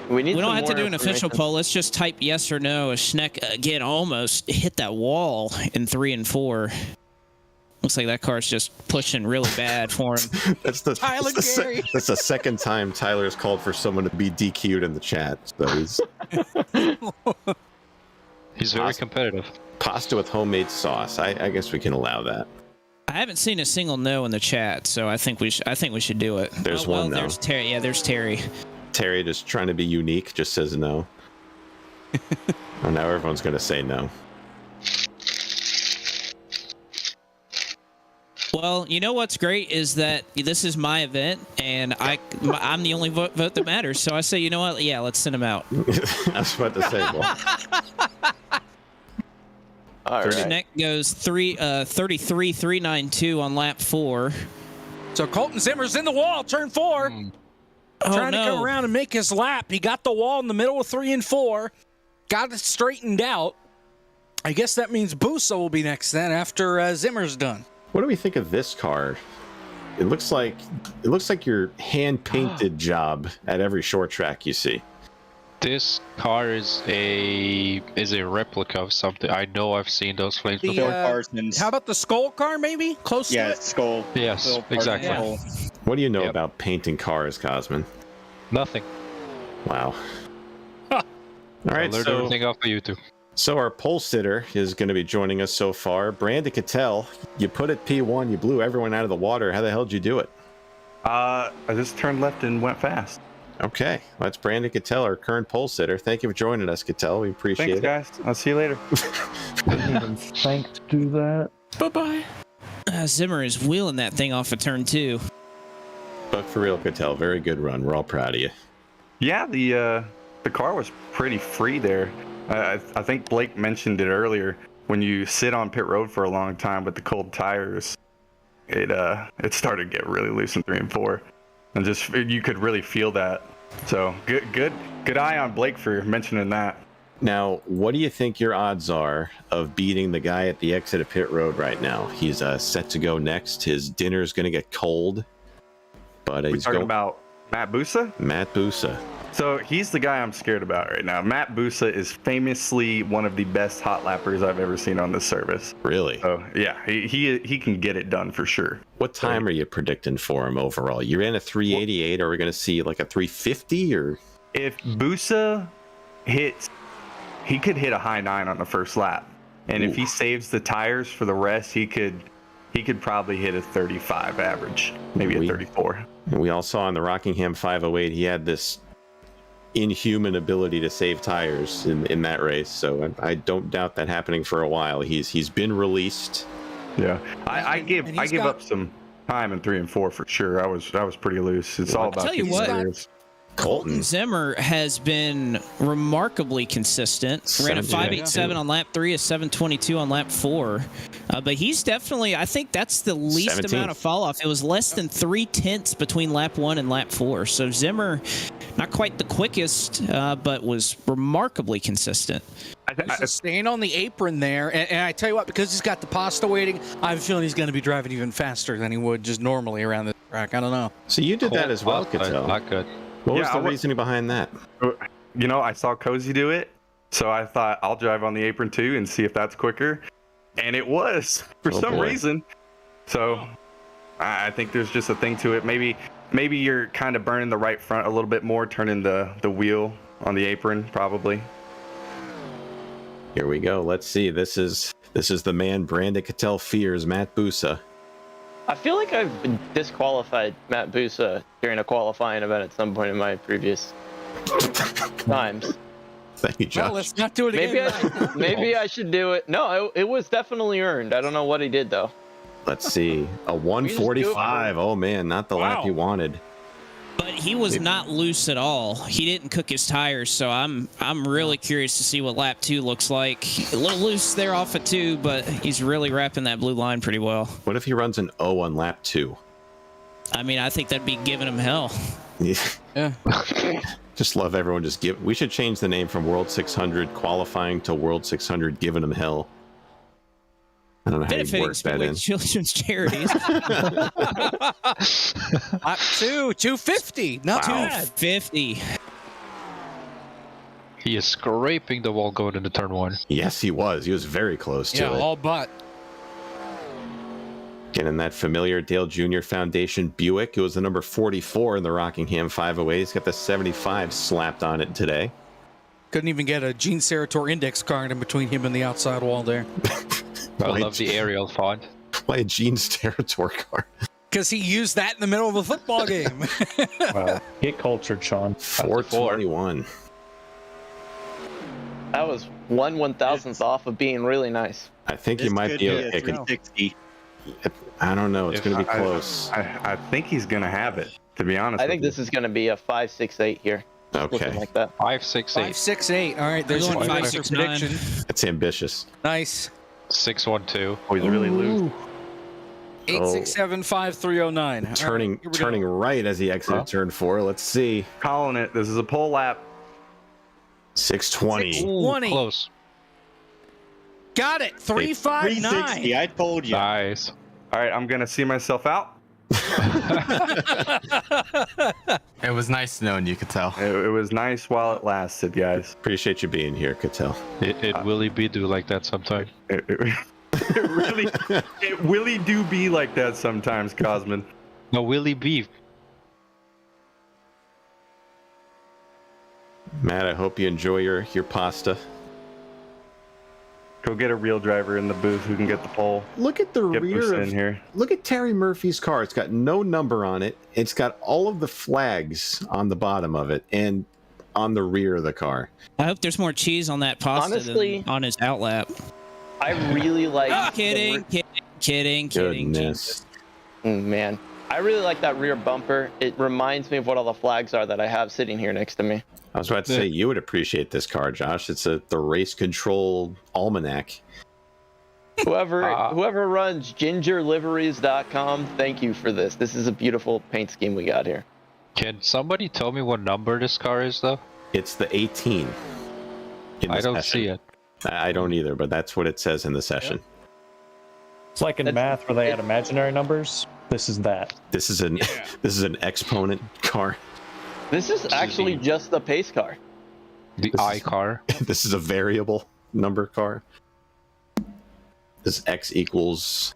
[SPEAKER 7] We
[SPEAKER 3] don't have to do an official poll. Let's just type yes or no. Schneck, again, almost hit that wall in 3 and 4. Looks like that car's just pushing really bad for him.
[SPEAKER 5] That's the second time Tyler's called for someone to be DQ'd in the chat. So
[SPEAKER 11] he's very competitive.
[SPEAKER 5] Pasta with homemade sauce. I guess we can allow that.
[SPEAKER 3] I haven't seen a single no in the chat, so I think we should do it.
[SPEAKER 5] There's one no.
[SPEAKER 3] There's Terry. Yeah, there's Terry.
[SPEAKER 5] Terry, just trying to be unique, just says no. Oh, now everyone's going to say no.
[SPEAKER 3] Well, you know what's great is that this is my event, and I'm the only vote that matters. So I say, you know what? Yeah, let's send him out.
[SPEAKER 5] I was about to say, well.
[SPEAKER 3] Schneck goes 33.392 on lap 4.
[SPEAKER 4] So Colton Zimmer's in the wall, turn 4. trying to come around and make his lap. He got the wall in the middle of 3 and 4, got it straightened out. I guess that means Busa will be next then after Zimmer's done.
[SPEAKER 5] What do we think of this car? It looks like your hand-painted job at every short track you see.
[SPEAKER 11] This car is a replica of something. I know I've seen those flames before.
[SPEAKER 4] How about the Skull car, maybe? Close to it?
[SPEAKER 12] Skull.
[SPEAKER 11] Yes,
[SPEAKER 12] Skull
[SPEAKER 11] exactly.
[SPEAKER 12] Yeah.
[SPEAKER 5] What do you know about painting cars, Cosman?
[SPEAKER 11] Nothing.
[SPEAKER 5] Wow. All right,
[SPEAKER 11] I learned everything off of YouTube.
[SPEAKER 5] So our pole sitter is going to be joining us so far. Brandon Cattell, you put it P1, you blew everyone out of the water. How the hell did you do it?
[SPEAKER 16] I just turned left and went fast.
[SPEAKER 5] Okay, that's Brandon Cattell, our current pole sitter. Thank you for joining us, Cattell. We appreciate it.
[SPEAKER 16] Thanks, guys. I'll see you later.
[SPEAKER 13] Thanks to do that.
[SPEAKER 3] Bye-bye. Zimmer is wheeling that thing off of turn 2.
[SPEAKER 5] But for real, Cattell, very good run. We're all proud of you.
[SPEAKER 16] Yeah, the car was pretty free there. I think Blake mentioned it earlier. When you sit on pit road for a long time with the cold tires, it started to get really loose in 3 and 4, and just you could really feel that. So good eye on Blake for mentioning that.
[SPEAKER 5] Now, what do you think your odds are of beating the guy at the exit of pit road right now? He's set to go next. His dinner's going to get cold, but
[SPEAKER 16] We're
[SPEAKER 5] he's
[SPEAKER 16] talking
[SPEAKER 5] going
[SPEAKER 16] about Matt Busa.
[SPEAKER 5] Matt Busa.
[SPEAKER 16] So he's the guy I'm scared about right now. Matt Busa is famously one of the best hot lappers I've ever seen on this service.
[SPEAKER 5] Really?
[SPEAKER 16] So yeah, he can get it done for sure.
[SPEAKER 5] What time are you predicting for him overall? You're in a 388. Are we going to see like a 350 or?
[SPEAKER 16] If Busa hits, he could hit a high 9 on the first lap, and if he saves the tires for the rest, he could probably hit a 35 average, maybe a 34.
[SPEAKER 5] We all saw in the Rockingham 508 he had this inhuman ability to save tires in that race, so I don't doubt that happening for a while. He's been released.
[SPEAKER 16] Yeah, I give up some time in 3 and 4 for sure. I was pretty loose. It's all about
[SPEAKER 3] I'll tell you what,
[SPEAKER 5] Colton
[SPEAKER 3] Zimmer has been remarkably consistent. Ran a 5.87 on lap 3, a 7.22 on lap 4. But he's definitely, I think that's the least
[SPEAKER 5] 17th.
[SPEAKER 3] amount of fall off. It was less than 3/10 between lap 1 and lap 4. So Zimmer, not quite the quickest, but was remarkably consistent.
[SPEAKER 4] He's staying on the apron there, and I tell you what, because he's got the pasta waiting, I have a feeling he's going to be driving even faster than he would just normally around the track. I don't know.
[SPEAKER 5] So you did that as well, Cattell.
[SPEAKER 11] Not good.
[SPEAKER 5] What was the reasoning behind that?
[SPEAKER 16] You know, I saw Cozy do it, so I thought I'll drive on the apron too and see if that's quicker. And it was, for some reason. So I think there's just a thing to it. Maybe you're kind of burning the right front a little bit more, turning the wheel on the apron, probably.
[SPEAKER 5] Here we go. Let's see. This is the man Brandon Cattell fears, Matt Busa.
[SPEAKER 7] I feel like I've disqualified Matt Busa during a qualifying event at some point in my previous times.
[SPEAKER 5] Thank you, Josh.
[SPEAKER 4] Well, let's not do it again.
[SPEAKER 7] Maybe I should do it. No, it was definitely earned. I don't know what he did, though.
[SPEAKER 5] Let's see. A 145. Oh, man. Not the lap you wanted.
[SPEAKER 3] But he was not loose at all. He didn't cook his tires, so I'm really curious to see what lap 2 looks like. A little loose there off of 2, but he's really wrapping that blue line pretty well.
[SPEAKER 5] What if he runs an O on lap 2?
[SPEAKER 3] I mean, I think that'd be giving him hell.
[SPEAKER 4] Yeah.
[SPEAKER 5] Just love everyone just give. We should change the name from World 600 qualifying to World 600 giving him hell. I don't know how you work that in.
[SPEAKER 3] Children's Charities.
[SPEAKER 4] Lap 2, 250. Not too bad.
[SPEAKER 3] 250.
[SPEAKER 11] He is scraping the wall going into turn 1.
[SPEAKER 5] Yes, he was. He was very close to it.
[SPEAKER 4] Yeah, all but.
[SPEAKER 5] Getting that familiar Dale Jr. Foundation Buick. It was the number 44 in the Rockingham 508. He's got the 75 slapped on it today.
[SPEAKER 4] Couldn't even get a Gene Serator index card in between him and the outside wall there.
[SPEAKER 11] I love the aerial font.
[SPEAKER 5] Why a Gene's Territory card?
[SPEAKER 4] Because he used that in the middle of a football game.
[SPEAKER 13] Wow. Get cultured, Sean.
[SPEAKER 5] 421.
[SPEAKER 7] That was 1/1000th off of being really nice.
[SPEAKER 5] I think you might be able to pick it. I don't know. It's going to be close.
[SPEAKER 16] I think he's going to have it, to be honest.
[SPEAKER 7] I think this is going to be a 5.68 here.
[SPEAKER 5] Okay.
[SPEAKER 7] Looking like that.
[SPEAKER 11] 5.68.
[SPEAKER 4] 5.68. All right, there's your prediction.
[SPEAKER 5] That's ambitious.
[SPEAKER 4] Nice.
[SPEAKER 11] 6.12.
[SPEAKER 16] Oh, he's really loose.
[SPEAKER 4] 8675309.
[SPEAKER 5] Turning right as he exited turn 4. Let's see.
[SPEAKER 16] Calling it. This is a pole lap.
[SPEAKER 5] 620.
[SPEAKER 4] 620.
[SPEAKER 11] Close.
[SPEAKER 4] Got it. 359.
[SPEAKER 12] 360. I told you.
[SPEAKER 11] Nice.
[SPEAKER 16] All right, I'm gonna see myself out.
[SPEAKER 14] It was nice knowing you, Cattell.
[SPEAKER 16] It was nice while it lasted, guys.
[SPEAKER 5] Appreciate you being here, Cattell.
[SPEAKER 11] It really be do like that sometime.
[SPEAKER 16] It really do be like that sometimes, Cosman.
[SPEAKER 11] No, Willie B.
[SPEAKER 5] Matt, I hope you enjoy your pasta.
[SPEAKER 16] Go get a real driver in the booth who can get the pole.
[SPEAKER 5] Look at the
[SPEAKER 16] Get
[SPEAKER 5] rear
[SPEAKER 16] Bruce
[SPEAKER 5] of
[SPEAKER 16] in here.
[SPEAKER 5] Look at Terry Murphy's car. It's got no number on it. It's got all of the flags on the bottom of it and on the rear of the car.
[SPEAKER 3] I hope there's more cheese on that pasta
[SPEAKER 7] Honestly,
[SPEAKER 3] than on his outlap.
[SPEAKER 7] I really like.
[SPEAKER 3] Kidding.
[SPEAKER 5] Goodness.
[SPEAKER 7] Man, I really like that rear bumper. It reminds me of what all the flags are that I have sitting here next to me.
[SPEAKER 5] I was about to say you would appreciate this car, Josh. It's the race control almanac.
[SPEAKER 7] Whoever runs gingerliveries.com, thank you for this. This is a beautiful paint scheme we got here.
[SPEAKER 11] Can somebody tell me what number this car is, though?
[SPEAKER 5] It's the 18.
[SPEAKER 11] I don't see it.
[SPEAKER 5] I don't either, but that's what it says in the session.
[SPEAKER 13] It's like in math where they had imaginary numbers. This is that.
[SPEAKER 5] This is an exponent car.
[SPEAKER 7] This is actually just the pace car.
[SPEAKER 11] The I car.
[SPEAKER 5] This is a variable number car. This X equals.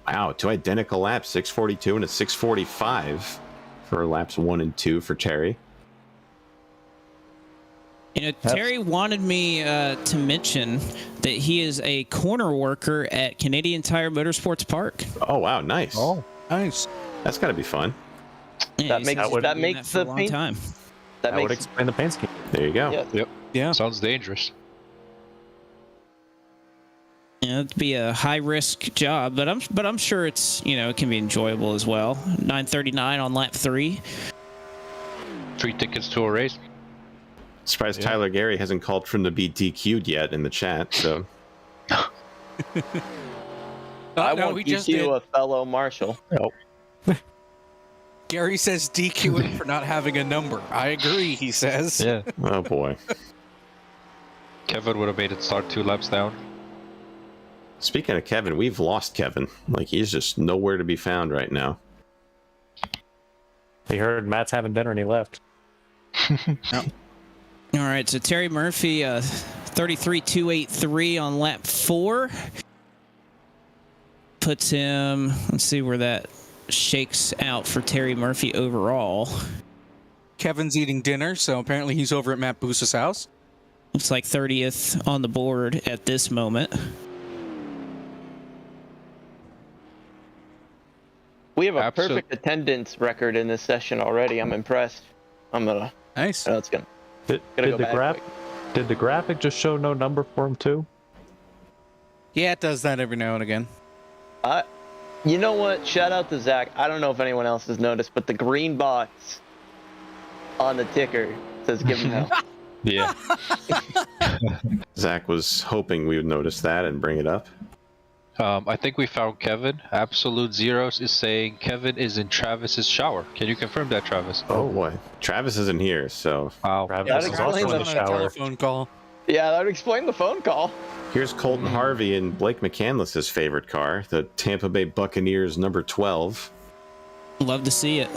[SPEAKER 5] Wow, 2 identical laps, 642 and a 645 for laps 1 and 2 for Terry.
[SPEAKER 3] You know, Terry wanted me to mention that he is a corner worker at Canadian Tire Motorsports Park.
[SPEAKER 5] Oh wow, nice.
[SPEAKER 4] Oh, nice.
[SPEAKER 5] That's got to be fun.
[SPEAKER 3] Yeah,
[SPEAKER 7] that makes the paint.
[SPEAKER 13] That would explain the paint scheme.
[SPEAKER 5] There you go.
[SPEAKER 11] Yep.
[SPEAKER 4] Yeah.
[SPEAKER 11] Sounds dangerous.
[SPEAKER 3] Yeah, it'd be a high risk job, but I'm sure it's it can be enjoyable as well. 9:39 on lap 3.
[SPEAKER 11] 3 tickets to a race.
[SPEAKER 5] Surprised Tyler Gary hasn't called from the be DQ'd yet in the chat. So.
[SPEAKER 7] I won't DQ a fellow marshal.
[SPEAKER 13] Nope.
[SPEAKER 4] Gary says DQ him for not having a number. I agree, he says.
[SPEAKER 11] Yeah.
[SPEAKER 5] Oh boy.
[SPEAKER 11] Kevin would have made it start 2 laps down.
[SPEAKER 5] Speaking of Kevin, we've lost Kevin. Like, he's just nowhere to be found right now.
[SPEAKER 13] He heard Matt's having dinner and he left.
[SPEAKER 3] All right, so Terry Murphy, 33.283 on lap 4. Puts him, let's see where that shakes out for Terry Murphy overall.
[SPEAKER 4] Kevin's eating dinner, so apparently he's over at Matt Boosa's house.
[SPEAKER 3] Looks like 30th on the board at this moment.
[SPEAKER 7] We have a perfect attendance record in this session already. I'm impressed. I'm gonna.
[SPEAKER 4] Nice.
[SPEAKER 7] It's gonna.
[SPEAKER 13] Did the graphic just show no number for him too?
[SPEAKER 4] Yeah, it does that every now and again.
[SPEAKER 7] You know what? Shout out to Zach. I don't know if anyone else has noticed, but the green box on the ticker says "Give him hell."
[SPEAKER 11] Yeah.
[SPEAKER 5] Zach was hoping we would notice that and bring it up.
[SPEAKER 11] I think we found Kevin. Absolute Zeros is saying Kevin is in Travis's shower. Can you confirm that, Travis?
[SPEAKER 5] Oh boy, Travis isn't here, so.
[SPEAKER 11] Wow.
[SPEAKER 13] Travis is also in the shower.
[SPEAKER 4] Telephone call.
[SPEAKER 7] Yeah, that would explain the phone call.
[SPEAKER 5] Here's Colton Harvey and Blake McCandless's favorite car, the Tampa Bay Buccaneers number 12.
[SPEAKER 3] Love to see it.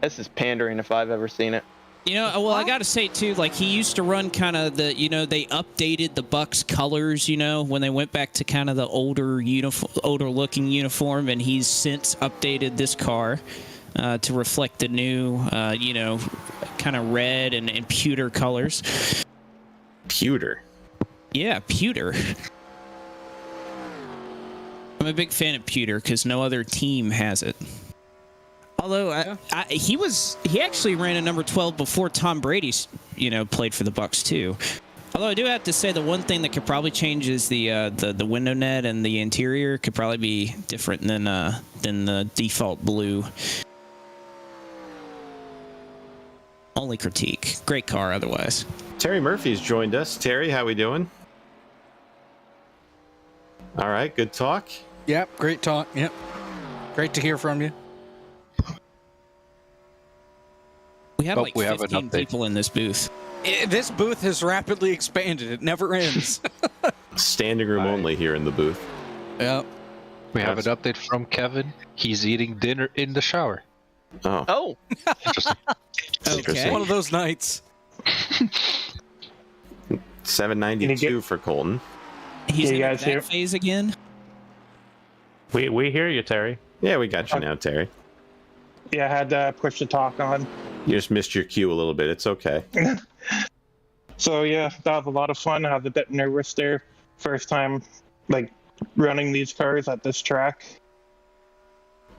[SPEAKER 7] This is pandering if I've ever seen it.
[SPEAKER 3] Well, I got to say, too, like, he used to run kind of they updated the Bucs colors, when they went back to kind of the older-looking uniform, and he's since updated this car to reflect the new, kind of red and pewter colors.
[SPEAKER 5] Pewter?
[SPEAKER 3] Yeah, pewter. I'm a big fan of pewter because no other team has it. Although he actually ran a number 12 before Tom Brady, played for the Bucs too. Although I do have to say the one thing that could probably change is the window net and the interior could probably be different than the default blue. Only critique. Great car otherwise.
[SPEAKER 5] Terry Murphy's joined us. Terry, how we doing? All right, good talk.
[SPEAKER 4] Yep, great talk. Yep. Great to hear from you.
[SPEAKER 3] We had like
[SPEAKER 11] we have an
[SPEAKER 3] 15
[SPEAKER 11] update.
[SPEAKER 3] people in this booth.
[SPEAKER 4] This booth has rapidly expanded. It never ends.
[SPEAKER 5] Standing room only here in the booth.
[SPEAKER 4] Yep.
[SPEAKER 11] We have an update from Kevin. He's eating dinner in the shower.
[SPEAKER 5] Oh.
[SPEAKER 11] Interesting.
[SPEAKER 3] Okay.
[SPEAKER 4] One of those nights.
[SPEAKER 5] 792 for Colton.
[SPEAKER 3] He's
[SPEAKER 17] you
[SPEAKER 3] in
[SPEAKER 17] guys
[SPEAKER 3] that
[SPEAKER 17] hear-
[SPEAKER 3] phase again.
[SPEAKER 13] We hear you, Terry.
[SPEAKER 5] Yeah, we got you now, Terry.
[SPEAKER 17] Yeah, I had to push the talk on.
[SPEAKER 5] You just missed your cue a little bit. It's okay.
[SPEAKER 17] So yeah, that was a lot of fun. I was a bit nervous there. First time, like, running these cars at this track.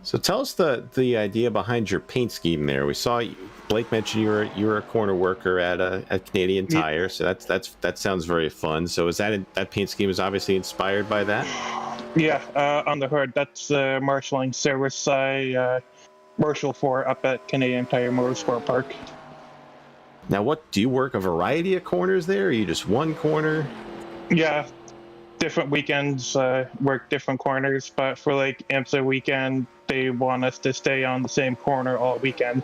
[SPEAKER 5] So tell us the idea behind your paint scheme there. We saw Blake mentioned you were a corner worker at Canadian Tire, so that sounds very fun. So is that paint scheme is obviously inspired by that?
[SPEAKER 17] Yeah, on the hood, that's the marshalling service I marshal for up at Canadian Tire Motorsport Park.
[SPEAKER 5] Now, what do you work a variety of corners there? Or are you just one corner?
[SPEAKER 17] Yeah, different weekends work different corners, but for like IMSA weekend, they want us to stay on the same corner all weekend.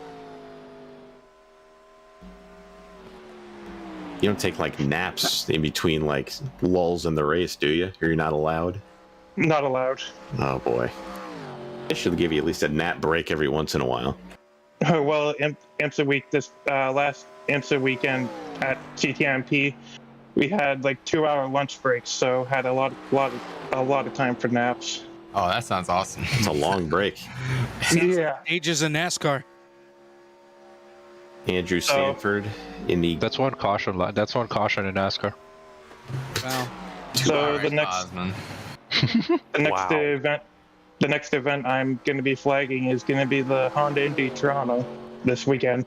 [SPEAKER 5] You don't take like naps in between like lulls in the race, do you? Or you're not allowed?
[SPEAKER 17] Not allowed.
[SPEAKER 5] Oh boy. They should give you at least a nap break every once in a while.
[SPEAKER 17] Well, IMSA week, this last IMSA weekend at CTMP, we had like 2-hour lunch breaks, so had a lot of time for naps.
[SPEAKER 15] Oh, that sounds awesome.
[SPEAKER 5] It's a long break.
[SPEAKER 17] Yeah.
[SPEAKER 4] Ages in NASCAR.
[SPEAKER 5] Andrew Sanford in the.
[SPEAKER 11] That's one caution. That's one caution in NASCAR.
[SPEAKER 4] Wow.
[SPEAKER 17] So the next event I'm going to be flagging is going to be the Honda Indy Toronto this weekend.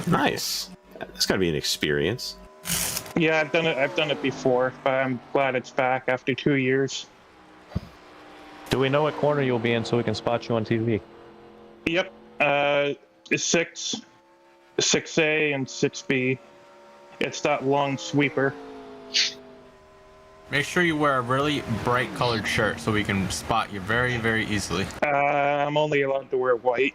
[SPEAKER 5] Nice. That's got to be an experience.
[SPEAKER 17] Yeah, I've done it before, but I'm glad it's back after 2 years.
[SPEAKER 13] Do we know what corner you'll be in so we can spot you on TV?
[SPEAKER 17] Yep. 6A and 6B. It's that long sweeper.
[SPEAKER 15] Make sure you wear a really bright colored shirt so we can spot you very, very easily.
[SPEAKER 17] I'm only allowed to wear white.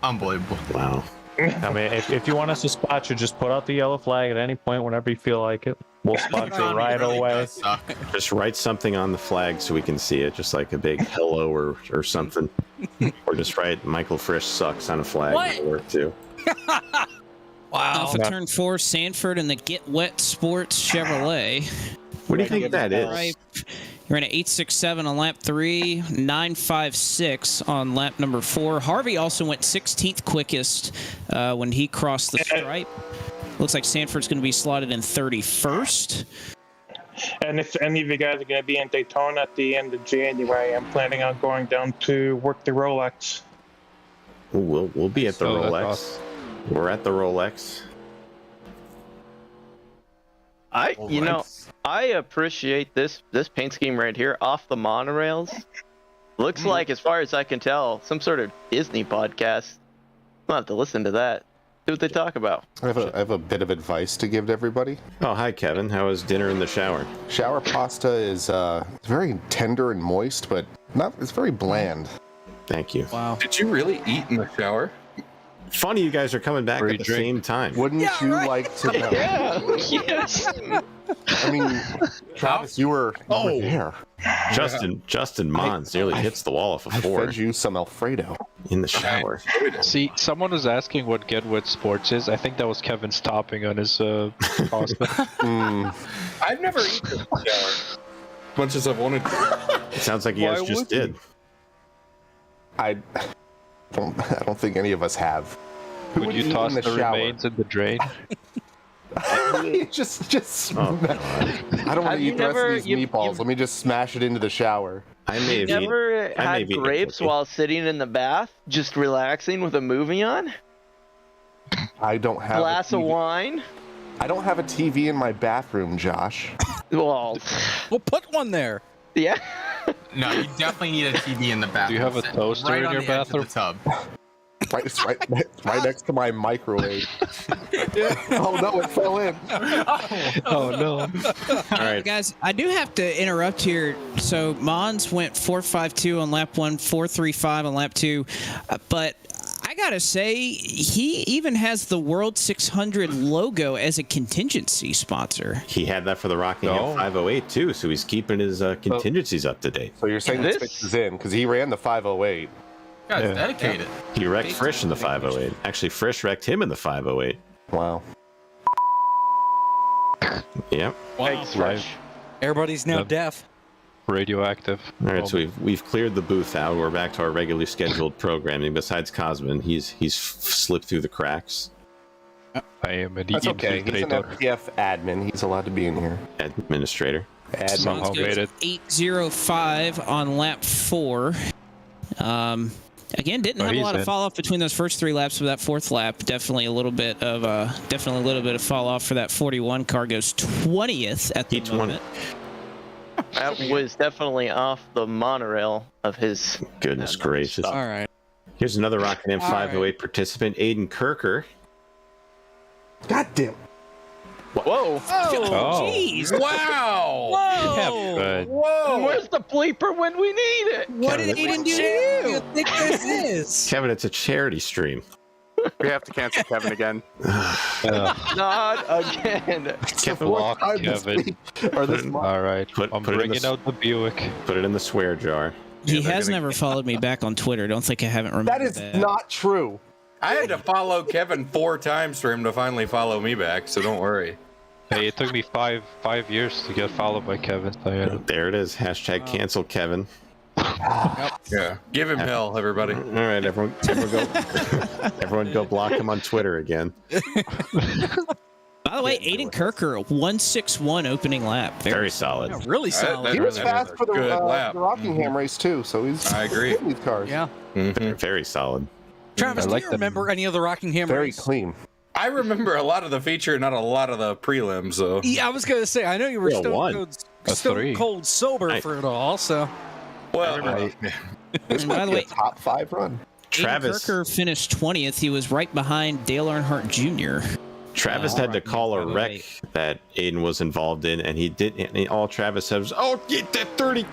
[SPEAKER 15] Unbelievable.
[SPEAKER 5] Wow.
[SPEAKER 13] I mean, if you want us to spot you, just put out the yellow flag at any point whenever you feel like it. We'll spot you right away.
[SPEAKER 5] Just write something on the flag so we can see it, just like a big hello or something. Or just write Michael Frisch sucks on a flag.
[SPEAKER 3] What?
[SPEAKER 5] That'll work too.
[SPEAKER 3] Wow. Off of turn 4, Sanford and the Get Wet Sports Chevrolet.
[SPEAKER 5] What do you think that is?
[SPEAKER 3] You're in an 8.67 on lap 3, 9.56 on lap number 4. Harvey also went 16th quickest when he crossed the stripe. Looks like Sanford's going to be slotted in 31st.
[SPEAKER 17] And if any of you guys are going to be in Daytona at the end of January, I'm planning on going down to work the Rolex.
[SPEAKER 5] We'll be at the
[SPEAKER 11] So that's
[SPEAKER 5] Rolex.
[SPEAKER 11] awesome.
[SPEAKER 5] We're at the Rolex.
[SPEAKER 7] I appreciate this paint scheme right here off the monorails. Looks like, as far as I can tell, some sort of Disney podcast. I'll have to listen to that. See what they talk about.
[SPEAKER 8] I have a bit of advice to give to everybody.
[SPEAKER 5] Oh, hi, Kevin. How was dinner in the shower?
[SPEAKER 8] Shower pasta is very tender and moist, but it's very bland.
[SPEAKER 5] Thank you.
[SPEAKER 4] Wow.
[SPEAKER 6] Did you really eat in the shower?
[SPEAKER 5] Funny you guys are coming back at the same time.
[SPEAKER 8] Wouldn't you like to know?
[SPEAKER 7] Yes.
[SPEAKER 8] I mean, Travis, you were there.
[SPEAKER 5] Justin Mons nearly hits the wall off a
[SPEAKER 8] I
[SPEAKER 5] 4
[SPEAKER 8] fed you some Alfredo
[SPEAKER 5] in the shower.
[SPEAKER 11] See, someone was asking what Get Wet Sports is. I think that was Kevin's topping on his pasta.
[SPEAKER 6] I've never eaten in the shower. As much as I've wanted to.
[SPEAKER 5] It sounds like you guys just did.
[SPEAKER 8] I don't think any of us have.
[SPEAKER 11] Would you toss the remains in the drain?
[SPEAKER 8] just
[SPEAKER 5] Oh, God.
[SPEAKER 8] I don't want to eat the rest of these meatballs. Let me just smash it into the shower.
[SPEAKER 5] I may have
[SPEAKER 7] Never had grapes while sitting in the bath, just relaxing with a movie on?
[SPEAKER 8] I don't have
[SPEAKER 7] Glass of wine?
[SPEAKER 8] I don't have a TV in my bathroom, Josh.
[SPEAKER 7] Well,
[SPEAKER 4] we'll put one there.
[SPEAKER 7] Yeah.
[SPEAKER 15] No, you definitely need a TV in the bathroom.
[SPEAKER 11] Do you have a toaster
[SPEAKER 15] right
[SPEAKER 11] in
[SPEAKER 15] on
[SPEAKER 11] your
[SPEAKER 15] the edge of
[SPEAKER 11] bathroom?
[SPEAKER 15] the tub.
[SPEAKER 8] right next to my microwave. Oh no, it fell in.
[SPEAKER 11] Oh no.
[SPEAKER 5] All right,
[SPEAKER 3] guys, I do have to interrupt here. So Mons went 4.52 on lap 1, 4.35 on lap 2, but I gotta say, he even has the World 600 logo as a contingency sponsor.
[SPEAKER 5] he had that for the Rockingham 508 too, so he's keeping his contingencies up to date.
[SPEAKER 8] So you're saying this fixes in because he ran the 508.
[SPEAKER 15] Guy's dedicated.
[SPEAKER 5] He wrecked Frisch in the 508. Actually, Frisch wrecked him in the 508.
[SPEAKER 8] Wow.
[SPEAKER 5] Yep.
[SPEAKER 4] Thanks, Fresh. Everybody's now deaf.
[SPEAKER 11] Radioactive.
[SPEAKER 5] All right, so we've cleared the booth out. We're back to our regularly scheduled programming. Besides Cosman, he's slipped through the cracks.
[SPEAKER 11] I am an
[SPEAKER 8] That's okay. He's an FTF admin. He's allowed to be in here.
[SPEAKER 5] Administrator.
[SPEAKER 3] Mons goes 8.05 on lap 4. Again, didn't have a lot of fall off between those first 3 laps of that 4th lap. Definitely a little bit of fall off for that 41 car. Goes 20th at the moment.
[SPEAKER 7] That was definitely off the monorail of his.
[SPEAKER 5] Goodness gracious!
[SPEAKER 4] All right.
[SPEAKER 5] Here's another Rockingham 508 participant, Aiden Kirker.
[SPEAKER 8] God damn.
[SPEAKER 7] Whoa!
[SPEAKER 3] Oh, jeez!
[SPEAKER 6] Wow!
[SPEAKER 7] Whoa! Whoa! Where's the bleeper when we need it?
[SPEAKER 3] What did Aiden do to you? Think this is?
[SPEAKER 5] Kevin, it's a charity stream.
[SPEAKER 9] We have to cancel Kevin again.
[SPEAKER 7] Not again.
[SPEAKER 5] Kevin,
[SPEAKER 11] Block Kevin. All right, I'm bringing out the Buick.
[SPEAKER 5] Put it in the swear jar.
[SPEAKER 3] He has never followed me back on Twitter. Don't think I haven't remembered
[SPEAKER 8] that. Is not true.
[SPEAKER 6] I had to follow Kevin 4 times for him to finally follow me back, so don't worry.
[SPEAKER 11] Hey, it took me five years to get followed by Kevin. So yeah.
[SPEAKER 5] There it is. Hashtag cancel Kevin.
[SPEAKER 6] Yeah. Give him hell, everybody.
[SPEAKER 5] All right, everyone go block him on Twitter again.
[SPEAKER 3] By the way, Aiden Kirker, 161 opening lap.
[SPEAKER 5] Very solid.
[SPEAKER 3] Yeah, really solid.
[SPEAKER 8] He was fast for the Rockingham race too, so he's.
[SPEAKER 6] I agree.
[SPEAKER 8] These cars.
[SPEAKER 4] Yeah.
[SPEAKER 5] Very solid.
[SPEAKER 4] Travis, do you remember any of the Rockingham
[SPEAKER 8] Very
[SPEAKER 4] race?
[SPEAKER 8] clean.
[SPEAKER 6] I remember a lot of the feature, not a lot of the prelims, so.
[SPEAKER 4] Yeah, I was gonna say, I know you were stone cold sober for it all, so.
[SPEAKER 6] Well,
[SPEAKER 8] this might be a top 5 run.
[SPEAKER 5] Travis
[SPEAKER 3] Kirker finished 20th. He was right behind Dale Earnhardt Jr.
[SPEAKER 5] Travis had to call a wreck that Aiden was involved in, and he didn't. And all Travis said was, "Oh, get that 30."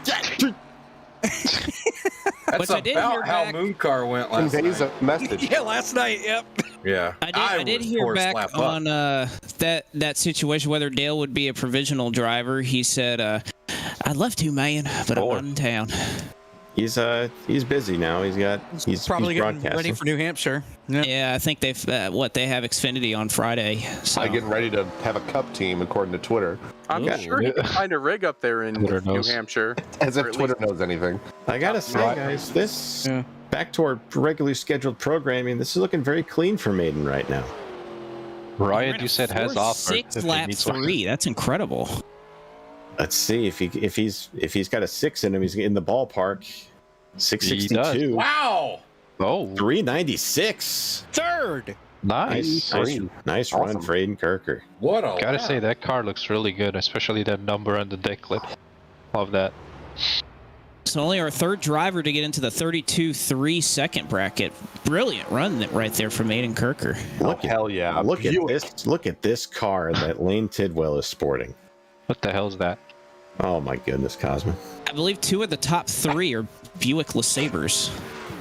[SPEAKER 6] That's about how Mooncar went last night.
[SPEAKER 8] A message.
[SPEAKER 4] Yeah, last night. Yep.
[SPEAKER 6] Yeah.
[SPEAKER 3] I did hear back on that situation whether Dale would be a provisional driver. He said, "I'd love to, man, but I'm not in town."
[SPEAKER 5] He's busy now. He's
[SPEAKER 4] probably
[SPEAKER 5] he's
[SPEAKER 4] getting ready for New Hampshire.
[SPEAKER 3] Yeah, I think they have Xfinity on Friday. So.
[SPEAKER 8] I'm getting ready to have a cup team according to Twitter.
[SPEAKER 9] I'm sure you can find a rig up there in New Hampshire.
[SPEAKER 8] As if Twitter knows anything.
[SPEAKER 5] I gotta say, guys, back to our regularly scheduled programming. This is looking very clean for Maiden right now.
[SPEAKER 11] Ryan, you said has offered
[SPEAKER 3] 6 lap 3. That's incredible.
[SPEAKER 5] Let's see if he's got a 6 in him. He's in the ballpark. 662.
[SPEAKER 6] Wow.
[SPEAKER 11] Oh.
[SPEAKER 5] 396.
[SPEAKER 4] Third.
[SPEAKER 11] Nice.
[SPEAKER 5] Nice run for Aiden Kirker.
[SPEAKER 6] What a
[SPEAKER 11] Gotta say that car looks really good, especially that number on the deck lip. Love that.
[SPEAKER 3] It's only our 3rd driver to get into the 32.3 second bracket. Brilliant run right there from Aiden Kirker.
[SPEAKER 8] Hell yeah!
[SPEAKER 5] Look at this car that Lane Tidwell is sporting.
[SPEAKER 11] What the hell is that?
[SPEAKER 5] Oh my goodness, Cosmo.
[SPEAKER 3] I believe 2 of the top 3 are Buick LeSabres.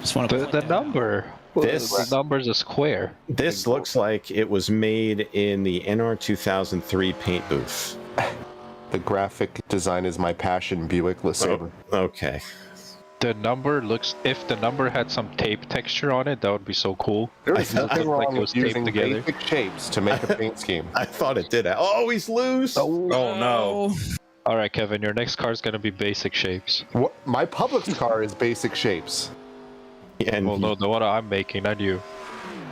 [SPEAKER 3] Just want to
[SPEAKER 11] the number. The number's a square.
[SPEAKER 5] This looks like it was made in the NR 2003 paint booth.
[SPEAKER 8] The graphic design is my passion, Buick LeSabre.
[SPEAKER 5] Okay.
[SPEAKER 11] The number looks. If the number had some tape texture on it, that would be so cool.
[SPEAKER 8] There's nothing wrong with using basic shapes to make a paint scheme.
[SPEAKER 5] I thought it did. Oh, he's loose.
[SPEAKER 6] Oh no.
[SPEAKER 11] All right, Kevin, your next car is going to be basic shapes.
[SPEAKER 8] What? My Publix car is basic shapes.
[SPEAKER 5] Yeah, and
[SPEAKER 11] well, no, the one I'm making, not you.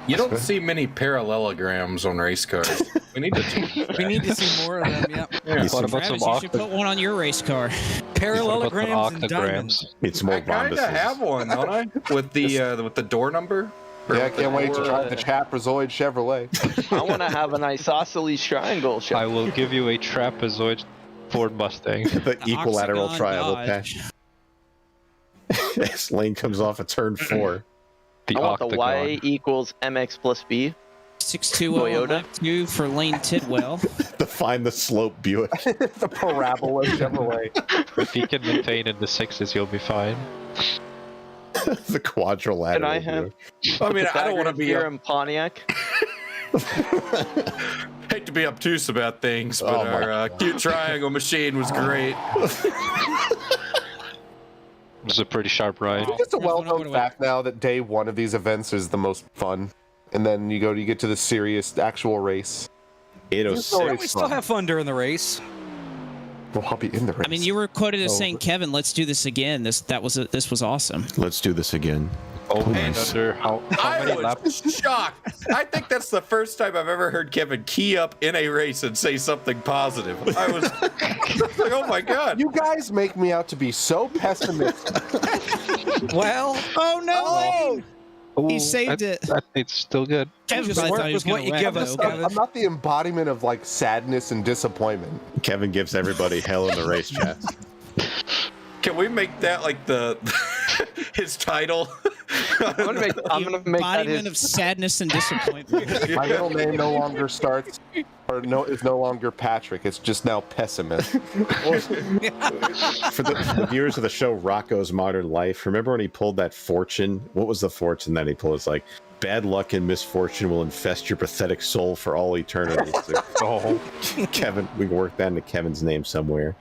[SPEAKER 6] You don't see many parallelograms on race cars. We need to
[SPEAKER 4] see more of them.
[SPEAKER 3] Yeah. What about Travis, you should put one on your race car.
[SPEAKER 4] Parallelograms and diamonds.
[SPEAKER 5] It's more.
[SPEAKER 6] I kind of have one, don't I? With the door number.
[SPEAKER 8] Yeah, I can't wait to drive the Trapezoid Chevrolet.
[SPEAKER 7] I want to have an isosceles triangle.
[SPEAKER 11] I will give you a trapezoid Ford Mustang.
[SPEAKER 5] The equilateral triangle patch. As Lane comes off a turn 4.
[SPEAKER 7] I want the Y equals MX plus B.
[SPEAKER 3] 620 on lap 2 for Lane Tidwell.
[SPEAKER 5] The find the slope Buick.
[SPEAKER 8] The parabola Chevrolet.
[SPEAKER 11] If he can maintain in the 6s, you'll be fine.
[SPEAKER 5] The quadrilateral.
[SPEAKER 7] Can I have?
[SPEAKER 6] I mean, I don't want to be
[SPEAKER 7] here in Pontiac.
[SPEAKER 6] Hate to be obtuse about things, but our cute triangle machine was great.
[SPEAKER 11] It was a pretty sharp ride.
[SPEAKER 8] It's just a well-known fact now that day one of these events is the most fun, and then you get to the serious actual race.
[SPEAKER 5] 806.
[SPEAKER 4] We still have fun during the race.
[SPEAKER 8] Well, I'll be in the race.
[SPEAKER 3] I mean, you were quoted as saying, "Kevin, let's do this again." This was awesome.
[SPEAKER 5] Let's do this again.
[SPEAKER 11] Oh, and under how many
[SPEAKER 6] I
[SPEAKER 11] laps?
[SPEAKER 6] was shocked. I think that's the first time I've ever heard Kevin key up in a race and say something positive. I was like, oh my god.
[SPEAKER 8] You guys make me out to be so pessimistic.
[SPEAKER 4] Well,
[SPEAKER 3] oh no! He saved it.
[SPEAKER 11] It's still good.
[SPEAKER 3] Kevin
[SPEAKER 4] just work with what you give us, Kevin.
[SPEAKER 8] I'm not the embodiment of like sadness and disappointment.
[SPEAKER 5] Kevin gives everybody hell in the race chat.
[SPEAKER 6] Can we make that like his title?
[SPEAKER 7] I'm gonna make that
[SPEAKER 3] Embodiment of sadness and disappointment.
[SPEAKER 8] My middle name no longer starts, is no longer Patrick. It's just now pessimist.
[SPEAKER 5] For the viewers of the show Rocco's Modern Life, remember when he pulled that fortune? What was the fortune that he pulled? It's like, bad luck and misfortune will infest your pathetic soul for all eternity. Like, oh, Kevin, we can work that into Kevin's name somewhere.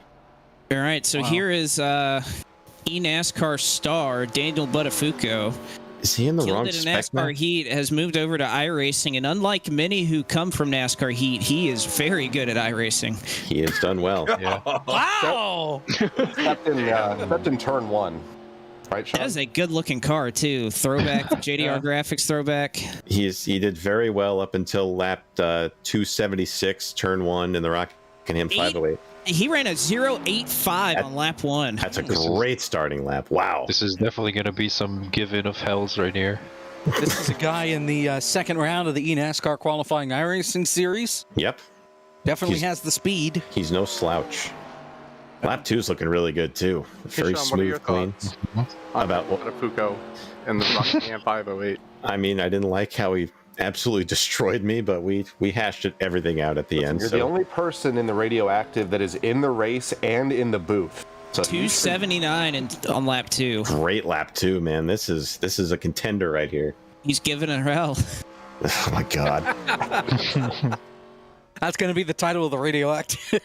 [SPEAKER 3] All right, so here is eNASCAR star Daniel Buttafuoco.
[SPEAKER 5] Is he in the wrong
[SPEAKER 3] Killed it in
[SPEAKER 5] spec now?
[SPEAKER 3] NASCAR Heat, has moved over to iRacing, and unlike many who come from NASCAR Heat, he is very good at iRacing.
[SPEAKER 5] He has done well.
[SPEAKER 11] Yeah.
[SPEAKER 3] Wow!
[SPEAKER 8] Except in turn 1. Right, Sean?
[SPEAKER 3] That is a good-looking car, too. Throwback, JDR graphics throwback.
[SPEAKER 5] He did very well up until lap 276, turn 1 in the Rockingham 508.
[SPEAKER 3] He ran a 0.85 on lap 1.
[SPEAKER 5] That's a great starting lap. Wow.
[SPEAKER 11] This is definitely going to be some give-in of hells right here.
[SPEAKER 4] This is a guy in the second round of the eNASCAR qualifying iRacing series.
[SPEAKER 5] Yep.
[SPEAKER 4] Definitely has the speed.
[SPEAKER 5] He's no slouch. Lap 2 is looking really good, too. Very
[SPEAKER 9] Sean, what are your
[SPEAKER 5] smooth, clean. About what?
[SPEAKER 9] Buttafuoco and the Rockingham 508.
[SPEAKER 5] I mean, I didn't like how he absolutely destroyed me, but we hashed everything out at the end.
[SPEAKER 8] You're the only person in the Radioactive that is in the race and in the booth. So
[SPEAKER 3] 279 on lap 2.
[SPEAKER 5] Great lap 2, man. This is a contender right here.
[SPEAKER 3] He's giving it hell.
[SPEAKER 5] Oh my god.
[SPEAKER 4] That's going to be the title of the Radioactive.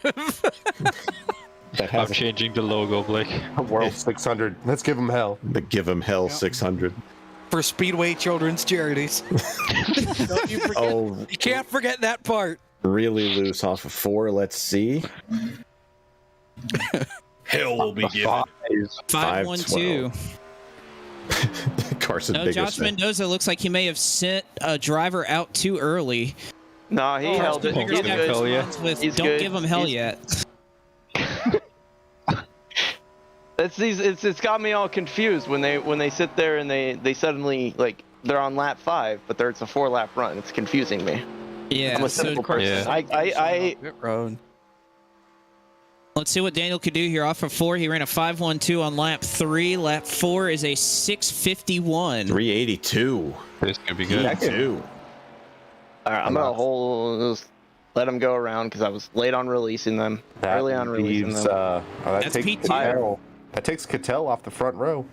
[SPEAKER 11] I'm changing the logo, Blake.
[SPEAKER 8] World 600. Let's give him hell.
[SPEAKER 5] The Give Him Hell 600.
[SPEAKER 4] For Speedway Children's Charities. Don't you forget, you can't forget that part.
[SPEAKER 5] Really loose off of 4. Let's see.
[SPEAKER 6] Hell will be given.
[SPEAKER 3] 512.
[SPEAKER 5] Carson
[SPEAKER 3] No,
[SPEAKER 5] Biggest
[SPEAKER 3] Josh Mendoza looks like he may have sent a driver out too early.
[SPEAKER 7] No, he held it. He's good. He's
[SPEAKER 3] Don't
[SPEAKER 7] good.
[SPEAKER 3] give him hell yet.
[SPEAKER 7] It's got me all confused when they sit there and they suddenly like they're on lap 5, but it's a 4-lap run. It's confusing me.
[SPEAKER 3] Yeah,
[SPEAKER 7] I'm a simple person. I
[SPEAKER 3] Let's see what Daniel could do here. Off of 4, he ran a 512 on lap 3. Lap 4 is a 651.
[SPEAKER 5] 382.
[SPEAKER 11] This could be good.
[SPEAKER 5] 2.
[SPEAKER 7] All right, I'm gonna let them go around because I was late on releasing them. Early on releasing them.
[SPEAKER 3] That's P2.
[SPEAKER 8] That takes Cattell off the front row.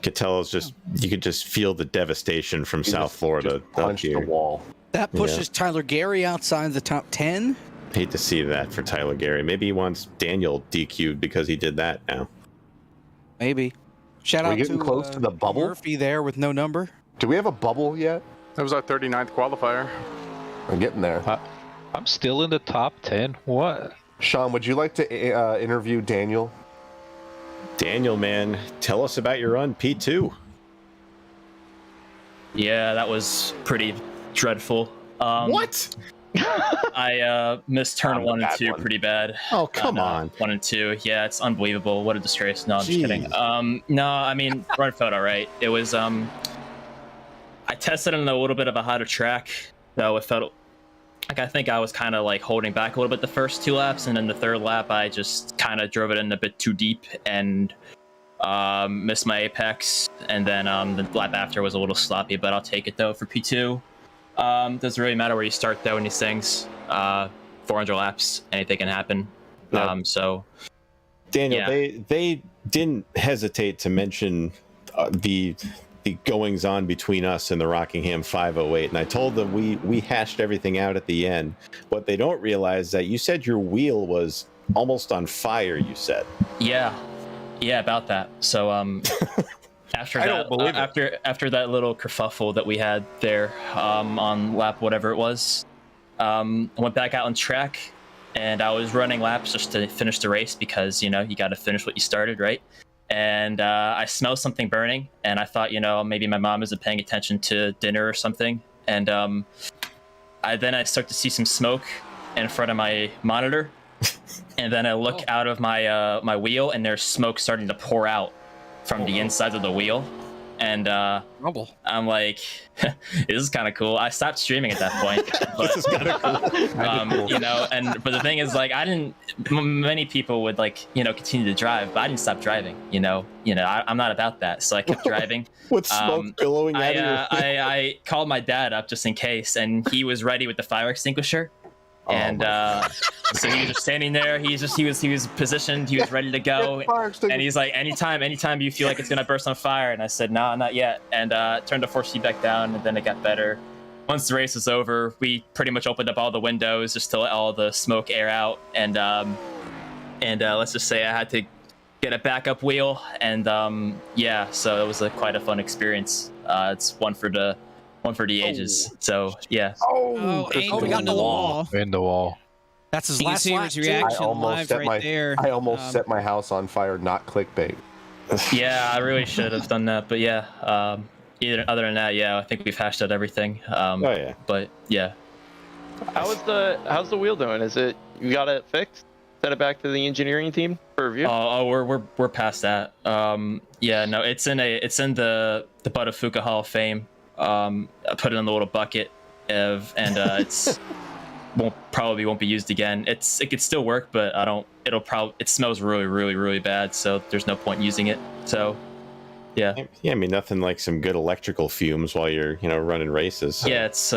[SPEAKER 5] Cattell is just, you could just feel the devastation from South Florida.
[SPEAKER 8] Punch the wall.
[SPEAKER 4] That pushes Tyler Gary outside the top 10.
[SPEAKER 5] Hate to see that for Tyler Gary. Maybe he wants Daniel DQ'd because he did that now.
[SPEAKER 4] Maybe. Shout out
[SPEAKER 8] getting close to the bubble?
[SPEAKER 4] Murphy there with no number.
[SPEAKER 8] Do we have a bubble yet?
[SPEAKER 9] That was our 39th qualifier.
[SPEAKER 8] I'm getting there.
[SPEAKER 11] I'm still in the top 10. What?
[SPEAKER 8] Sean, would you like to interview Daniel?
[SPEAKER 5] Daniel, man, tell us about your run, P2.
[SPEAKER 18] Yeah, that was pretty dreadful.
[SPEAKER 5] What?
[SPEAKER 18] I missed turn 1 and 2 pretty bad.
[SPEAKER 5] Oh, come on.
[SPEAKER 18] 1 and 2. Yeah, it's unbelievable. What a disgrace. No, I'm just kidding. No, I mean, run felt all right. It was, I tested in a little bit of a hotter track, though it felt like I think I was kind of like holding back a little bit the first 2 laps, and then the 3rd lap I just kind of drove it in a bit too deep, and Missed my apex, and then the lap after was a little sloppy, but I'll take it though for P2. Doesn't really matter where you start though in these things. 400 laps, anything can happen. So
[SPEAKER 5] Daniel, they didn't hesitate to mention the goings on between us and the Rockingham 508, and I told them we hashed everything out at the end. What they don't realize is that you said your wheel was almost on fire. You said, yeah, about that. So after that, after that little kerfuffle that we had there on lap whatever it was, I went back out on track, and I was running laps just to finish the race because you got to finish what you started, right? And I smelled something burning, and I thought, maybe my mom isn't paying attention to dinner or something. And I start to see some smoke in front of my monitor, and then I look out of my my wheel, and there's smoke starting to pour out from the inside of the wheel. And I'm like, this is kind of cool. I stopped streaming at that point. But, this is kind of cool. But the thing is, like, many people would continue to drive, but I didn't stop driving. I'm not about that, so I kept driving. With smoke billowing out of your
[SPEAKER 18] I called my dad up just in case, and he was ready with the fire extinguisher. And so he was just standing there. He was positioned. He was ready to go. And he's like, anytime you feel like it's gonna burst on fire. And I said, nah, not yet. And turned the force feedback down, and then it got better. Once the race was over, we pretty much opened up all the windows just to let all the smoke air out. And let's just say I had to get a backup wheel. And so it was quite a fun experience. It's one for the ages. So yeah.
[SPEAKER 3] We got the wall.
[SPEAKER 11] In the wall.
[SPEAKER 4] That's his
[SPEAKER 3] you
[SPEAKER 4] last
[SPEAKER 3] see
[SPEAKER 4] lap.
[SPEAKER 3] his reaction live right there.
[SPEAKER 8] I almost set my house on fire. Not clickbait.
[SPEAKER 18] Yeah, I really should have done that, but yeah. Other than that, I think we've hashed out everything. But yeah.
[SPEAKER 7] How's the wheel doing? Is it you got it fixed? Send it back to the engineering team for review?
[SPEAKER 18] We're past that. It's in the Buttafuoco Hall of Fame. I put it in the little bucket it's won't be used again. It could still work, but it smells really, really, really bad, so there's no point in using it. So yeah,
[SPEAKER 5] I mean, nothing like some good electrical fumes while you're running races. So.
[SPEAKER 18] Yeah, it's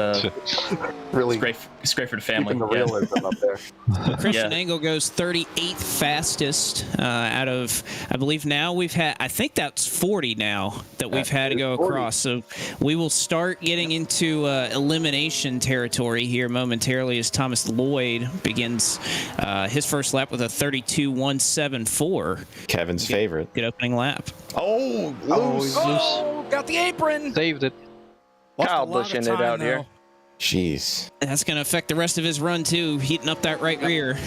[SPEAKER 8] really
[SPEAKER 18] it's great for the family.
[SPEAKER 8] Keeping the realism up there.
[SPEAKER 3] Christian Engel goes 38th fastest out of, I believe now I think that's 40 now that we've had to go across. So we will start getting into elimination territory here momentarily as Thomas Lloyd begins his first lap with a 32.174.
[SPEAKER 5] Kevin's favorite.
[SPEAKER 3] Good opening lap.
[SPEAKER 5] Oh, loose.
[SPEAKER 4] Got the apron.
[SPEAKER 11] Saved it.
[SPEAKER 7] Kyle bushing it out here.
[SPEAKER 5] Jeez.
[SPEAKER 3] That's going to affect the rest of his run, too, heating up that right rear.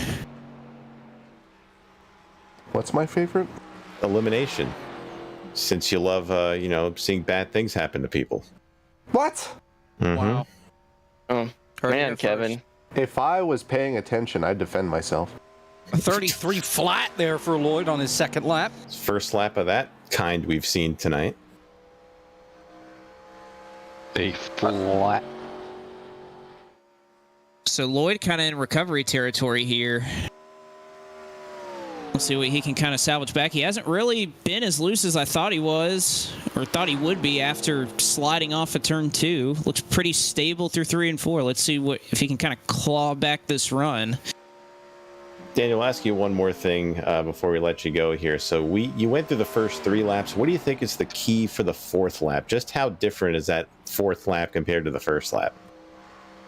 [SPEAKER 8] What's my favorite?
[SPEAKER 5] Elimination. Since you love, seeing bad things happen to people.
[SPEAKER 8] What?
[SPEAKER 5] Mm-hmm.
[SPEAKER 4] Wow.
[SPEAKER 7] Oh, man, Kevin.
[SPEAKER 8] If I was paying attention, I'd defend myself.
[SPEAKER 4] A 33 flat there for Lloyd on his second lap.
[SPEAKER 5] First lap of that kind we've seen tonight.
[SPEAKER 11] A flat.
[SPEAKER 3] So Lloyd kind of in recovery territory here. We'll see what he can kind of salvage back. He hasn't really been as loose as I thought he was, or thought he would be after sliding off of turn 2. Looks pretty stable through 3 and 4. Let's see if he can kind of claw back this run.
[SPEAKER 5] Daniel, I'll ask you one more thing before we let you go here. So you went through the first 3 laps. What do you think is the key for the 4th lap? Just how different is that 4th lap compared to the first lap?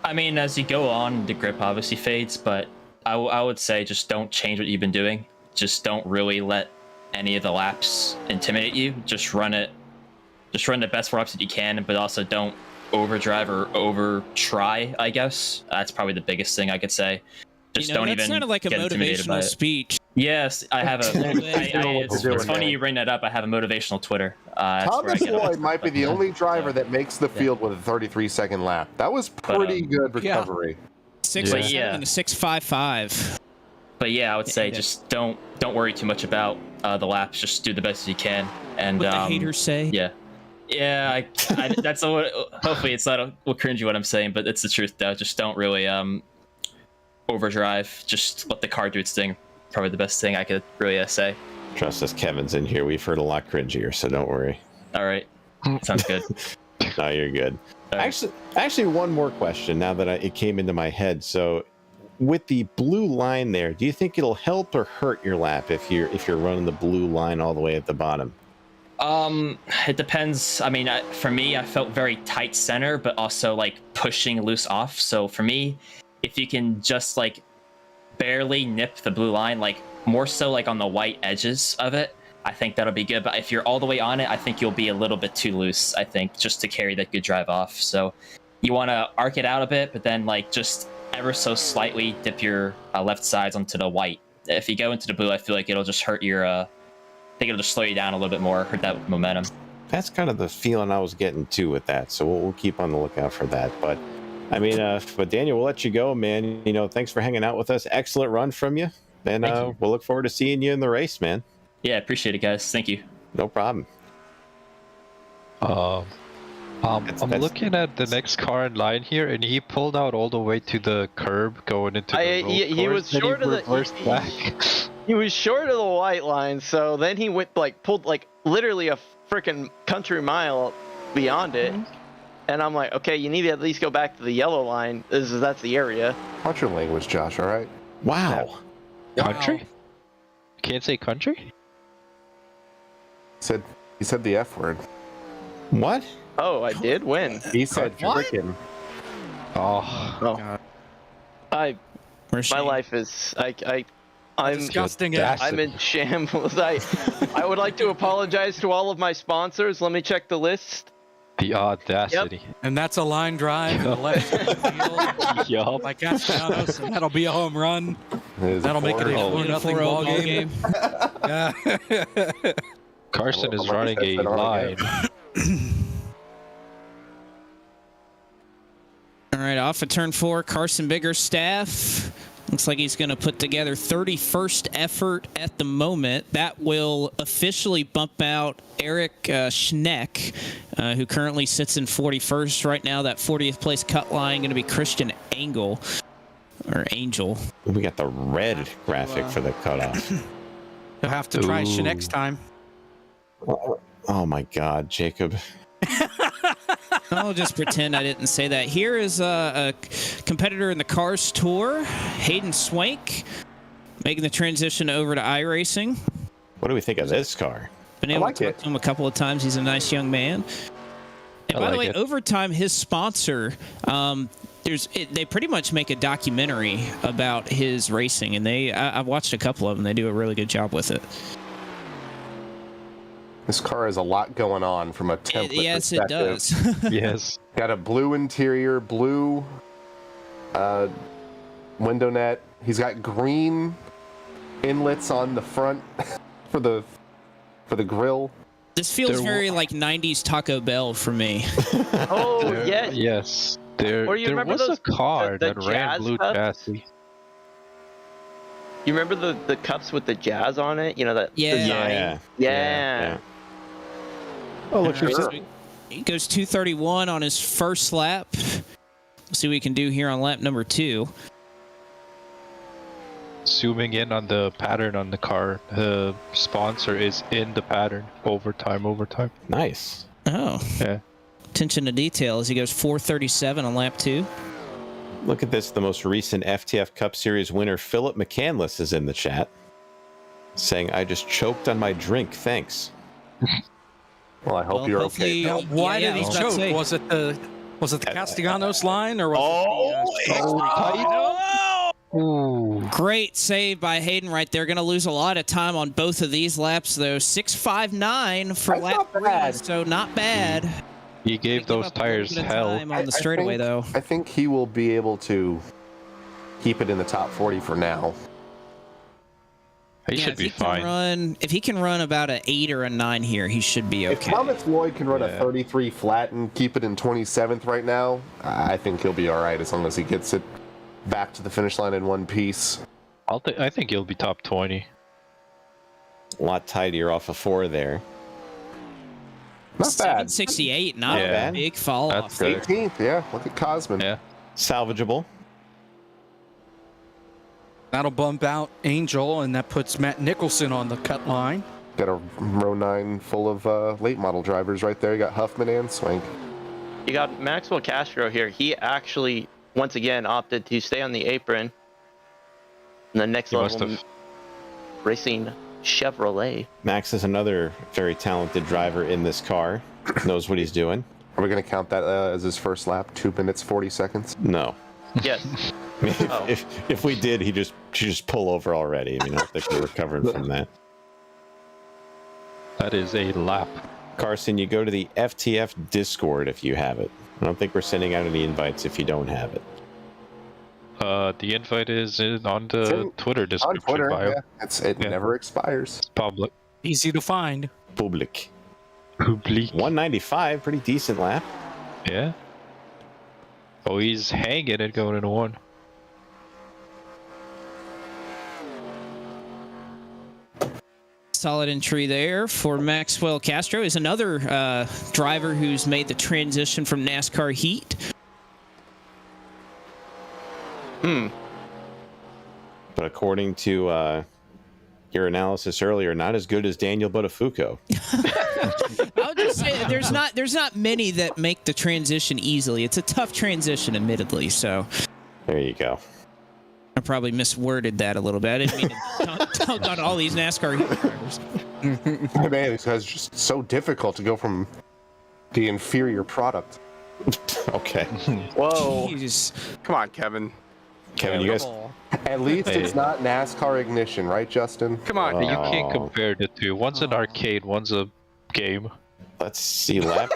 [SPEAKER 18] I mean, as you go on, the grip obviously fades, but I would say just don't change what you've been doing. Just don't really let any of the laps intimidate you. Just run the best laps that you can, but also don't overdrive or over try, I guess. That's probably the biggest thing I could say. Just don't even
[SPEAKER 3] sounded like a
[SPEAKER 18] get intimidated by
[SPEAKER 3] motivational
[SPEAKER 18] it.
[SPEAKER 3] Speech.
[SPEAKER 18] Yes, I have it's funny you bring that up. I have a motivational Twitter.
[SPEAKER 8] Thomas Lloyd might be the only driver that makes the field with a 33-second lap. That was pretty good recovery.
[SPEAKER 3] 6.7 and a 6.55.
[SPEAKER 18] But yeah, I would say just don't worry too much about the laps. Just do the best you can. And
[SPEAKER 3] what the haters say.
[SPEAKER 18] Yeah. That's hopefully it's not a cringy what I'm saying, but it's the truth though. Just don't really overdrive. Just let the car do its thing. Probably the best thing I could really say.
[SPEAKER 5] Trust us, Kevin's in here. We've heard a lot cringier, so don't worry.
[SPEAKER 18] All right. Sounds good.
[SPEAKER 5] No, you're good. Actually, one more question now that it came into my head. So, with the blue line there, do you think it'll help or hurt your lap if you're running the blue line all the way at the bottom?
[SPEAKER 18] It depends. I mean, for me, I felt very tight center, but also like pushing loose off. So for me, if you can just like barely nip the blue line, like more so like on the white edges of it, I think that'll be good. But if you're all the way on it, I think you'll be a little bit too loose, I think, just to carry that good drive off. So you want to arc it out a bit, but then like just ever so slightly dip your left sides onto the white. If you go into the blue, I feel like it'll just hurt your, I think it'll just slow you down a little bit more, hurt that momentum.
[SPEAKER 5] That's kind of the feeling I was getting too with that. So we'll keep on the lookout for that. But I mean, but Daniel, we'll let you go, man. You know, thanks for hanging out with us. Excellent run from you. And we'll look forward to seeing you in the race, man.
[SPEAKER 18] Yeah, appreciate it, guys. Thank you.
[SPEAKER 5] No problem.
[SPEAKER 11] I'm looking at the next car in line here, and he pulled out all the way to the curb going into the road
[SPEAKER 7] he was
[SPEAKER 11] course,
[SPEAKER 7] short of the he was short of the white line, so then he went pulled literally a freaking country mile beyond it. And I'm like, okay, you need to at least go back to the yellow line. That's the area.
[SPEAKER 8] Watch your language, Josh, all right?
[SPEAKER 5] Wow.
[SPEAKER 11] Country? Can't say country?
[SPEAKER 8] He said the F word.
[SPEAKER 5] What?
[SPEAKER 7] Oh, I did? When?
[SPEAKER 8] He said frickin'.
[SPEAKER 11] Oh.
[SPEAKER 7] My life is I'm
[SPEAKER 19] disgusting.
[SPEAKER 7] I'm in shambles. I would like to apologize to all of my sponsors. Let me check the list.
[SPEAKER 11] The audacity.
[SPEAKER 19] Yep. And that's a line drive to the left field.
[SPEAKER 11] Yup.
[SPEAKER 19] Like Castellanos, and that'll be a home run. That'll make it a 4-0 ball game.
[SPEAKER 11] Carson is running a line.
[SPEAKER 3] All right, off of turn 4, Carson Biggerstaff. Looks like he's going to put together 31st effort at the moment. That will officially bump out Eric Schneck, who currently sits in 41st right now. That 40th place cut line going to be Christian Angel.
[SPEAKER 5] We got the red graphic for the cutoff.
[SPEAKER 19] You'll have to try next time.
[SPEAKER 5] Oh my God, Jacob.
[SPEAKER 3] I'll just pretend I didn't say that. Here is a competitor in the Cars Tour, Hayden Swank, making the transition over to iRacing.
[SPEAKER 5] What do we think of this car?
[SPEAKER 3] Been able to talk to him a couple of times. He's a nice young man. And by the way, Overtime, his sponsor, they pretty much make a documentary about his racing, and I've watched a couple of them. They do a really good job with it.
[SPEAKER 8] This car has a lot going on from a template
[SPEAKER 3] yes,
[SPEAKER 8] perspective.
[SPEAKER 3] It does.
[SPEAKER 11] Yes.
[SPEAKER 8] Got a blue interior, blue window net. He's got green inlets on the front for the grill.
[SPEAKER 3] This feels very like 90s Taco Bell for me.
[SPEAKER 7] Oh, yeah.
[SPEAKER 11] Yes.
[SPEAKER 7] Or you
[SPEAKER 11] there
[SPEAKER 7] remember
[SPEAKER 11] was
[SPEAKER 7] those,
[SPEAKER 11] a car
[SPEAKER 7] the
[SPEAKER 11] that ran blue
[SPEAKER 7] cups?
[SPEAKER 11] chassis.
[SPEAKER 7] You remember the cups with the jazz on it? You know that design? Yeah.
[SPEAKER 3] Oh, look, he goes 231 on his first lap. Let's see what we can do here on lap number 2.
[SPEAKER 11] Zooming in on the pattern on the car, the sponsor is in the pattern. Overtime.
[SPEAKER 5] Nice.
[SPEAKER 3] Oh.
[SPEAKER 11] Yeah.
[SPEAKER 3] Attention to detail as he goes 437 on lap 2.
[SPEAKER 5] Look at this. The most recent FTF Cup Series winner, Philip McCandless, is in the chat saying, I just choked on my drink. Thanks.
[SPEAKER 8] Well, I hope you're okay.
[SPEAKER 19] Why did he choke? Was it the Castellanos line or was
[SPEAKER 3] it Great save by Hayden right there. Going to lose a lot of time on both of these laps, though. 6.59 for lap 3, so not bad.
[SPEAKER 11] He gave those tires hell.
[SPEAKER 3] On the straightaway, though.
[SPEAKER 8] I think he will be able to keep it in the top 40 for now.
[SPEAKER 11] He should be fine.
[SPEAKER 3] If he can run about an 8 or a 9 here, he should be okay.
[SPEAKER 8] If Thomas Lloyd can run a 33 flat and keep it in 27th right now, I think he'll be all right as long as he gets it back to the finish line in one piece.
[SPEAKER 11] I think he'll be top 20.
[SPEAKER 5] A lot tidier off of 4 there.
[SPEAKER 8] Not bad.
[SPEAKER 3] 768, not a big fall off.
[SPEAKER 8] 18th, yeah. Look at Cosman.
[SPEAKER 11] Yeah.
[SPEAKER 5] Salvageable.
[SPEAKER 19] That'll bump out Angel, and that puts Matt Nicholson on the cut line.
[SPEAKER 8] Got a row 9 full of late model drivers right there. You got Huffman and Swank.
[SPEAKER 7] You got Maxwell Castro here. He actually, once again, opted to stay on the apron. And the next level racing Chevrolet.
[SPEAKER 5] Max is another very talented driver in this car. Knows what he's doing.
[SPEAKER 8] Are we going to count that as his first lap? 2 minutes, 40 seconds?
[SPEAKER 5] No.
[SPEAKER 7] Yes.
[SPEAKER 5] I mean, if we did, he just pull over already. I mean, I don't think we're recovering from that.
[SPEAKER 11] That is a lap.
[SPEAKER 5] Carson, you go to the FTF Discord if you have it. I don't think we're sending out any invites if you don't have it.
[SPEAKER 11] The invite is on the Twitter description
[SPEAKER 8] on Twitter,
[SPEAKER 11] bio.
[SPEAKER 8] Yeah. It never expires.
[SPEAKER 11] It's public.
[SPEAKER 19] Easy to find.
[SPEAKER 5] Public.
[SPEAKER 11] 195,
[SPEAKER 5] pretty decent lap.
[SPEAKER 11] Yeah. Oh, he's hanging it going into one.
[SPEAKER 3] Solid entry there for Maxwell Castro. Is another driver who's made the transition from NASCAR Heat.
[SPEAKER 5] But according to your analysis earlier, not as good as Daniel Botafuco.
[SPEAKER 3] I'll just say there's not many that make the transition easily. It's a tough transition, admittedly. So
[SPEAKER 5] there you go.
[SPEAKER 3] I probably misworded that a little bit. I didn't mean to dunk on all these NASCAR drivers.
[SPEAKER 8] Man, it's just so difficult to go from the inferior product.
[SPEAKER 5] Okay.
[SPEAKER 9] Whoa.
[SPEAKER 3] Jeez.
[SPEAKER 9] Come on, Kevin.
[SPEAKER 5] Kevin, you guys.
[SPEAKER 8] At least it's not NASCAR Ignition, right, Justin?
[SPEAKER 9] Come on.
[SPEAKER 11] You can't compare the two. One's an arcade, one's a game.
[SPEAKER 5] Let's see, lap.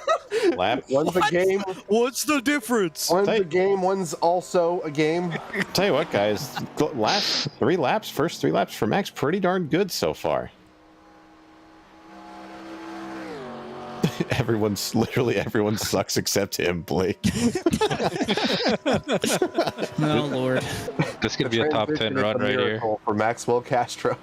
[SPEAKER 8] One's a game.
[SPEAKER 19] What's the difference?
[SPEAKER 8] One's a game. One's also a game.
[SPEAKER 5] Tell you what, guys. First 3 laps for Max, pretty darn good so far. Everyone sucks except him, Blake.
[SPEAKER 3] Oh Lord.
[SPEAKER 11] This could be a top 10 run right here
[SPEAKER 8] for Maxwell Castro.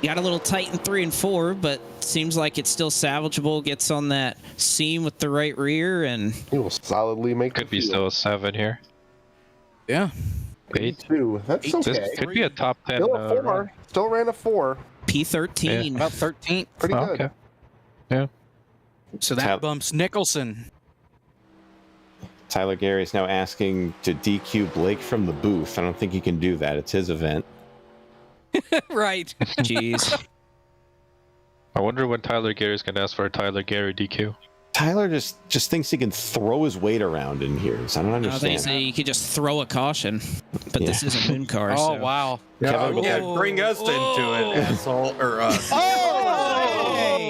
[SPEAKER 3] Got a little tight in 3 and 4, but seems like it's still salvageable. Gets on that seam with the right rear, and
[SPEAKER 8] he will solidly make.
[SPEAKER 11] Could be still a 7 here.
[SPEAKER 19] Yeah.
[SPEAKER 8] 8. That's okay.
[SPEAKER 11] This could be a top 10.
[SPEAKER 8] Still a 4. Still ran a 4.
[SPEAKER 3] P13.
[SPEAKER 19] About 13.
[SPEAKER 8] Pretty good.
[SPEAKER 11] Okay. Yeah.
[SPEAKER 19] So that bumps Nicholson.
[SPEAKER 5] Tyler Gary is now asking to DQ Blake from the booth. I don't think he can do that. It's his event.
[SPEAKER 19] Right.
[SPEAKER 3] Jeez.
[SPEAKER 11] I wonder when Tyler Gary's going to ask for a Tyler Gary DQ.
[SPEAKER 5] Tyler just thinks he can throw his weight around in here. So I don't understand.
[SPEAKER 3] I think you could just throw a caution, but this is a moon car.
[SPEAKER 19] Oh, wow.
[SPEAKER 6] Bring us into it, asshole. Or us.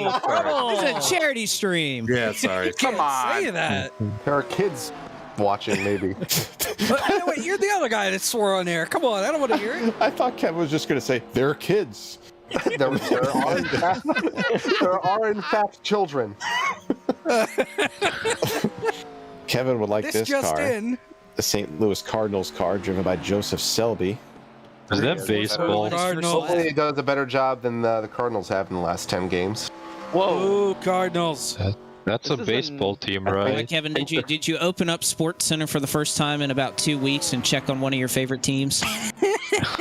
[SPEAKER 3] It's a charity stream.
[SPEAKER 6] Yeah, sorry.
[SPEAKER 19] Come on. Say that.
[SPEAKER 8] There are kids watching, maybe.
[SPEAKER 19] Wait, you're the other guy that swore on air. Come on, I don't want to hear it.
[SPEAKER 5] I thought Kevin was just going to say, there are kids.
[SPEAKER 8] there are in fact children.
[SPEAKER 5] Kevin would like this
[SPEAKER 19] just
[SPEAKER 5] car.
[SPEAKER 19] In.
[SPEAKER 5] The St. Louis Cardinals car driven by Joseph Selby.
[SPEAKER 11] Is that baseball?
[SPEAKER 8] Hopefully it does a better job than the Cardinals have in the last 10 games.
[SPEAKER 19] Whoa, Cardinals.
[SPEAKER 11] That's a baseball team, right?
[SPEAKER 3] Kevin, did you open up Sports Center for the first time in about 2 weeks and check on one of your favorite teams?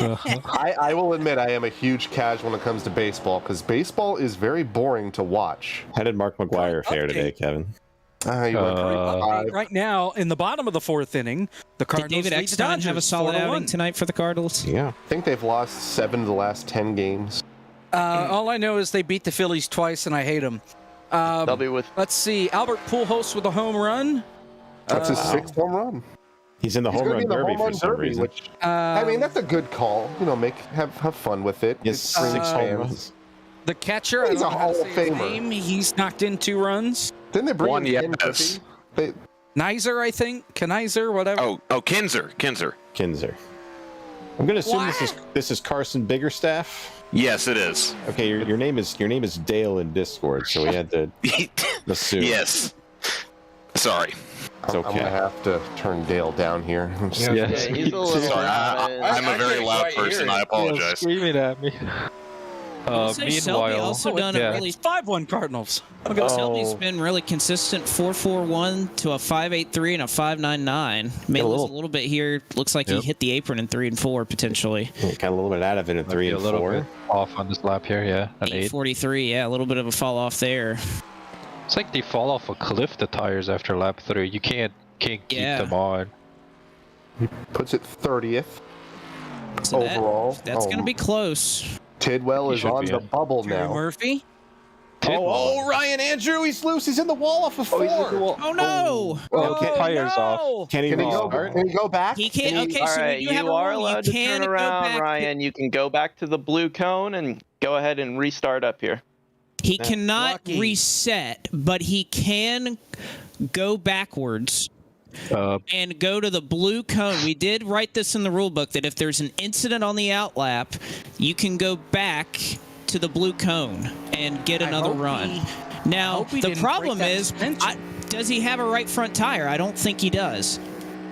[SPEAKER 8] I will admit I am a huge casual when it comes to baseball because baseball is very boring to watch.
[SPEAKER 5] How did Mark McGwire fare today, Kevin?
[SPEAKER 19] Right now, in the bottom of the 4th inning, the Cardinals
[SPEAKER 3] Did David Eckstein have a solid outing tonight for the Cardinals?
[SPEAKER 5] Yeah.
[SPEAKER 8] I think they've lost 7 of the last 10 games.
[SPEAKER 19] All I know is they beat the Phillies twice, and I hate them.
[SPEAKER 7] They'll be with.
[SPEAKER 19] Let's see. Albert Pujols with a home run.
[SPEAKER 8] That's his 6th home run.
[SPEAKER 5] He's in the home run derby for some reason.
[SPEAKER 8] Which, I mean, that's a good call. You know, have fun with it.
[SPEAKER 5] Yes, 6 home runs.
[SPEAKER 19] The catcher,
[SPEAKER 8] he's a Hall of Famer.
[SPEAKER 19] He's knocked in 2 runs.
[SPEAKER 8] Didn't they bring
[SPEAKER 9] One,
[SPEAKER 8] in
[SPEAKER 9] yes.
[SPEAKER 19] Nizer, I think. Kenizer, whatever.
[SPEAKER 2] Oh, Kinzer.
[SPEAKER 5] I'm going to assume this is Carson Biggerstaff.
[SPEAKER 2] Yes, it is.
[SPEAKER 5] Okay, your name is Dale in Discord, so we had to assume.
[SPEAKER 2] Yes. Sorry.
[SPEAKER 5] It's okay.
[SPEAKER 8] I'm gonna have to turn Dale down here.
[SPEAKER 7] He's a little
[SPEAKER 2] sorry. I'm a very loud person. I apologize.
[SPEAKER 11] Screaming at me.
[SPEAKER 3] Selby also done a really
[SPEAKER 19] 5-1 Cardinals.
[SPEAKER 3] Okay, Selby's been really consistent, 4.41 to a 5.83 and a 5.99. May lose a little bit here. Looks like he hit the apron in 3 and 4 potentially.
[SPEAKER 5] Got a little bit out of it in 3 and 4.
[SPEAKER 11] Off on this lap here, yeah. An
[SPEAKER 3] 8.43, yeah, a little bit of a fall off there.
[SPEAKER 11] It's like they fall off a cliff, the tires, after lap 3. You can't keep them on.
[SPEAKER 8] He puts it 30th
[SPEAKER 3] so
[SPEAKER 8] overall.
[SPEAKER 3] That's going to be close.
[SPEAKER 8] Tidwell is on the bubble now.
[SPEAKER 3] Murphy?
[SPEAKER 5] Oh, Ryan Andrew, he's loose. He's in the wall off of 4.
[SPEAKER 3] Oh, no.
[SPEAKER 11] Tires off.
[SPEAKER 5] Can he
[SPEAKER 8] go back?
[SPEAKER 3] He can't. Okay,
[SPEAKER 7] All
[SPEAKER 3] so
[SPEAKER 7] right,
[SPEAKER 3] you have
[SPEAKER 7] are
[SPEAKER 3] a rule.
[SPEAKER 7] allowed
[SPEAKER 3] You
[SPEAKER 7] to
[SPEAKER 3] can
[SPEAKER 7] turn around,
[SPEAKER 3] go back.
[SPEAKER 7] Ryan. You can go back to the blue cone and go ahead and restart up here.
[SPEAKER 3] He cannot reset, but he can go backwards and go to the blue cone. We did write this in the rule book that if there's an incident on the outlap, you can go back to the blue cone and get another run. Now, the problem is, does he have a right front tire? I don't think he does.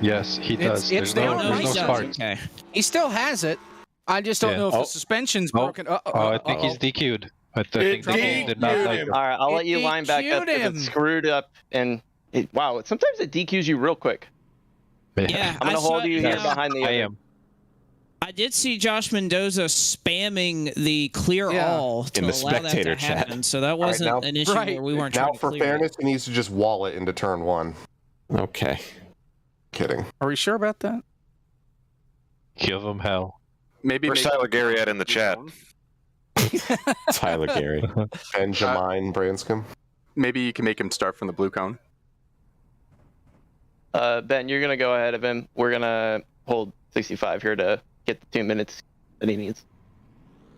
[SPEAKER 11] Yes, he does.
[SPEAKER 19] It's
[SPEAKER 11] There's no sparks.
[SPEAKER 3] Okay.
[SPEAKER 19] He still has it. I just don't know if the suspension's broken.
[SPEAKER 11] I think he's DQ'd. I think the game did not like him.
[SPEAKER 7] All right, I'll let you line back up if it's screwed up. And wow, sometimes it DQs you real quick.
[SPEAKER 3] Yeah,
[SPEAKER 7] I'm going to hold you here behind the.
[SPEAKER 11] I am.
[SPEAKER 3] I did see Josh Mendoza spamming the clear all to
[SPEAKER 5] in the
[SPEAKER 3] allow that to happen, so that wasn't an issue where we weren't trying to
[SPEAKER 8] for
[SPEAKER 3] clear
[SPEAKER 8] fairness, he needs to just wall it into turn 1.
[SPEAKER 5] Okay.
[SPEAKER 8] Kidding.
[SPEAKER 19] Are we sure about that?
[SPEAKER 11] Give him hell.
[SPEAKER 9] Maybe
[SPEAKER 20] Where's Tyler Gary at in the chat?
[SPEAKER 5] Tyler Gary.
[SPEAKER 8] Benjamin Branscombe.
[SPEAKER 9] Maybe you can make him start from the blue cone.
[SPEAKER 7] Ben, you're going to go ahead of him. We're going to hold 65 here to get the 2 minutes that he needs.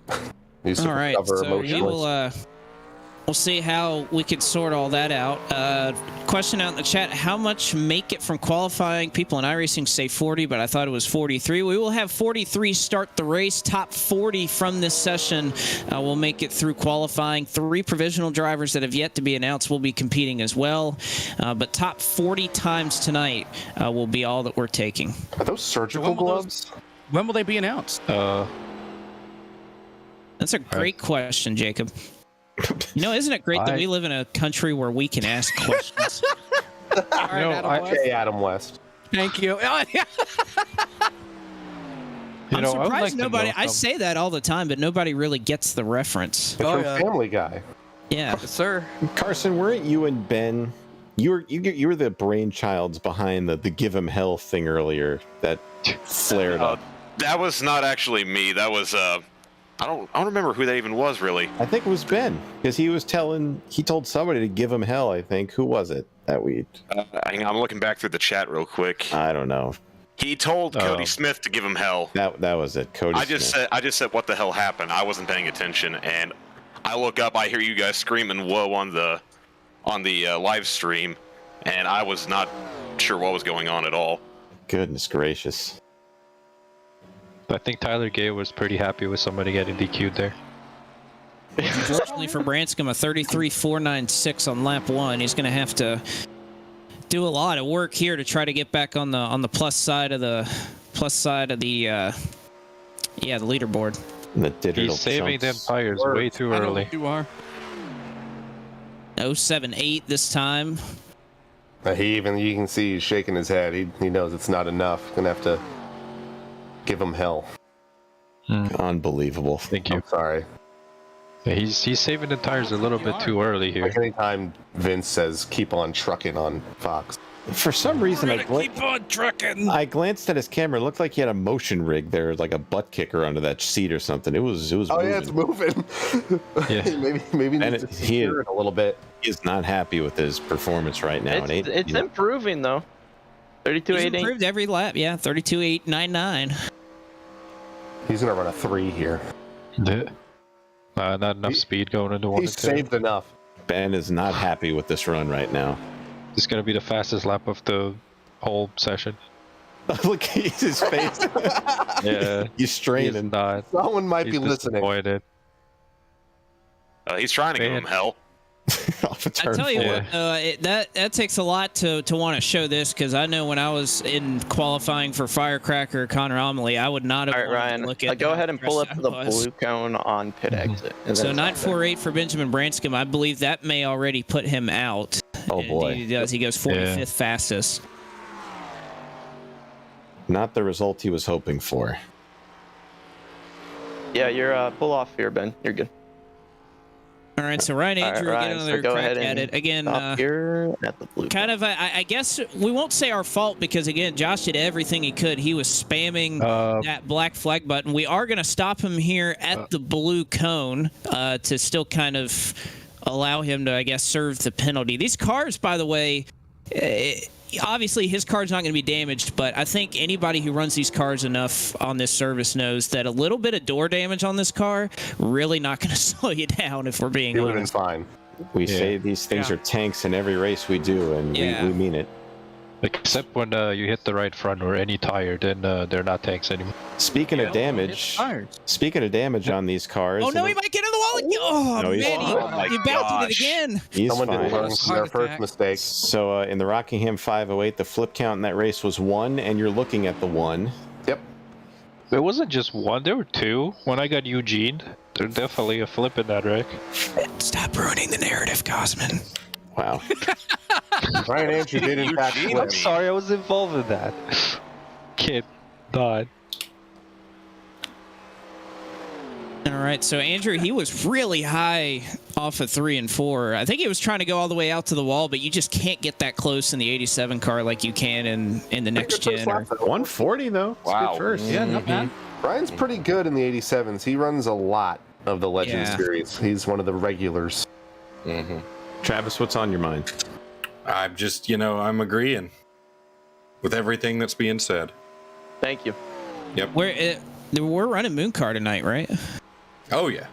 [SPEAKER 3] All right, so we'll see how we can sort all that out. Question out in the chat, how much make it from qualifying? People in iRacing say 40, but I thought it was 43. We will have 43 start the race. Top 40 from this session will make it through qualifying. 3 provisional drivers that have yet to be announced will be competing as well. But top 40 times tonight will be all that we're taking.
[SPEAKER 8] Are those surgical gloves?
[SPEAKER 19] When will they be announced?
[SPEAKER 3] That's a great question, Jacob. Isn't it great that we live in a country where we can ask questions?
[SPEAKER 19] All right,
[SPEAKER 8] Adam West.
[SPEAKER 19] Thank you.
[SPEAKER 3] I'm surprised nobody. I say that all the time, but nobody really gets the reference.
[SPEAKER 8] It's from Family Guy.
[SPEAKER 3] Yeah,
[SPEAKER 19] sir.
[SPEAKER 5] Carson, weren't you and Ben? You were the brainchilds behind the give him hell thing earlier that flared up.
[SPEAKER 20] That was not actually me. That was I don't remember who that even was, really.
[SPEAKER 5] I think it was Ben, because he told somebody to give him hell, I think. Who was it that we...
[SPEAKER 20] I'm looking back through the chat real quick.
[SPEAKER 5] I don't know.
[SPEAKER 20] He told Cody Smith to give him hell.
[SPEAKER 5] That was it, Cody
[SPEAKER 20] I just said, what the hell happened? I wasn't paying attention, and I look up, I hear you guys screaming whoa on the live stream, and I was not sure what was going on at all.
[SPEAKER 5] Goodness gracious.
[SPEAKER 11] I think Tyler Gay was pretty happy with somebody getting DQ'd there.
[SPEAKER 3] Unfortunately for Branscombe, a 33.496 on lap 1. He's going to have to do a lot of work here to try to get back on the plus side of the leaderboard.
[SPEAKER 11] He's saving them tires way too early.
[SPEAKER 19] You are
[SPEAKER 3] 0.78 this time.
[SPEAKER 8] You can see he's shaking his head. He knows it's not enough. Gonna have to give him hell.
[SPEAKER 5] Unbelievable.
[SPEAKER 11] Thank you.
[SPEAKER 8] I'm sorry.
[SPEAKER 11] Yeah, he's saving the tires a little bit too early here.
[SPEAKER 8] Like anytime Vince says keep on trucking on Fox.
[SPEAKER 5] For some reason,
[SPEAKER 19] keep on trucking.
[SPEAKER 5] I glanced at his camera. It looked like he had a motion rig there, like a butt kicker under that seat or something. It was.
[SPEAKER 8] Oh
[SPEAKER 5] moving.
[SPEAKER 8] yeah, it's moving.
[SPEAKER 11] Yeah.
[SPEAKER 8] maybe needs to secure it a little bit.
[SPEAKER 5] He is not happy with his performance right now.
[SPEAKER 7] It's improving though. 32.88.
[SPEAKER 3] He's improved every lap. Yeah, 32.899.
[SPEAKER 8] He's gonna run a 3 here.
[SPEAKER 11] Not enough speed going into 1 and 2.
[SPEAKER 8] He's saved enough.
[SPEAKER 5] Ben is not happy with this run right now.
[SPEAKER 11] This is going to be the fastest lap of the whole session.
[SPEAKER 5] Look at his face.
[SPEAKER 11] Yeah.
[SPEAKER 5] He's straining.
[SPEAKER 8] Someone might be listening.
[SPEAKER 11] Disappointed.
[SPEAKER 20] He's trying to give him hell.
[SPEAKER 5] off of
[SPEAKER 3] I
[SPEAKER 5] turn
[SPEAKER 3] tell you
[SPEAKER 5] 4.
[SPEAKER 3] what, that takes a lot to want to show this, because I know when I was in qualifying for Firecracker Connor Amelie, I would not have
[SPEAKER 7] All right,
[SPEAKER 3] wanted
[SPEAKER 7] Ryan,
[SPEAKER 3] to look at
[SPEAKER 7] go
[SPEAKER 3] how
[SPEAKER 7] ahead and pull up
[SPEAKER 3] impressed
[SPEAKER 7] the
[SPEAKER 3] I was.
[SPEAKER 7] blue cone on pit exit. and
[SPEAKER 3] So
[SPEAKER 7] then stop there.
[SPEAKER 3] 948 for Benjamin Branscombe. I believe that may already put him out.
[SPEAKER 5] Oh, boy.
[SPEAKER 3] Indeed, he does. He goes 45th fastest.
[SPEAKER 5] Not the result he was hoping for.
[SPEAKER 7] Yeah, you're pull off here, Ben. You're good.
[SPEAKER 3] All right, so Ryan Andrew
[SPEAKER 7] All right,
[SPEAKER 3] get
[SPEAKER 7] Ryan, so
[SPEAKER 3] another
[SPEAKER 7] go
[SPEAKER 3] crack
[SPEAKER 7] ahead
[SPEAKER 3] at
[SPEAKER 7] and
[SPEAKER 3] it again.
[SPEAKER 7] stop here at the blue.
[SPEAKER 3] Kind of, I guess we won't say our fault, because again, Josh did everything he could. He was spamming that black flag button. We are going to stop him here at the blue cone to still kind of allow him to, I guess, serve the penalty. These cars, by the way, obviously his car's not going to be damaged, but I think anybody who runs these cars enough on this service knows that a little bit of door damage on this car really not going to slow you down, if we're being honest.
[SPEAKER 8] It would have been fine.
[SPEAKER 5] We say these things are tanks in every race we do, and we mean it.
[SPEAKER 11] Except when you hit the right front or any tire, then they're not tanks anymore.
[SPEAKER 5] Speaking of damage on these cars.
[SPEAKER 3] Oh, no, he might get in the wall. Oh,
[SPEAKER 5] No, he's
[SPEAKER 3] man,
[SPEAKER 5] fine.
[SPEAKER 3] he bounced it again.
[SPEAKER 5] He's
[SPEAKER 8] Someone
[SPEAKER 5] fine.
[SPEAKER 8] didn't learn from their first mistake.
[SPEAKER 5] So in the Rockingham 508, the flip count in that race was 1, and you're looking at the 1.
[SPEAKER 8] Yep.
[SPEAKER 11] There wasn't just one, there were 2. When I got Eugene, there's definitely a flip in that wreck.
[SPEAKER 3] Stop ruining the narrative, Cosman.
[SPEAKER 5] Wow.
[SPEAKER 8] Ryan Andrew did in fact flip.
[SPEAKER 11] I'm sorry, I was involved in that. Kid died.
[SPEAKER 3] All right, so Andrew, he was really high off of 3 and 4. I think he was trying to go all the way out to the wall, but you just can't get that close in the 87 car like you can in the next gen.
[SPEAKER 5] 140 though. It's good first.
[SPEAKER 19] Yeah, not bad.
[SPEAKER 8] Ryan's pretty good in the 87s. He runs a lot of the Legends series. He's one of the regulars.
[SPEAKER 5] Travis, what's on your mind?
[SPEAKER 6] I'm just, I'm agreeing with everything that's being said.
[SPEAKER 7] Thank you.
[SPEAKER 6] Yep.
[SPEAKER 3] We're running Moon Car tonight, right?
[SPEAKER 6] Oh, yeah.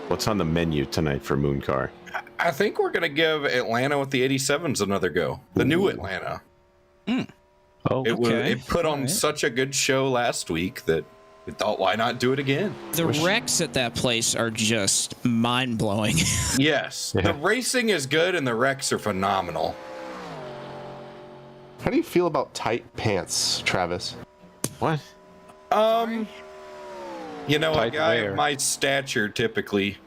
[SPEAKER 5] What's on the menu tonight for Moon Car?
[SPEAKER 6] I think we're going to give Atlanta with the 87s another go. The new Atlanta.
[SPEAKER 11] Oh,
[SPEAKER 6] It put on such a good show last week that we thought, why not do it again?
[SPEAKER 3] The wrecks at that place are just mind-blowing.
[SPEAKER 6] Yes. The racing is good and the wrecks are phenomenal.
[SPEAKER 8] How do you feel about tight pants, Travis?
[SPEAKER 5] What?
[SPEAKER 6] A guy
[SPEAKER 11] wear.
[SPEAKER 6] of my stature typically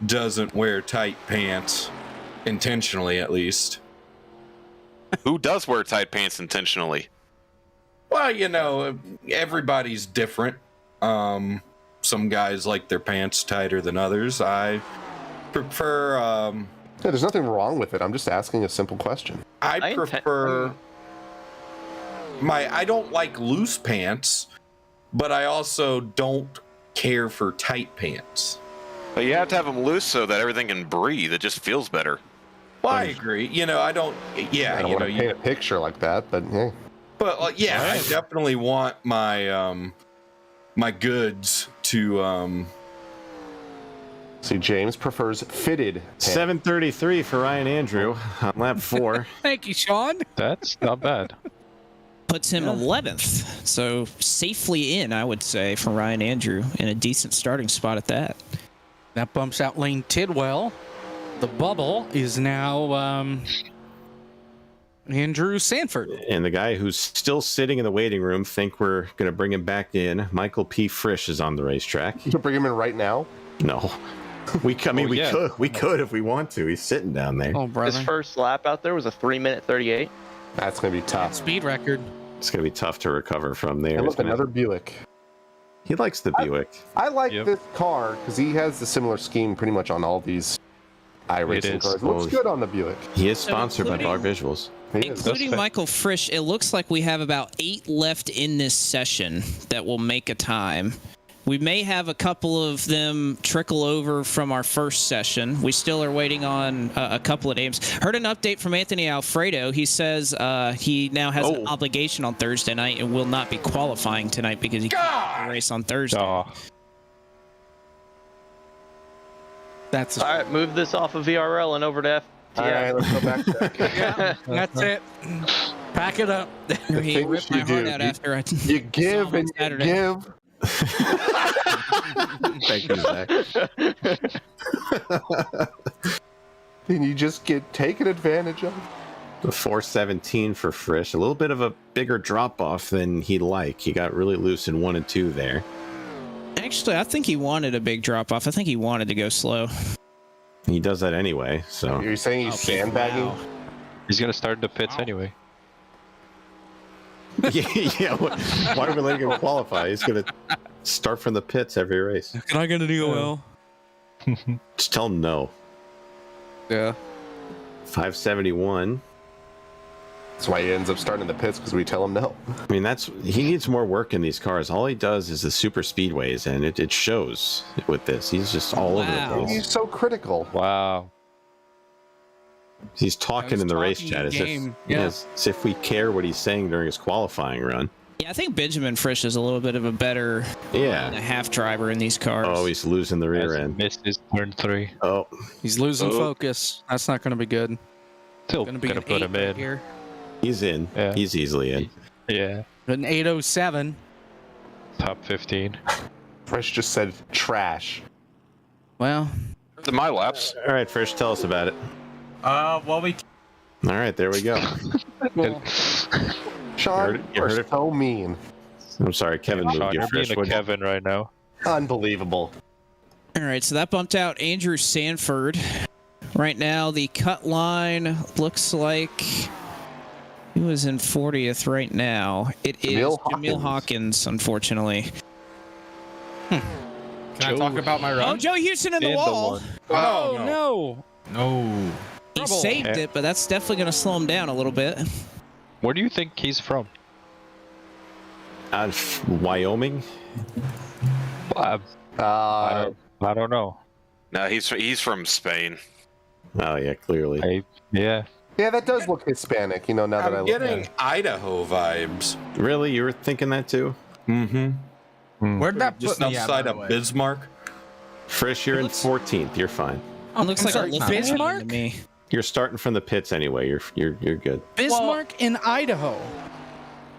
[SPEAKER 6] doesn't wear tight pants, intentionally at least.
[SPEAKER 20] Who does wear tight pants intentionally?
[SPEAKER 6] Well, everybody's different. Some guys like their pants tighter than others. I prefer.
[SPEAKER 8] Yeah, there's nothing wrong with it. I'm just asking a simple question.
[SPEAKER 6] I prefer. I don't like loose pants, but I also don't care for tight pants.
[SPEAKER 20] But you have to have them loose so that everything can breathe. It just feels better.
[SPEAKER 6] Well, I agree. I don't. Yeah,
[SPEAKER 8] I don't want to paint a picture like that, but yeah.
[SPEAKER 6] But I definitely want my my goods to.
[SPEAKER 8] See, James prefers fitted pants.
[SPEAKER 5] 7:33 for Ryan Andrew on lap 4.
[SPEAKER 19] Thank you, Sean.
[SPEAKER 11] That's not bad.
[SPEAKER 3] Puts him 11th, so safely in, I would say, for Ryan Andrew, in a decent starting spot at that.
[SPEAKER 19] That bumps out Lane Tidwell. The bubble is now Andrew Sanford.
[SPEAKER 5] And the guy who's still sitting in the waiting room, think we're going to bring him back in. Michael P. Frisch is on the racetrack.
[SPEAKER 8] You can bring him in right now?
[SPEAKER 5] No. We could if we want to. He's sitting down there.
[SPEAKER 3] Oh, brother.
[SPEAKER 7] His first lap out there was a 3:38.
[SPEAKER 8] That's going to be tough.
[SPEAKER 19] Speed record.
[SPEAKER 5] It's going to be tough to recover from there.
[SPEAKER 8] And look, another Buick.
[SPEAKER 5] He likes the Buick.
[SPEAKER 8] I like this car because he has the similar scheme pretty much on all these iRacing cars. It looks good on the Buick.
[SPEAKER 5] He is sponsored by Bar Visuals.
[SPEAKER 3] Including Michael Frisch, it looks like we have about 8 left in this session that will make a time. We may have a couple of them trickle over from our first session. We still are waiting on a couple of names. Heard an update from Anthony Alfredo. He says he now has an obligation on Thursday night and will not be qualifying tonight because he can't race on Thursday.
[SPEAKER 19] That's
[SPEAKER 7] all right. Move this off of VRL and over to F.
[SPEAKER 8] All right, let's go back to
[SPEAKER 19] Yeah, that's it. Pack it up.
[SPEAKER 3] He ripped my heart out after I
[SPEAKER 8] you give and you give.
[SPEAKER 5] Thank you, Zach.
[SPEAKER 8] and you just get taken advantage of.
[SPEAKER 5] The 417 for Frisch. A little bit of a bigger drop off than he'd like. He got really loose in 1 and 2 there.
[SPEAKER 3] Actually, I think he wanted a big drop off. I think he wanted to go slow.
[SPEAKER 5] He does that anyway. So
[SPEAKER 8] you're saying he's sandbagging?
[SPEAKER 3] Wow.
[SPEAKER 11] He's gonna start the pits anyway.
[SPEAKER 5] yeah. Why are we letting him qualify? He's gonna start from the pits every race.
[SPEAKER 19] Can I get an EOL?
[SPEAKER 5] Just tell him no.
[SPEAKER 19] Yeah.
[SPEAKER 5] 571.
[SPEAKER 8] That's why he ends up starting the pits, because we tell him no.
[SPEAKER 5] I mean, he needs more work in these cars. All he does is the super speedways, and it shows with this. He's just all over the place.
[SPEAKER 8] He's so critical.
[SPEAKER 11] Wow.
[SPEAKER 5] He's talking in the race chat as if we care what he's saying during his qualifying run.
[SPEAKER 3] Yeah, I think Benjamin Frisch is a little bit of a better half driver in these cars.
[SPEAKER 5] Oh, he's losing the rear end.
[SPEAKER 11] Missed his turn 3.
[SPEAKER 5] Oh,
[SPEAKER 19] he's losing focus. That's not going to be good.
[SPEAKER 11] Still
[SPEAKER 19] going to be
[SPEAKER 11] gonna put him in.
[SPEAKER 19] Here.
[SPEAKER 5] He's in. Yeah. He's easily in.
[SPEAKER 11] Yeah.
[SPEAKER 19] An 807.
[SPEAKER 11] Top 15.
[SPEAKER 8] Frisch just said trash.
[SPEAKER 19] Well,
[SPEAKER 20] my laps.
[SPEAKER 5] All right, Frisch, tell us about it.
[SPEAKER 15] Well, we.
[SPEAKER 5] All right, there we go.
[SPEAKER 8] Sean, you're so mean.
[SPEAKER 5] I'm sorry, Kevin moved
[SPEAKER 11] Sean,
[SPEAKER 5] you,
[SPEAKER 11] you're
[SPEAKER 5] Frisch.
[SPEAKER 11] being a Kevin right now.
[SPEAKER 8] Unbelievable.
[SPEAKER 3] All right, so that bumped out Andrew Sanford. Right now, the cut line looks like he was in 40th right now. It is Jamil Hawkins, unfortunately.
[SPEAKER 15] Can I talk about my run?
[SPEAKER 3] Oh, Joe Houston in the wall.
[SPEAKER 19] Oh,
[SPEAKER 15] no.
[SPEAKER 3] He saved it, but that's definitely going to slow him down a little bit.
[SPEAKER 11] Where do you think he's from?
[SPEAKER 5] Wyoming.
[SPEAKER 11] I don't know.
[SPEAKER 20] No, he's from Spain.
[SPEAKER 5] Oh yeah, clearly.
[SPEAKER 8] Yeah, that does look Hispanic. Now that I
[SPEAKER 6] I'm
[SPEAKER 8] look at
[SPEAKER 6] getting
[SPEAKER 8] it.
[SPEAKER 6] Idaho vibes.
[SPEAKER 5] Really, you were thinking that too?
[SPEAKER 6] Mm-hmm.
[SPEAKER 15] Where'd that
[SPEAKER 6] just
[SPEAKER 15] put me at,
[SPEAKER 6] outside
[SPEAKER 15] by
[SPEAKER 6] of
[SPEAKER 15] the way?
[SPEAKER 6] Bismarck?
[SPEAKER 5] Frisch, you're in 14th. You're fine.
[SPEAKER 3] It looks like a
[SPEAKER 19] Bismarck
[SPEAKER 3] to me.
[SPEAKER 5] You're starting from the pits anyway. You're good.
[SPEAKER 19] Bismarck in Idaho.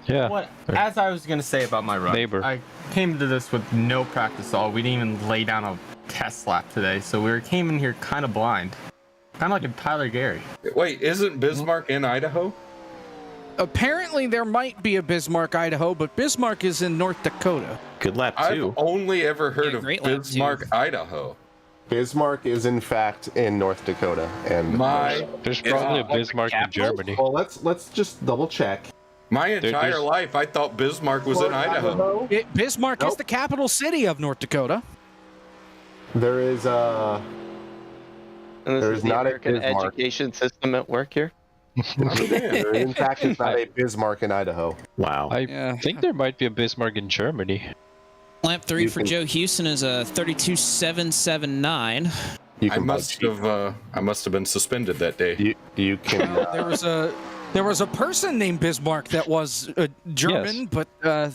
[SPEAKER 11] Yeah.
[SPEAKER 15] What? As I was gonna say about my run,
[SPEAKER 11] Neighbor.
[SPEAKER 15] I came to this with no practice at all. We didn't even lay down a test lap today, so came in here kind of blind, kind of like a Tyler Gary.
[SPEAKER 6] Wait, isn't Bismarck in Idaho?
[SPEAKER 19] Apparently, there might be a Bismarck, Idaho, but Bismarck is in North Dakota.
[SPEAKER 5] Good lap
[SPEAKER 6] I've
[SPEAKER 5] too.
[SPEAKER 6] only ever heard of
[SPEAKER 3] great lap
[SPEAKER 6] Bismarck, Idaho.
[SPEAKER 8] Bismarck is in fact in North Dakota, and
[SPEAKER 11] There's probably a Bismarck in Germany.
[SPEAKER 8] Well, let's just double check.
[SPEAKER 6] My entire life, I thought Bismarck was in Idaho.
[SPEAKER 19] Bismarck is the capital city of North Dakota.
[SPEAKER 8] There is
[SPEAKER 7] And this
[SPEAKER 8] There
[SPEAKER 7] is
[SPEAKER 8] is
[SPEAKER 7] the
[SPEAKER 8] not a
[SPEAKER 7] American
[SPEAKER 8] Bismarck.
[SPEAKER 7] education system at work here.
[SPEAKER 8] there in fact is not a Bismarck in Idaho.
[SPEAKER 5] Wow.
[SPEAKER 11] I think there might be a Bismarck in Germany.
[SPEAKER 3] Lap 3 for Joe Houston is a 32.779.
[SPEAKER 6] I must have been suspended that day.
[SPEAKER 8] You can.
[SPEAKER 19] There was a person named Bismarck that was German, but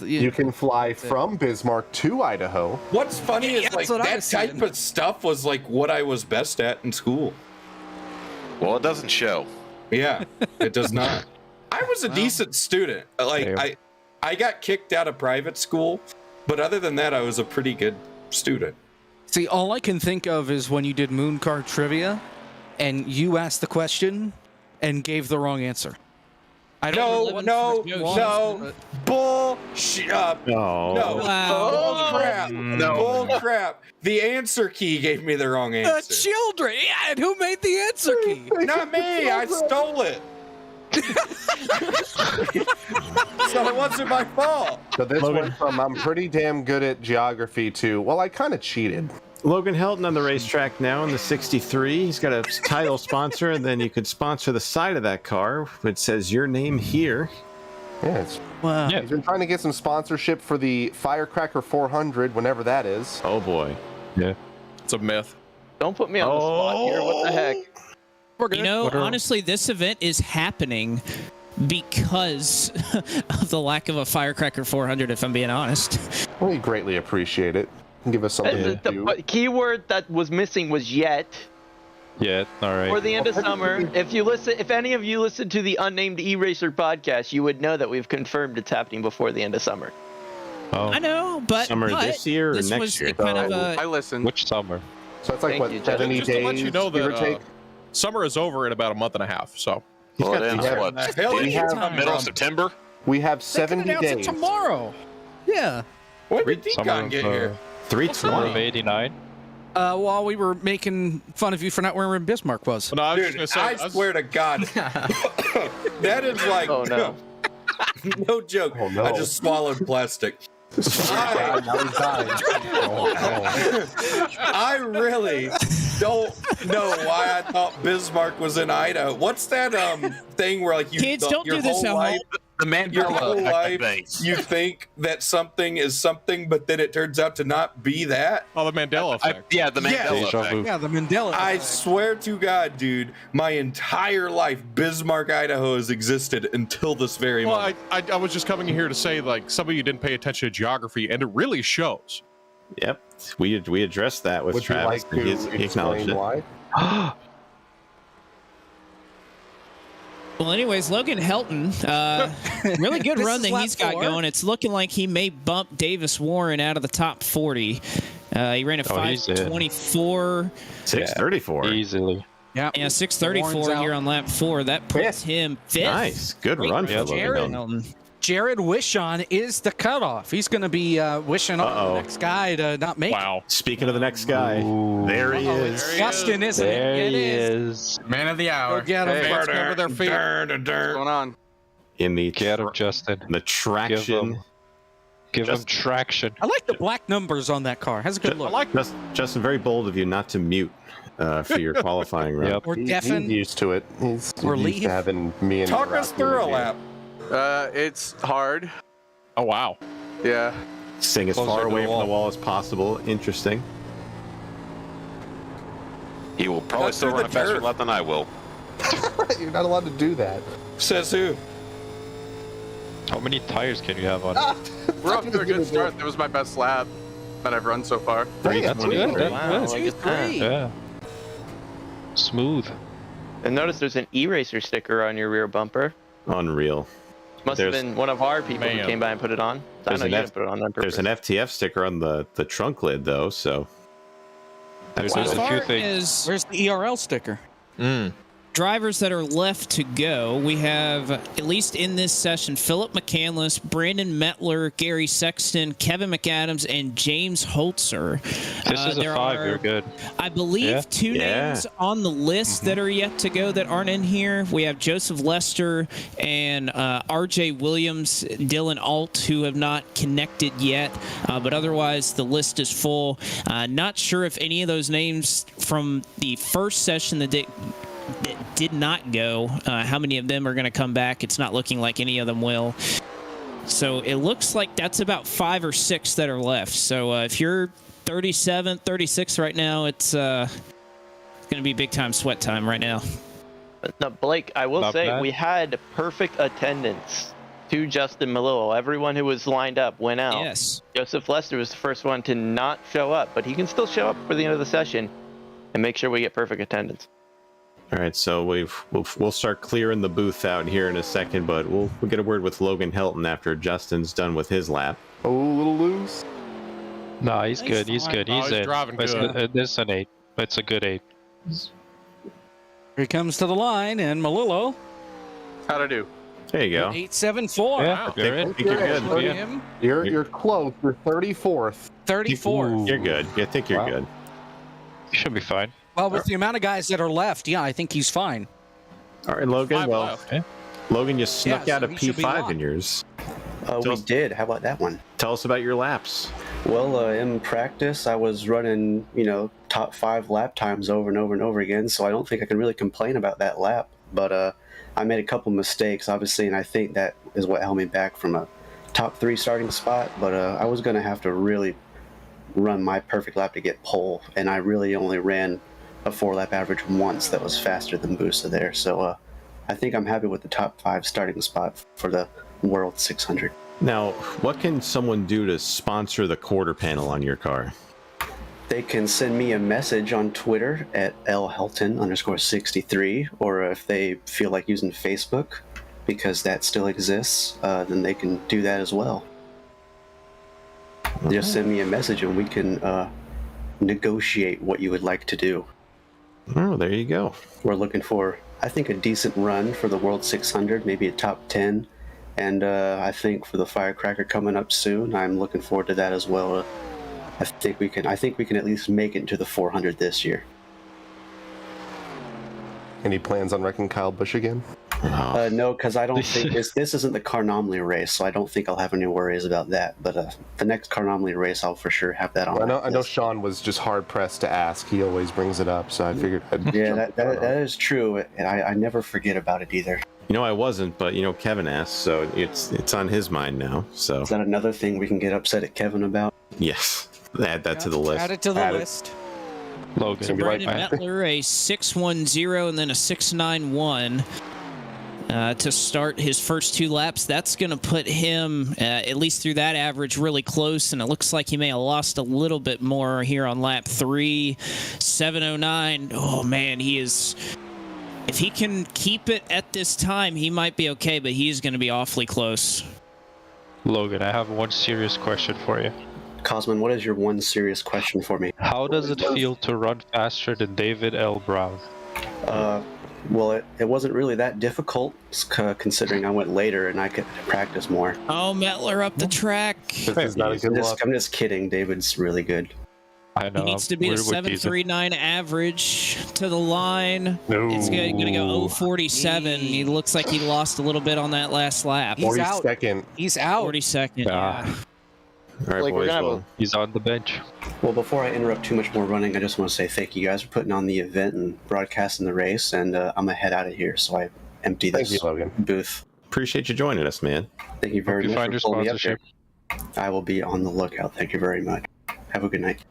[SPEAKER 8] you can fly from Bismarck to Idaho.
[SPEAKER 6] What's funny is like that type of stuff was like what I was best at in school.
[SPEAKER 20] Well, it doesn't show.
[SPEAKER 6] Yeah, it does not. I was a decent student. Like I got kicked out of private school, but other than that, I was a pretty good student.
[SPEAKER 19] See, all I can think of is when you did Moon Car Trivia, and you asked the question and gave the wrong answer.
[SPEAKER 6] No, bullshit. No, bull crap. Bull crap. The answer key gave me the wrong answer.
[SPEAKER 19] The children. Yeah, and who made the answer key?
[SPEAKER 6] Not me. I stole it. So it wasn't my fault.
[SPEAKER 8] So this went from I'm pretty damn good at geography to, well, I kind of cheated.
[SPEAKER 5] Logan Helton on the racetrack now in the 63. He's got a title sponsor, and then you could sponsor the side of that car, which says your name here.
[SPEAKER 8] Yes.
[SPEAKER 19] Wow.
[SPEAKER 8] He's been trying to get some sponsorship for the Firecracker 400, whenever that is.
[SPEAKER 5] Oh boy.
[SPEAKER 11] Yeah.
[SPEAKER 9] It's a myth.
[SPEAKER 7] Don't put me on the spot here. What the heck?
[SPEAKER 3] You know, honestly, this event is happening because of the lack of a Firecracker 400, if I'm being honest.
[SPEAKER 8] We greatly appreciate it. Give us something to do.
[SPEAKER 7] The keyword that was missing was yet.
[SPEAKER 11] Yeah, all right.
[SPEAKER 7] For the end of summer. If any of you listen to the Unnamed E-Racer podcast, you would know that we've confirmed it's happening before the end of summer.
[SPEAKER 11] Oh.
[SPEAKER 3] I know, but
[SPEAKER 5] Summer this year or next year?
[SPEAKER 9] I listened.
[SPEAKER 11] Which summer?
[SPEAKER 8] So it's like,
[SPEAKER 7] Thank
[SPEAKER 8] what,
[SPEAKER 7] you,
[SPEAKER 8] 70
[SPEAKER 9] Just to let
[SPEAKER 8] days,
[SPEAKER 9] you know
[SPEAKER 8] give or
[SPEAKER 9] that
[SPEAKER 8] take?
[SPEAKER 21] summer is over in about a month and a half. So
[SPEAKER 20] well, it ends what? Middle of September.
[SPEAKER 8] We have 70
[SPEAKER 19] announce
[SPEAKER 8] days.
[SPEAKER 19] it tomorrow. Yeah.
[SPEAKER 6] When did Decon get here?
[SPEAKER 5] 320.
[SPEAKER 11] 89.
[SPEAKER 19] While we were making fun of you for not wearing where Bismarck was.
[SPEAKER 21] No,
[SPEAKER 6] Dude, I swear to God, that is like no joke.
[SPEAKER 8] Oh, no.
[SPEAKER 6] I just swallowed plastic. I really don't know why I thought Bismarck was in Idaho. What's that thing where like you
[SPEAKER 3] Kids, don't
[SPEAKER 6] your
[SPEAKER 3] do this
[SPEAKER 6] whole
[SPEAKER 3] at
[SPEAKER 6] life,
[SPEAKER 20] The
[SPEAKER 6] your
[SPEAKER 20] Mandela
[SPEAKER 6] whole
[SPEAKER 20] effect,
[SPEAKER 6] life you think that something is something, but then it turns out to not be that?
[SPEAKER 21] Oh, the Mandela effect.
[SPEAKER 20] Yeah, the Mandela effect.
[SPEAKER 19] Yeah, the Mandela.
[SPEAKER 6] I
[SPEAKER 19] effect.
[SPEAKER 6] swear to God, dude, my entire life, Bismarck, Idaho has existed until this very moment.
[SPEAKER 21] I was just coming here to say, like, some of you didn't pay attention to geography, and it really shows.
[SPEAKER 5] Yep, we addressed that with
[SPEAKER 8] Would you
[SPEAKER 5] Travis.
[SPEAKER 8] like to
[SPEAKER 5] he acknowledged
[SPEAKER 8] explain
[SPEAKER 5] it.
[SPEAKER 8] why?
[SPEAKER 3] Well, anyways, Logan Helton, really good
[SPEAKER 19] This
[SPEAKER 3] run
[SPEAKER 19] is
[SPEAKER 3] that
[SPEAKER 19] lap
[SPEAKER 3] he's got
[SPEAKER 19] 4.
[SPEAKER 3] going. It's looking like he may bump Davis Warren out of the top 40. He ran a 5:24.
[SPEAKER 5] 6:34.
[SPEAKER 11] Easily.
[SPEAKER 19] Yeah,
[SPEAKER 3] 6:34 here on lap 4. That puts him fifth.
[SPEAKER 5] Nice, good run for Logan Helton.
[SPEAKER 19] Jared Wishon is the cutoff. He's going to be wishing on the next guy to not make it.
[SPEAKER 21] Wow.
[SPEAKER 5] Speaking of the next guy, there he is.
[SPEAKER 19] It's Justin, isn't it?
[SPEAKER 11] There
[SPEAKER 19] It
[SPEAKER 11] he
[SPEAKER 19] is.
[SPEAKER 11] is.
[SPEAKER 15] Man of the hour.
[SPEAKER 19] Go get him.
[SPEAKER 21] Fans cover their feet.
[SPEAKER 9] What's going on?
[SPEAKER 5] In the
[SPEAKER 11] Get him, Justin.
[SPEAKER 5] the traction.
[SPEAKER 11] Give him traction.
[SPEAKER 19] I like the black numbers on that car. Has a good look.
[SPEAKER 5] Justin, very bold of you not to mute for your qualifying run.
[SPEAKER 11] Yep.
[SPEAKER 19] Or
[SPEAKER 8] He's
[SPEAKER 19] deafen.
[SPEAKER 8] used to it. He's
[SPEAKER 19] Or
[SPEAKER 8] used
[SPEAKER 19] leave.
[SPEAKER 8] to having me and
[SPEAKER 6] Talk us through a lap.
[SPEAKER 9] It's hard.
[SPEAKER 21] Oh, wow.
[SPEAKER 9] Yeah.
[SPEAKER 5] Staying as
[SPEAKER 11] Closer
[SPEAKER 5] far
[SPEAKER 11] to
[SPEAKER 5] away
[SPEAKER 11] the
[SPEAKER 5] from the
[SPEAKER 11] wall.
[SPEAKER 5] wall as possible. Interesting.
[SPEAKER 20] He will probably
[SPEAKER 6] Cut
[SPEAKER 20] still
[SPEAKER 6] through
[SPEAKER 20] run a
[SPEAKER 6] the
[SPEAKER 20] faster
[SPEAKER 6] turf.
[SPEAKER 20] lap than I will.
[SPEAKER 8] You're not allowed to do that.
[SPEAKER 6] Says who?
[SPEAKER 11] How many tires can you have on?
[SPEAKER 9] We're off to a good start. That was my best lap that I've run so far.
[SPEAKER 11] That's good.
[SPEAKER 7] Wow,
[SPEAKER 11] That's
[SPEAKER 7] look
[SPEAKER 11] good.
[SPEAKER 7] at that.
[SPEAKER 11] Yeah. Smooth.
[SPEAKER 7] And notice there's an eraser sticker on your rear bumper.
[SPEAKER 5] Unreal.
[SPEAKER 7] Must have been one of our people who came by and put it on. I know you didn't put it on purpose.
[SPEAKER 5] There's an FTF sticker on the trunk lid, though, so.
[SPEAKER 3] As far as
[SPEAKER 19] Where's the ERL sticker?
[SPEAKER 3] drivers that are left to go, we have, at least in this session, Philip McCandless, Brandon Mettler, Gary Sexton, Kevin McAdams, and James Holzer.
[SPEAKER 11] This is a 5. You're good.
[SPEAKER 3] I believe two names on the list that are yet to go that aren't in here. We have Joseph Lester and R.J. Williams, Dylan Alt, who have not connected yet. But otherwise, the list is full. Not sure if any of those names from the first session that did not go, how many of them are going to come back. It's not looking like any of them will. So it looks like that's about 5 or 6 that are left. So if you're 37, 36 right now, it's going to be big time sweat time right now.
[SPEAKER 7] No, Blake, I will
[SPEAKER 3] Not
[SPEAKER 7] say
[SPEAKER 3] bad.
[SPEAKER 7] we had perfect attendance to Justin Malillo. Everyone who was lined up went out.
[SPEAKER 3] Yes.
[SPEAKER 7] Joseph Lester was the first one to not show up, but he can still show up for the end of the session and make sure we get perfect attendance.
[SPEAKER 5] All right, so we'll start clearing the booth out here in a second, but we'll get a word with Logan Helton after Justin's done with his lap.
[SPEAKER 8] Oh, a little loose.
[SPEAKER 11] No, he's good. He's good. He's in.
[SPEAKER 21] driving
[SPEAKER 11] It's
[SPEAKER 21] good.
[SPEAKER 11] It's an 8. It's a good 8.
[SPEAKER 19] Here he comes to the line, and Malillo.
[SPEAKER 9] How'd I do?
[SPEAKER 5] There you go.
[SPEAKER 19] 874.
[SPEAKER 11] Yeah, you're in.
[SPEAKER 5] You're good.
[SPEAKER 8] You're close. You're 34th.
[SPEAKER 19] 34.
[SPEAKER 5] You're good. I think you're good.
[SPEAKER 11] You should be fine.
[SPEAKER 19] Well, with the amount of guys that are left, yeah, I think he's fine.
[SPEAKER 5] All right, Logan. Well, Logan, you snuck
[SPEAKER 19] Yeah,
[SPEAKER 5] out
[SPEAKER 19] so
[SPEAKER 5] a
[SPEAKER 19] he should be
[SPEAKER 5] P5
[SPEAKER 19] locked.
[SPEAKER 5] in yours.
[SPEAKER 22] We did. How about that one?
[SPEAKER 5] Tell us about your laps.
[SPEAKER 22] Well, in practice, I was running, top 5 lap times over and over and over again, so I don't think I can really complain about that lap. But I made a couple mistakes, obviously, and I think that is what held me back from a top 3 starting spot. But I was going to have to really run my perfect lap to get pole, and I really only ran a 4-lap average once that was faster than Busa there. So I think I'm happy with the top 5 starting spot for the World 600.
[SPEAKER 5] Now, what can someone do to sponsor the quarter panel on your car?
[SPEAKER 22] They can send me a message on Twitter at lhelton_63, or if they feel like using Facebook, because that still exists, then they can do that as well. Just send me a message and we can negotiate what you would like to do.
[SPEAKER 5] Oh, there you go.
[SPEAKER 22] We're looking for, I think, a decent run for the World 600, maybe a top 10. And I think for the Firecracker coming up soon, I'm looking forward to that as well. I think we can at least make it to the 400 this year.
[SPEAKER 8] Any plans on wrecking Kyle Busch again?
[SPEAKER 22] No, because I don't think this isn't the Carnomaly race, so I don't think I'll have any worries about that. But the next Carnomaly race, I'll for sure have that on.
[SPEAKER 8] Well, I know Sean was just hard pressed to ask. He always brings it up, so I figured I'd
[SPEAKER 22] that is true, and I never forget about it either.
[SPEAKER 5] I wasn't, but Kevin asked, so it's on his mind now. So
[SPEAKER 22] is that another thing we can get upset at Kevin about?
[SPEAKER 5] Yes, add that to the list.
[SPEAKER 19] Add it to the list.
[SPEAKER 11] Logan,
[SPEAKER 3] So Brandon Mettler, a 6.10 and then a 6.91 to start his first 2 laps. That's going to put him, at least through that average, really close. And it looks like he may have lost a little bit more here on lap 3. 7.09. Oh, man, he is... If he can keep it at this time, he might be okay, but he's going to be awfully close.
[SPEAKER 11] Logan, I have one serious question for you.
[SPEAKER 22] Cosman, what is your one serious question for me?
[SPEAKER 11] How does it feel to run faster than David L. Brown?
[SPEAKER 22] Well, it wasn't really that difficult, considering I went later and I could practice more.
[SPEAKER 3] Oh, Mettler up the track.
[SPEAKER 22] I'm just kidding. David's really good.
[SPEAKER 11] I know.
[SPEAKER 3] He needs to be a 7.39 average to the line.
[SPEAKER 8] No.
[SPEAKER 3] It's going to go 0.47. He looks like he lost a little bit on that last lap.
[SPEAKER 19] He's out.
[SPEAKER 8] 42nd.
[SPEAKER 19] He's out.
[SPEAKER 3] 42nd. Yeah.
[SPEAKER 5] All right, boys.
[SPEAKER 11] He's on the bench.
[SPEAKER 22] Well, before I interrupt too much more running, I just want to say thank you guys for putting on the event and broadcasting the race. And I'm going to head out of here, so I empty this booth.
[SPEAKER 5] Appreciate you joining us, man.
[SPEAKER 22] Thank you very much.
[SPEAKER 11] Find your sponsorship.
[SPEAKER 22] I will be on the lookout. Thank you very much. Have a good night.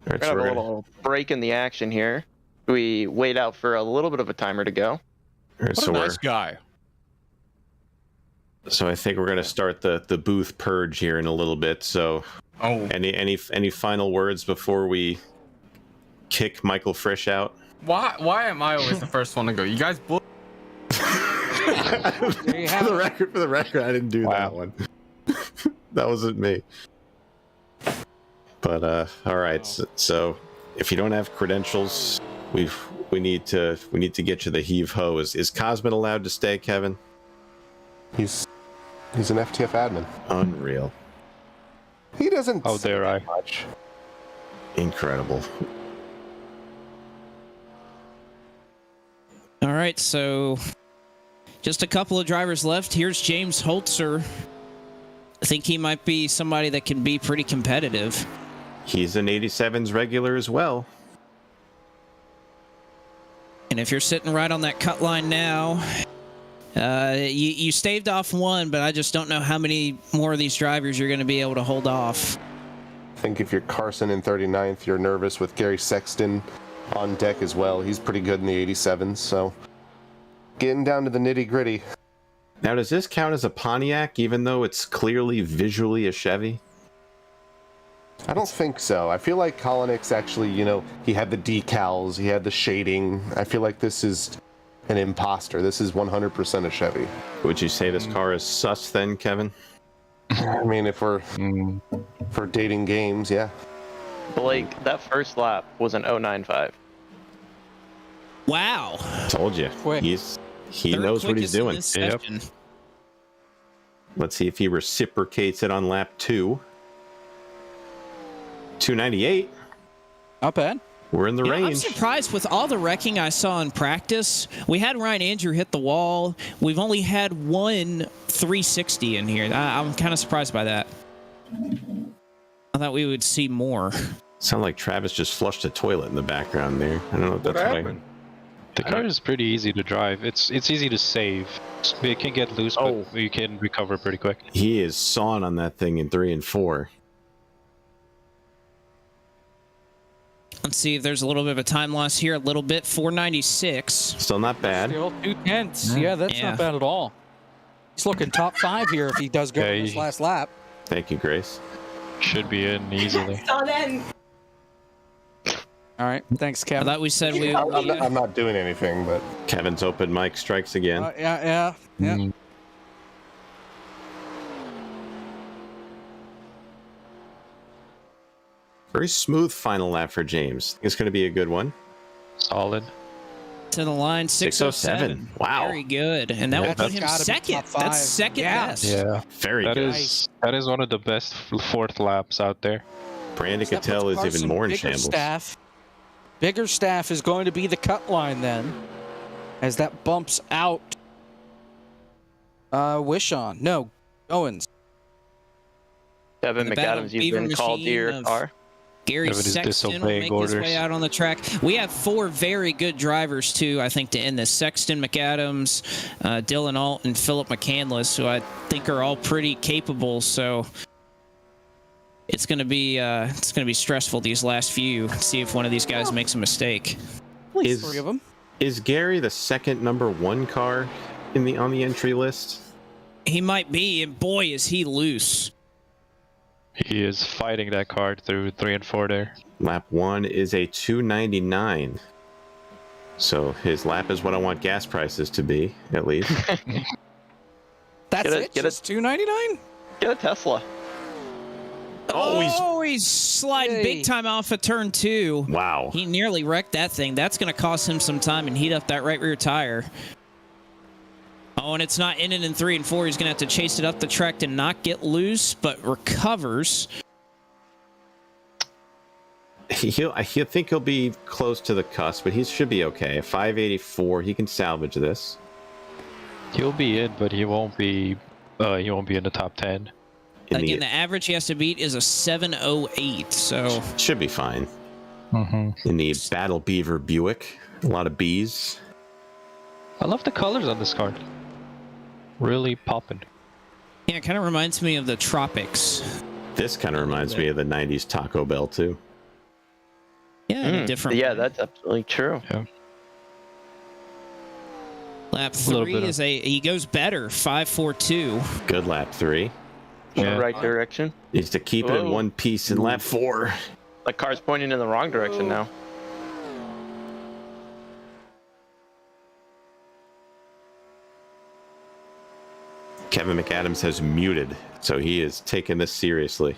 [SPEAKER 7] We're going to have a little break in the action here. We wait out for a little bit of a timer to go.
[SPEAKER 5] All right,
[SPEAKER 21] What a nice guy.
[SPEAKER 5] So I think we're going to start the booth purge here in a little bit. So, any final words before we kick Michael Frisch out?
[SPEAKER 15] Why am I always the first one to go? You guys
[SPEAKER 5] For the record, I didn't do that one. That wasn't me. But all right. So if you don't have credentials, we need to get you the heave ho. Is Cosman allowed to stay, Kevin?
[SPEAKER 8] He's an FTF admin.
[SPEAKER 5] Unreal.
[SPEAKER 8] He doesn't.
[SPEAKER 11] How dare I?
[SPEAKER 8] Much.
[SPEAKER 5] Incredible.
[SPEAKER 3] All right, so just a couple of drivers left. Here's James Holzer. I think he might be somebody that can be pretty competitive.
[SPEAKER 5] He's an 87s regular as well.
[SPEAKER 3] And if you're sitting right on that cut line now, you staved off one, but I just don't know how many more of these drivers you're going to be able to hold off.
[SPEAKER 8] I think if you're Carson in 39th, you're nervous with Gary Sexton on deck as well. He's pretty good in the 87s, so getting down to the nitty-gritty.
[SPEAKER 5] Now, does this count as a Pontiac, even though it's clearly visually a Chevy?
[SPEAKER 8] I don't think so. I feel like Kolonix actually, he had the decals, he had the shading. I feel like this is an imposter. This is 100% a Chevy.
[SPEAKER 5] Would you say this car is sus then, Kevin?
[SPEAKER 8] I mean, if we're dating games, yeah.
[SPEAKER 7] Blake, that first lap was an 0.95.
[SPEAKER 3] Wow.
[SPEAKER 5] Told you. He knows what he's doing.
[SPEAKER 3] Yep.
[SPEAKER 5] Let's see if he reciprocates it on lap 2. 298.
[SPEAKER 19] Not bad.
[SPEAKER 5] We're in the range.
[SPEAKER 3] I'm surprised with all the wrecking I saw in practice. We had Ryan Andrew hit the wall. We've only had one 360 in here. I'm kind of surprised by that. I thought we would see more.
[SPEAKER 5] Sound like Travis just flushed a toilet in the background there. I don't know if that's what
[SPEAKER 21] happened?
[SPEAKER 11] The car is pretty easy to drive. It's easy to save. It can get loose, but you can recover pretty quick.
[SPEAKER 5] He is sawing on that thing in 3 and 4.
[SPEAKER 3] Let's see if there's a little bit of a time loss here. A little bit. 496.
[SPEAKER 5] Still not bad.
[SPEAKER 19] Still 2/10. Yeah, that's not bad at all. He's looking top 5 here if he does go in this last lap.
[SPEAKER 5] Thank you, Grace.
[SPEAKER 11] Should be in easily.
[SPEAKER 19] All right. Thanks, Kevin.
[SPEAKER 3] I thought we said we...
[SPEAKER 8] I'm not doing anything, but...
[SPEAKER 5] Kevin's open mic strikes again.
[SPEAKER 19] Yeah.
[SPEAKER 5] Very smooth final lap for James. It's going to be a good one.
[SPEAKER 11] Solid.
[SPEAKER 3] To the line, 607.
[SPEAKER 5] Wow.
[SPEAKER 3] Very good. And that would put him
[SPEAKER 19] gotta be
[SPEAKER 3] second.
[SPEAKER 19] top 5.
[SPEAKER 3] That's second best.
[SPEAKER 11] Yeah.
[SPEAKER 5] Very
[SPEAKER 11] That
[SPEAKER 5] good.
[SPEAKER 11] is one of the best fourth laps out there.
[SPEAKER 5] Brandon
[SPEAKER 19] That
[SPEAKER 5] Cattell
[SPEAKER 19] puts
[SPEAKER 5] is even
[SPEAKER 19] Carson
[SPEAKER 5] more in shambles.
[SPEAKER 19] Biggerstaff is going to be the cut line then, as that bumps out Wishon. No, Owens.
[SPEAKER 7] Kevin McAdams, you've been called to your car.
[SPEAKER 3] Gary Sexton will make his way out on the track. We have 4 very good drivers, too, I think, to end this. Sexton, McAdams, Dylan Alt, and Philip McCandless, who I think are all pretty capable. So it's going to be stressful these last few. See if one of these guys makes a mistake.
[SPEAKER 19] At least 3 of them.
[SPEAKER 5] Is Gary the second #1 car on the entry list?
[SPEAKER 3] He might be, and boy, is he loose.
[SPEAKER 11] He is fighting that card through 3 and 4 there.
[SPEAKER 5] Lap 1 is a 299. So his lap is what I want gas prices to be, at least.
[SPEAKER 19] That's it? Just $2.99?
[SPEAKER 7] Get a Tesla.
[SPEAKER 3] Oh, he's sliding big time off of turn 2.
[SPEAKER 5] Wow.
[SPEAKER 3] He nearly wrecked that thing. That's going to cost him some time and heat up that right rear tire. Oh, and it's not ending in 3 and 4. He's going to have to chase it up the track to not get loose, but recovers.
[SPEAKER 5] I think he'll be close to the cusp, but he should be okay. 584, he can salvage this.
[SPEAKER 11] He'll be in, but he won't be in the top 10.
[SPEAKER 3] Again, the average he has to beat is a 708, so
[SPEAKER 5] should be fine.
[SPEAKER 11] Mm-hmm.
[SPEAKER 5] In the Battle Beaver Buick, a lot of B's.
[SPEAKER 11] I love the colors on this card. Really popping.
[SPEAKER 3] Yeah, it kind of reminds me of the Tropics.
[SPEAKER 5] This kind of reminds me of the 90s Taco Bell, too.
[SPEAKER 3] Yeah, in a different
[SPEAKER 7] Yeah,
[SPEAKER 3] way.
[SPEAKER 7] that's absolutely true.
[SPEAKER 11] Yeah.
[SPEAKER 3] Lap 3 is he goes better, 542.
[SPEAKER 5] Good lap 3.
[SPEAKER 7] Yeah. Right direction.
[SPEAKER 5] Needs to keep it in one piece in lap 4.
[SPEAKER 7] The car's pointing in the wrong direction now.
[SPEAKER 5] Kevin McAdams has muted, so he is taking this seriously.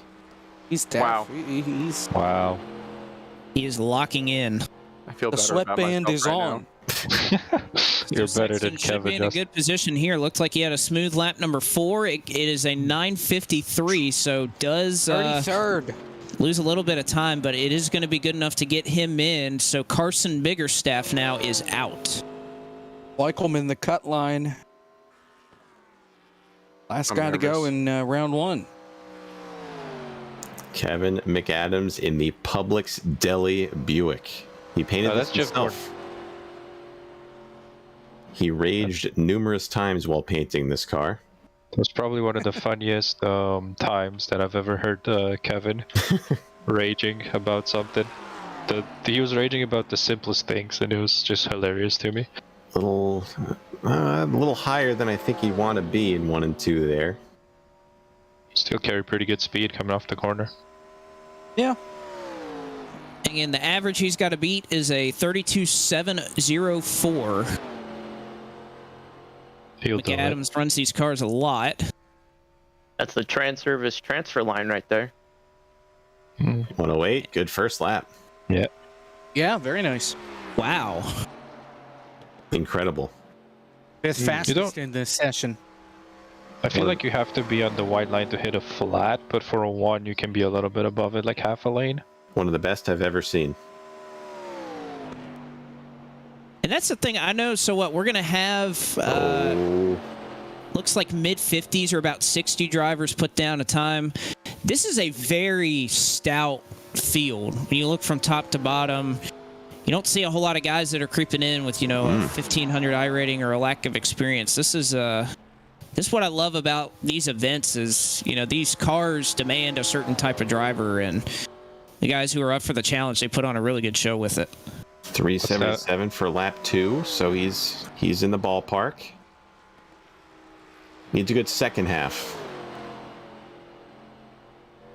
[SPEAKER 19] He's tough. Wow.
[SPEAKER 11] Wow.
[SPEAKER 3] He is locking in.
[SPEAKER 9] I feel
[SPEAKER 19] The
[SPEAKER 9] better about
[SPEAKER 19] sweatband is
[SPEAKER 9] myself
[SPEAKER 19] on.
[SPEAKER 11] You're better than
[SPEAKER 3] Should
[SPEAKER 11] Kevin.
[SPEAKER 3] be in a good position here. Looks like he had a smooth lap number 4. It is a 9:53, so does
[SPEAKER 19] 33rd.
[SPEAKER 3] Lose a little bit of time, but it is going to be good enough to get him in. So Carson Biggerstaff now is out.
[SPEAKER 19] Weichelman, the cut line. Last guy to go in round 1.
[SPEAKER 5] Kevin McAdams in the Publix Deli Buick. He painted this himself. He raged numerous times while painting this car.
[SPEAKER 11] That's probably one of the funniest times that I've ever heard Kevin raging about something. He was raging about the simplest things, and it was just hilarious to me.
[SPEAKER 5] A little higher than I think he'd want to be in 1 and 2 there.
[SPEAKER 11] Still carry pretty good speed coming off the corner.
[SPEAKER 19] Yeah.
[SPEAKER 3] Again, the average he's got to beat is a 32.704. McAdams runs these cars a lot.
[SPEAKER 7] That's the Trans-Service transfer line right there.
[SPEAKER 5] 108, good first lap.
[SPEAKER 11] Yeah.
[SPEAKER 19] Yeah, very nice.
[SPEAKER 3] Wow.
[SPEAKER 5] Incredible.
[SPEAKER 19] Fifth fastest in this session.
[SPEAKER 11] I feel like you have to be on the white line to hit a flat, but for a 1, you can be a little bit above it, like half a lane.
[SPEAKER 5] One of the best I've ever seen.
[SPEAKER 3] And that's the thing I know. So what we're going to have, looks like mid-50s or about 60 drivers put down a time. This is a very stout field. When you look from top to bottom, you don't see a whole lot of guys that are creeping in with, a 1,500 I rating or a lack of experience. This is what I love about these events is, these cars demand a certain type of driver, and the guys who are up for the challenge, they put on a really good show with it.
[SPEAKER 5] 377 for lap 2, so he's in the ballpark. Needs a good second half.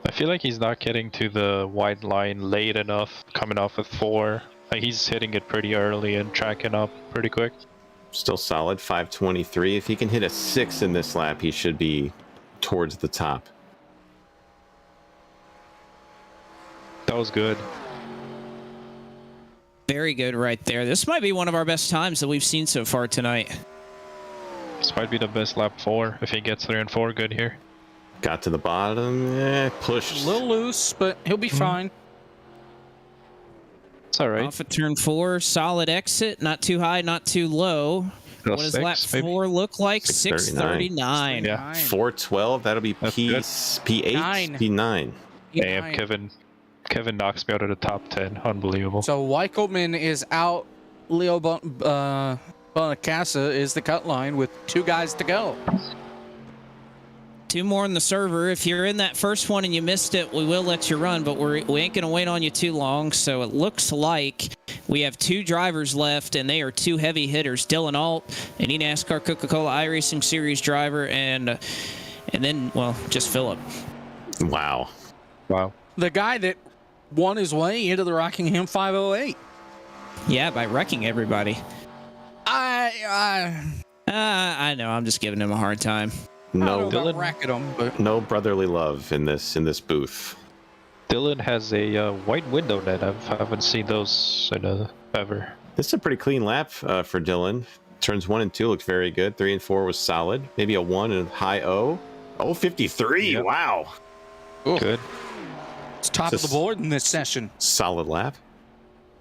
[SPEAKER 11] I feel like he's not getting to the white line late enough, coming off with 4. Like he's hitting it pretty early and tracking up pretty quick.
[SPEAKER 5] Still solid, 523. If he can hit a 6 in this lap, he should be towards the top.
[SPEAKER 11] That was good.
[SPEAKER 3] Very good right there. This might be one of our best times that we've seen so far tonight.
[SPEAKER 11] This might be the best lap 4 if he gets 3 and 4 good here.
[SPEAKER 5] Got to the bottom, pushed.
[SPEAKER 4] A little loose, but he'll be fine.
[SPEAKER 11] It's all right.
[SPEAKER 3] Off at turn 4, solid exit, not too high, not too low. What does lap 4 look like? 6:39.
[SPEAKER 11] Yeah.
[SPEAKER 5] 4:12. That'll be P8, P9.
[SPEAKER 11] Damn, Kevin knocks me out of the top 10. Unbelievable.
[SPEAKER 4] So Weichelman is out. Leo Bonacasa is the cut line with 2 guys to go.
[SPEAKER 3] 2 more in the server. If you're in that first one and you missed it, we will let you run, but we ain't going to wait on you too long. So it looks like we have 2 drivers left, and they are 2 heavy hitters. Dylan Alt, any NASCAR Coca-Cola iRacing Series driver, and then, well, just Philip.
[SPEAKER 5] Wow.
[SPEAKER 4] The guy that won his way into the Rockingham 508.
[SPEAKER 3] Yeah, by wrecking everybody.
[SPEAKER 4] I
[SPEAKER 3] know. I'm just giving him a hard time.
[SPEAKER 5] No,
[SPEAKER 4] no
[SPEAKER 5] brotherly love in this booth.
[SPEAKER 11] Dylan has a white window net. I haven't seen those ever.
[SPEAKER 5] This is a pretty clean lap for Dylan. Turns 1 and 2 looked very good. 3 and 4 was solid. Maybe a 1 and high O. 0.53. Yep. Wow.
[SPEAKER 11] Ooh. Good.
[SPEAKER 4] It's top of the board in this session.
[SPEAKER 5] Solid lap.
[SPEAKER 3] I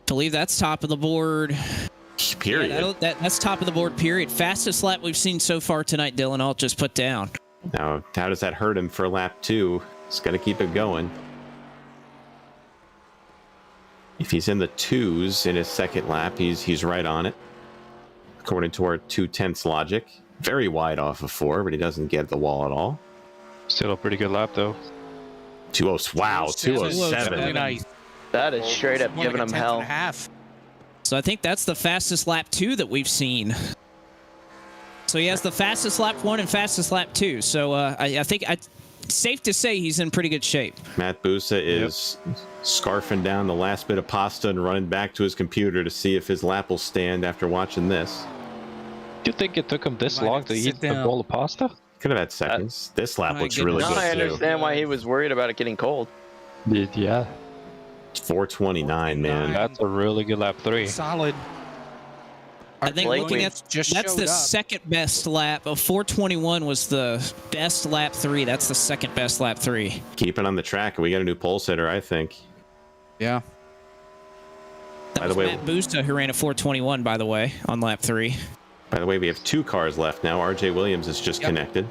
[SPEAKER 3] believe that's top of the board.
[SPEAKER 5] Period.
[SPEAKER 3] Yeah, that's top of the board, period. Fastest lap we've seen so far tonight, Dylan Alt just put down.
[SPEAKER 5] Now, how does that hurt him for lap 2? He's got to keep it going. If he's in the 2s in his second lap, he's right on it. According to our 2/10 logic. Very wide off of 4, but he doesn't get the wall at all.
[SPEAKER 11] Still a pretty good lap, though.
[SPEAKER 5] 2:07. Wow, 2:07.
[SPEAKER 4] Nice.
[SPEAKER 7] That is straight up giving him hell.
[SPEAKER 3] So I think that's the fastest lap 2 that we've seen. So he has the fastest lap 1 and fastest lap 2. So I think it's safe to say he's in pretty good shape.
[SPEAKER 5] Matt Busa is scarfing down the last bit of pasta and running back to his computer to see if his lap will stand after watching this.
[SPEAKER 11] Do you think it took him this long to eat the bowl of pasta?
[SPEAKER 5] Could have had seconds. This lap looks really good,
[SPEAKER 7] I
[SPEAKER 5] too.
[SPEAKER 7] understand why he was worried about it getting cold.
[SPEAKER 11] Yeah.
[SPEAKER 5] 4:29, man.
[SPEAKER 11] That's a really good lap 3.
[SPEAKER 4] Solid.
[SPEAKER 3] I think looking at that's the second best lap. 4:21 was the best lap 3. That's the second best lap 3.
[SPEAKER 5] Keep it on the track. We got a new pole sitter, I think.
[SPEAKER 4] Yeah.
[SPEAKER 3] That was Matt Busta who ran a 4:21, by the way, on lap 3.
[SPEAKER 5] By the way, we have 2 cars left now. RJ Williams is just connected.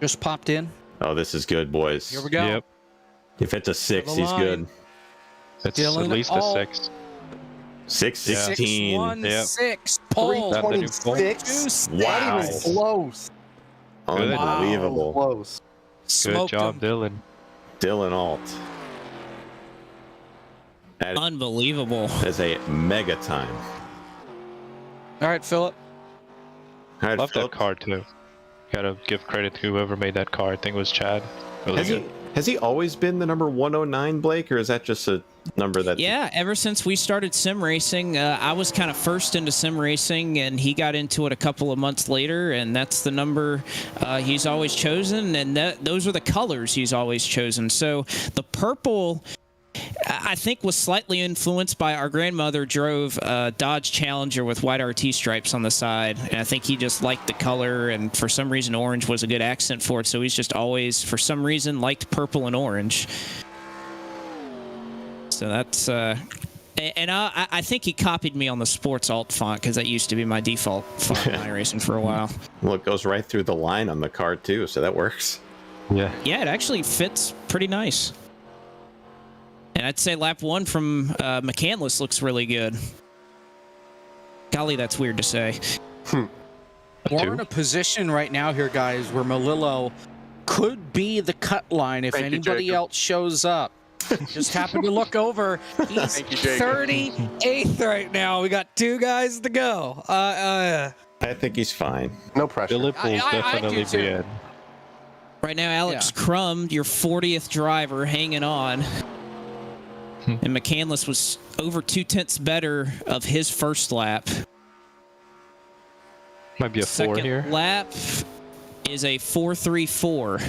[SPEAKER 4] Just popped in.
[SPEAKER 5] Oh, this is good, boys.
[SPEAKER 4] Here we go.
[SPEAKER 11] Yep.
[SPEAKER 5] If it's a 6, he's good.
[SPEAKER 11] It's at least a 6.
[SPEAKER 5] 6:16.
[SPEAKER 4] 6 pole.
[SPEAKER 5] 3:26. Wow.
[SPEAKER 22] Not even close.
[SPEAKER 5] Unbelievable.
[SPEAKER 22] Close.
[SPEAKER 11] Good job, Dylan.
[SPEAKER 5] Dylan Alt.
[SPEAKER 3] Unbelievable.
[SPEAKER 5] That's a mega time.
[SPEAKER 4] All right, Philip.
[SPEAKER 5] All right,
[SPEAKER 11] Love that car, too. Gotta give credit to whoever made that car. I think it was Chad. Really
[SPEAKER 5] Has he always been the number 109, Blake, or is that just a number that...
[SPEAKER 3] Yeah, ever since we started sim racing, I was kind of first into sim racing, and he got into it a couple of months later, and that's the number he's always chosen, and those are the colors he's always chosen. So the purple, I think, was slightly influenced by our grandmother drove a Dodge Challenger with white RT stripes on the side, and I think he just liked the color, and for some reason orange was a good accent for it, so he's just always, for some reason, liked purple and orange. So that's, and I think he copied me on the Sports Alt font, because that used to be my default font in iRacing for a while.
[SPEAKER 5] Well, it goes right through the line on the car, too, so that works.
[SPEAKER 11] Yeah.
[SPEAKER 3] Yeah, it actually fits pretty nice. And I'd say lap 1 from McCandless looks really good. Golly, that's weird to say.
[SPEAKER 4] We're in a position right now here, guys, where Melillo could be the cut line if anybody else shows up. Just happened to look over. He's 38th right now. We got 2 guys to go.
[SPEAKER 5] I think he's fine.
[SPEAKER 8] No pressure.
[SPEAKER 11] Philip will definitely be in.
[SPEAKER 3] Right now, Alex Crum, your 40th driver, hanging on. And McCandless was over 2/10 better of his first lap.
[SPEAKER 11] Might be a 4 here.
[SPEAKER 3] Second lap is a 4.34.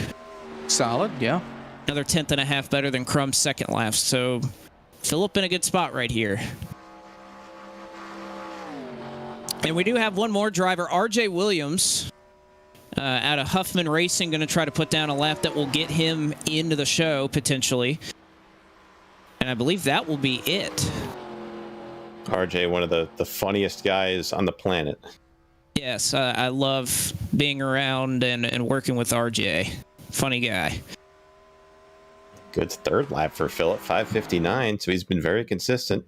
[SPEAKER 4] Solid, yeah.
[SPEAKER 3] Another 1/10 and a half better than Crum's second lap. So Philip in a good spot right here. And we do have one more driver, RJ Williams, out of Huffman Racing, going to try to put down a lap that will get him into the show, potentially. And I believe that will be it.
[SPEAKER 5] RJ, one of the funniest guys on the planet.
[SPEAKER 3] Yes, I love being around and working with RJ. Funny guy.
[SPEAKER 5] Good third lap for Phil at 5:59, so he's been very consistent.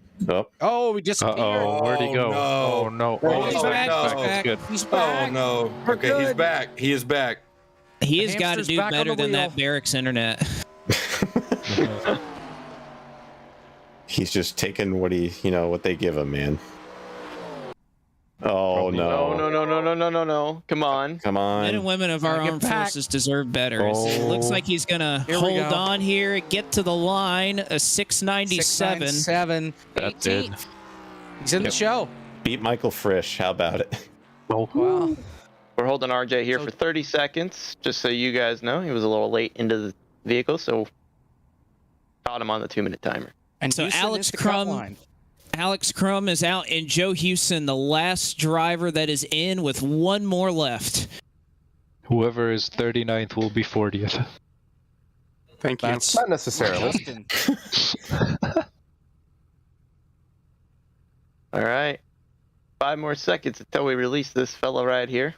[SPEAKER 19] Oh, we disappeared.
[SPEAKER 11] Where'd he go?
[SPEAKER 6] No.
[SPEAKER 11] Oh, no.
[SPEAKER 6] Oh,
[SPEAKER 19] he's back.
[SPEAKER 11] That's good.
[SPEAKER 19] He's back.
[SPEAKER 6] Oh, no.
[SPEAKER 19] We're
[SPEAKER 6] Okay,
[SPEAKER 19] good.
[SPEAKER 6] he's back. He is back.
[SPEAKER 3] He has got to
[SPEAKER 19] hamster's
[SPEAKER 3] do
[SPEAKER 19] back on
[SPEAKER 3] better
[SPEAKER 19] the
[SPEAKER 3] than that
[SPEAKER 19] wheel.
[SPEAKER 3] Barracks internet.
[SPEAKER 5] He's just taking what what they give him, man. Oh no.
[SPEAKER 7] No. Come on.
[SPEAKER 5] Come on.
[SPEAKER 3] Men and women of our armed forces deserve better. It looks like he's going to
[SPEAKER 19] Here we
[SPEAKER 3] hold
[SPEAKER 19] go.
[SPEAKER 3] on here, get to the line, a 697.
[SPEAKER 19] 697.
[SPEAKER 11] That's it.
[SPEAKER 19] 18th. He's in the show.
[SPEAKER 5] Beat Michael Frisch. How about it?
[SPEAKER 19] Wow.
[SPEAKER 7] We're holding RJ here for 30 seconds, just so you guys know. He was a little late into the vehicle, so caught him on the 2-minute timer.
[SPEAKER 19] And
[SPEAKER 3] So
[SPEAKER 19] Houston
[SPEAKER 3] Alex
[SPEAKER 19] is the cut
[SPEAKER 3] Crum,
[SPEAKER 19] line.
[SPEAKER 3] Alex Crum is out, and Joe Houston, the last driver that is in with one more left.
[SPEAKER 11] Whoever is 39th will be 40th.
[SPEAKER 9] Thank you.
[SPEAKER 19] That's
[SPEAKER 8] Not necessarily.
[SPEAKER 19] Justin.
[SPEAKER 7] All right. 5 more seconds until we release this fellow right here.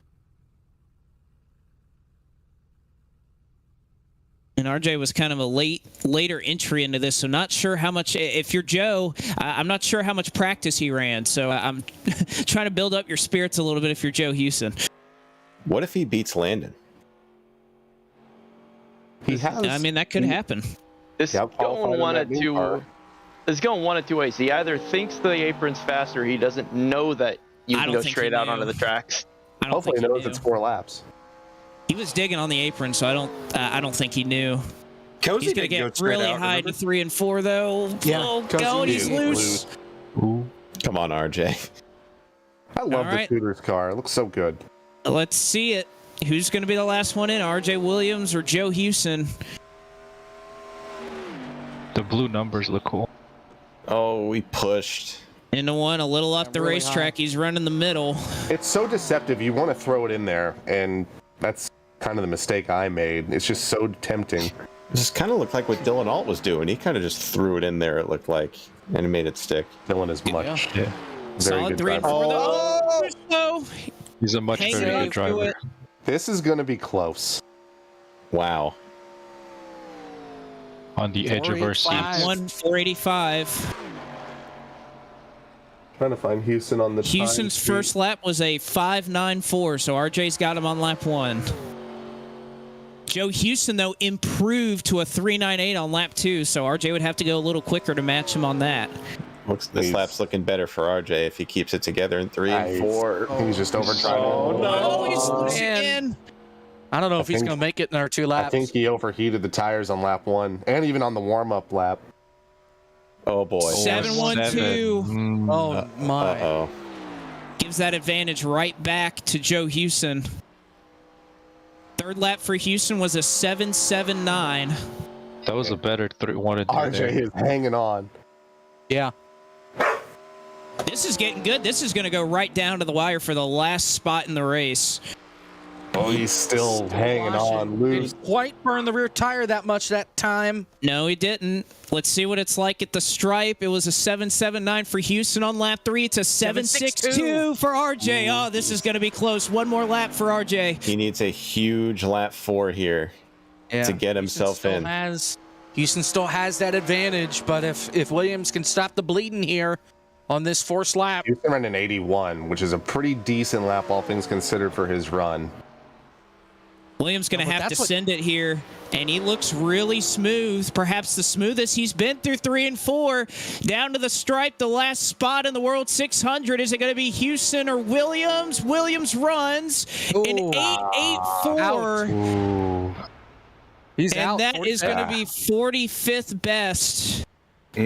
[SPEAKER 3] And RJ was kind of a later entry into this, so not sure how much. If you're Joe, I'm not sure how much practice he ran. So I'm trying to build up your spirits a little bit. If you're Joe Houston,
[SPEAKER 5] What if he beats Landon?
[SPEAKER 8] He has.
[SPEAKER 3] I mean, that could happen.
[SPEAKER 7] This is going one of two. It's going one of two ways. He either thinks the apron's faster, or he doesn't know that you
[SPEAKER 3] I
[SPEAKER 7] can
[SPEAKER 3] don't
[SPEAKER 7] go
[SPEAKER 3] think
[SPEAKER 7] straight
[SPEAKER 3] he
[SPEAKER 7] out
[SPEAKER 3] knew.
[SPEAKER 7] onto the tracks.
[SPEAKER 3] I don't
[SPEAKER 8] Hopefully,
[SPEAKER 3] think
[SPEAKER 8] he knows
[SPEAKER 3] knew.
[SPEAKER 8] it's 4 laps.
[SPEAKER 3] He was digging on the apron, so I don't think he knew.
[SPEAKER 6] Cozy
[SPEAKER 3] He's gonna
[SPEAKER 6] didn't go
[SPEAKER 3] get
[SPEAKER 6] straight
[SPEAKER 3] really
[SPEAKER 6] out,
[SPEAKER 3] high
[SPEAKER 6] remember?
[SPEAKER 3] to 3 and 4 though.
[SPEAKER 19] Yeah,
[SPEAKER 3] Oh,
[SPEAKER 19] Cozy
[SPEAKER 3] God, he's
[SPEAKER 8] is
[SPEAKER 3] loose.
[SPEAKER 5] Come on, RJ.
[SPEAKER 8] I love
[SPEAKER 3] All right.
[SPEAKER 8] the Cooters car. It looks so good.
[SPEAKER 3] Let's see it. Who's going to be the last one in? RJ Williams or Joe Houston?
[SPEAKER 11] The blue numbers look cool.
[SPEAKER 5] Oh, we pushed.
[SPEAKER 3] Into one, a little off the
[SPEAKER 19] really
[SPEAKER 3] racetrack. He's running the middle.
[SPEAKER 8] It's so deceptive. You want to throw it in there, and that's kind of the mistake I made. It's just so tempting.
[SPEAKER 5] This kind of looked like what Dylan Alt was doing. He kind of just threw it in there, it looked like, and made it stick.
[SPEAKER 8] Dylan is much.
[SPEAKER 11] Yeah.
[SPEAKER 8] Very
[SPEAKER 3] Solid
[SPEAKER 8] good
[SPEAKER 3] 3 and
[SPEAKER 8] driver.
[SPEAKER 3] 4 though. Oh,
[SPEAKER 11] He's a much
[SPEAKER 3] Hang
[SPEAKER 11] very
[SPEAKER 3] on
[SPEAKER 11] good
[SPEAKER 3] to
[SPEAKER 11] driver.
[SPEAKER 3] it.
[SPEAKER 8] This is going to be close.
[SPEAKER 5] Wow.
[SPEAKER 11] On the edge of our seats.
[SPEAKER 3] 485.
[SPEAKER 8] Trying to find Houston on the
[SPEAKER 3] Houston's
[SPEAKER 8] time sheet.
[SPEAKER 3] first lap was a 5.94, so RJ's got him on lap 1. Joe Houston, though, improved to a 3.98 on lap 2, so RJ would have to go a little quicker to match him on that.
[SPEAKER 5] This lap's looking better for RJ if he keeps it together in 3 and 4.
[SPEAKER 8] He's just overdriving.
[SPEAKER 5] Oh, no.
[SPEAKER 3] Oh, he's loose again.
[SPEAKER 19] I don't know if he's
[SPEAKER 8] think-
[SPEAKER 19] going to make it in our 2 laps.
[SPEAKER 8] I think he overheated the tires on lap 1 and even on the warm-up lap.
[SPEAKER 5] Oh, boy.
[SPEAKER 3] 7-1-2.
[SPEAKER 19] Oh, my.
[SPEAKER 5] Uh-oh.
[SPEAKER 3] Gives that advantage right back to Joe Houston. Third lap for Houston was a 7.79.
[SPEAKER 11] That was a better 1 and 2
[SPEAKER 8] RJ
[SPEAKER 11] there.
[SPEAKER 8] is hanging on.
[SPEAKER 19] Yeah.
[SPEAKER 3] This is getting good. This is going to go right down to the wire for the last spot in the race.
[SPEAKER 8] Oh, he's still hanging on loose.
[SPEAKER 19] Didn't quite burn the rear tire that much that time.
[SPEAKER 3] No, he didn't. Let's see what it's like at the stripe. It was a 7.79 for Houston on lap 3. It's a 7.62 for RJ. Oh, this is going to be close. One more lap for RJ.
[SPEAKER 5] He needs a huge lap 4 here to get himself in.
[SPEAKER 19] Houston still has that advantage, but if Williams can stop the bleeding here on this 4th lap.
[SPEAKER 8] Houston ran an 81, which is a pretty decent lap, all things considered, for his run.
[SPEAKER 3] Williams going to
[SPEAKER 19] but
[SPEAKER 3] have to
[SPEAKER 19] that's what-
[SPEAKER 3] send it here, and he looks really smooth. Perhaps the smoothest he's been through 3 and 4. Down to the stripe, the last spot in the World 600. Is it going to be Houston or Williams? Williams runs an 8.84.
[SPEAKER 19] He's
[SPEAKER 3] and
[SPEAKER 19] out.
[SPEAKER 3] that is going to be 45th best.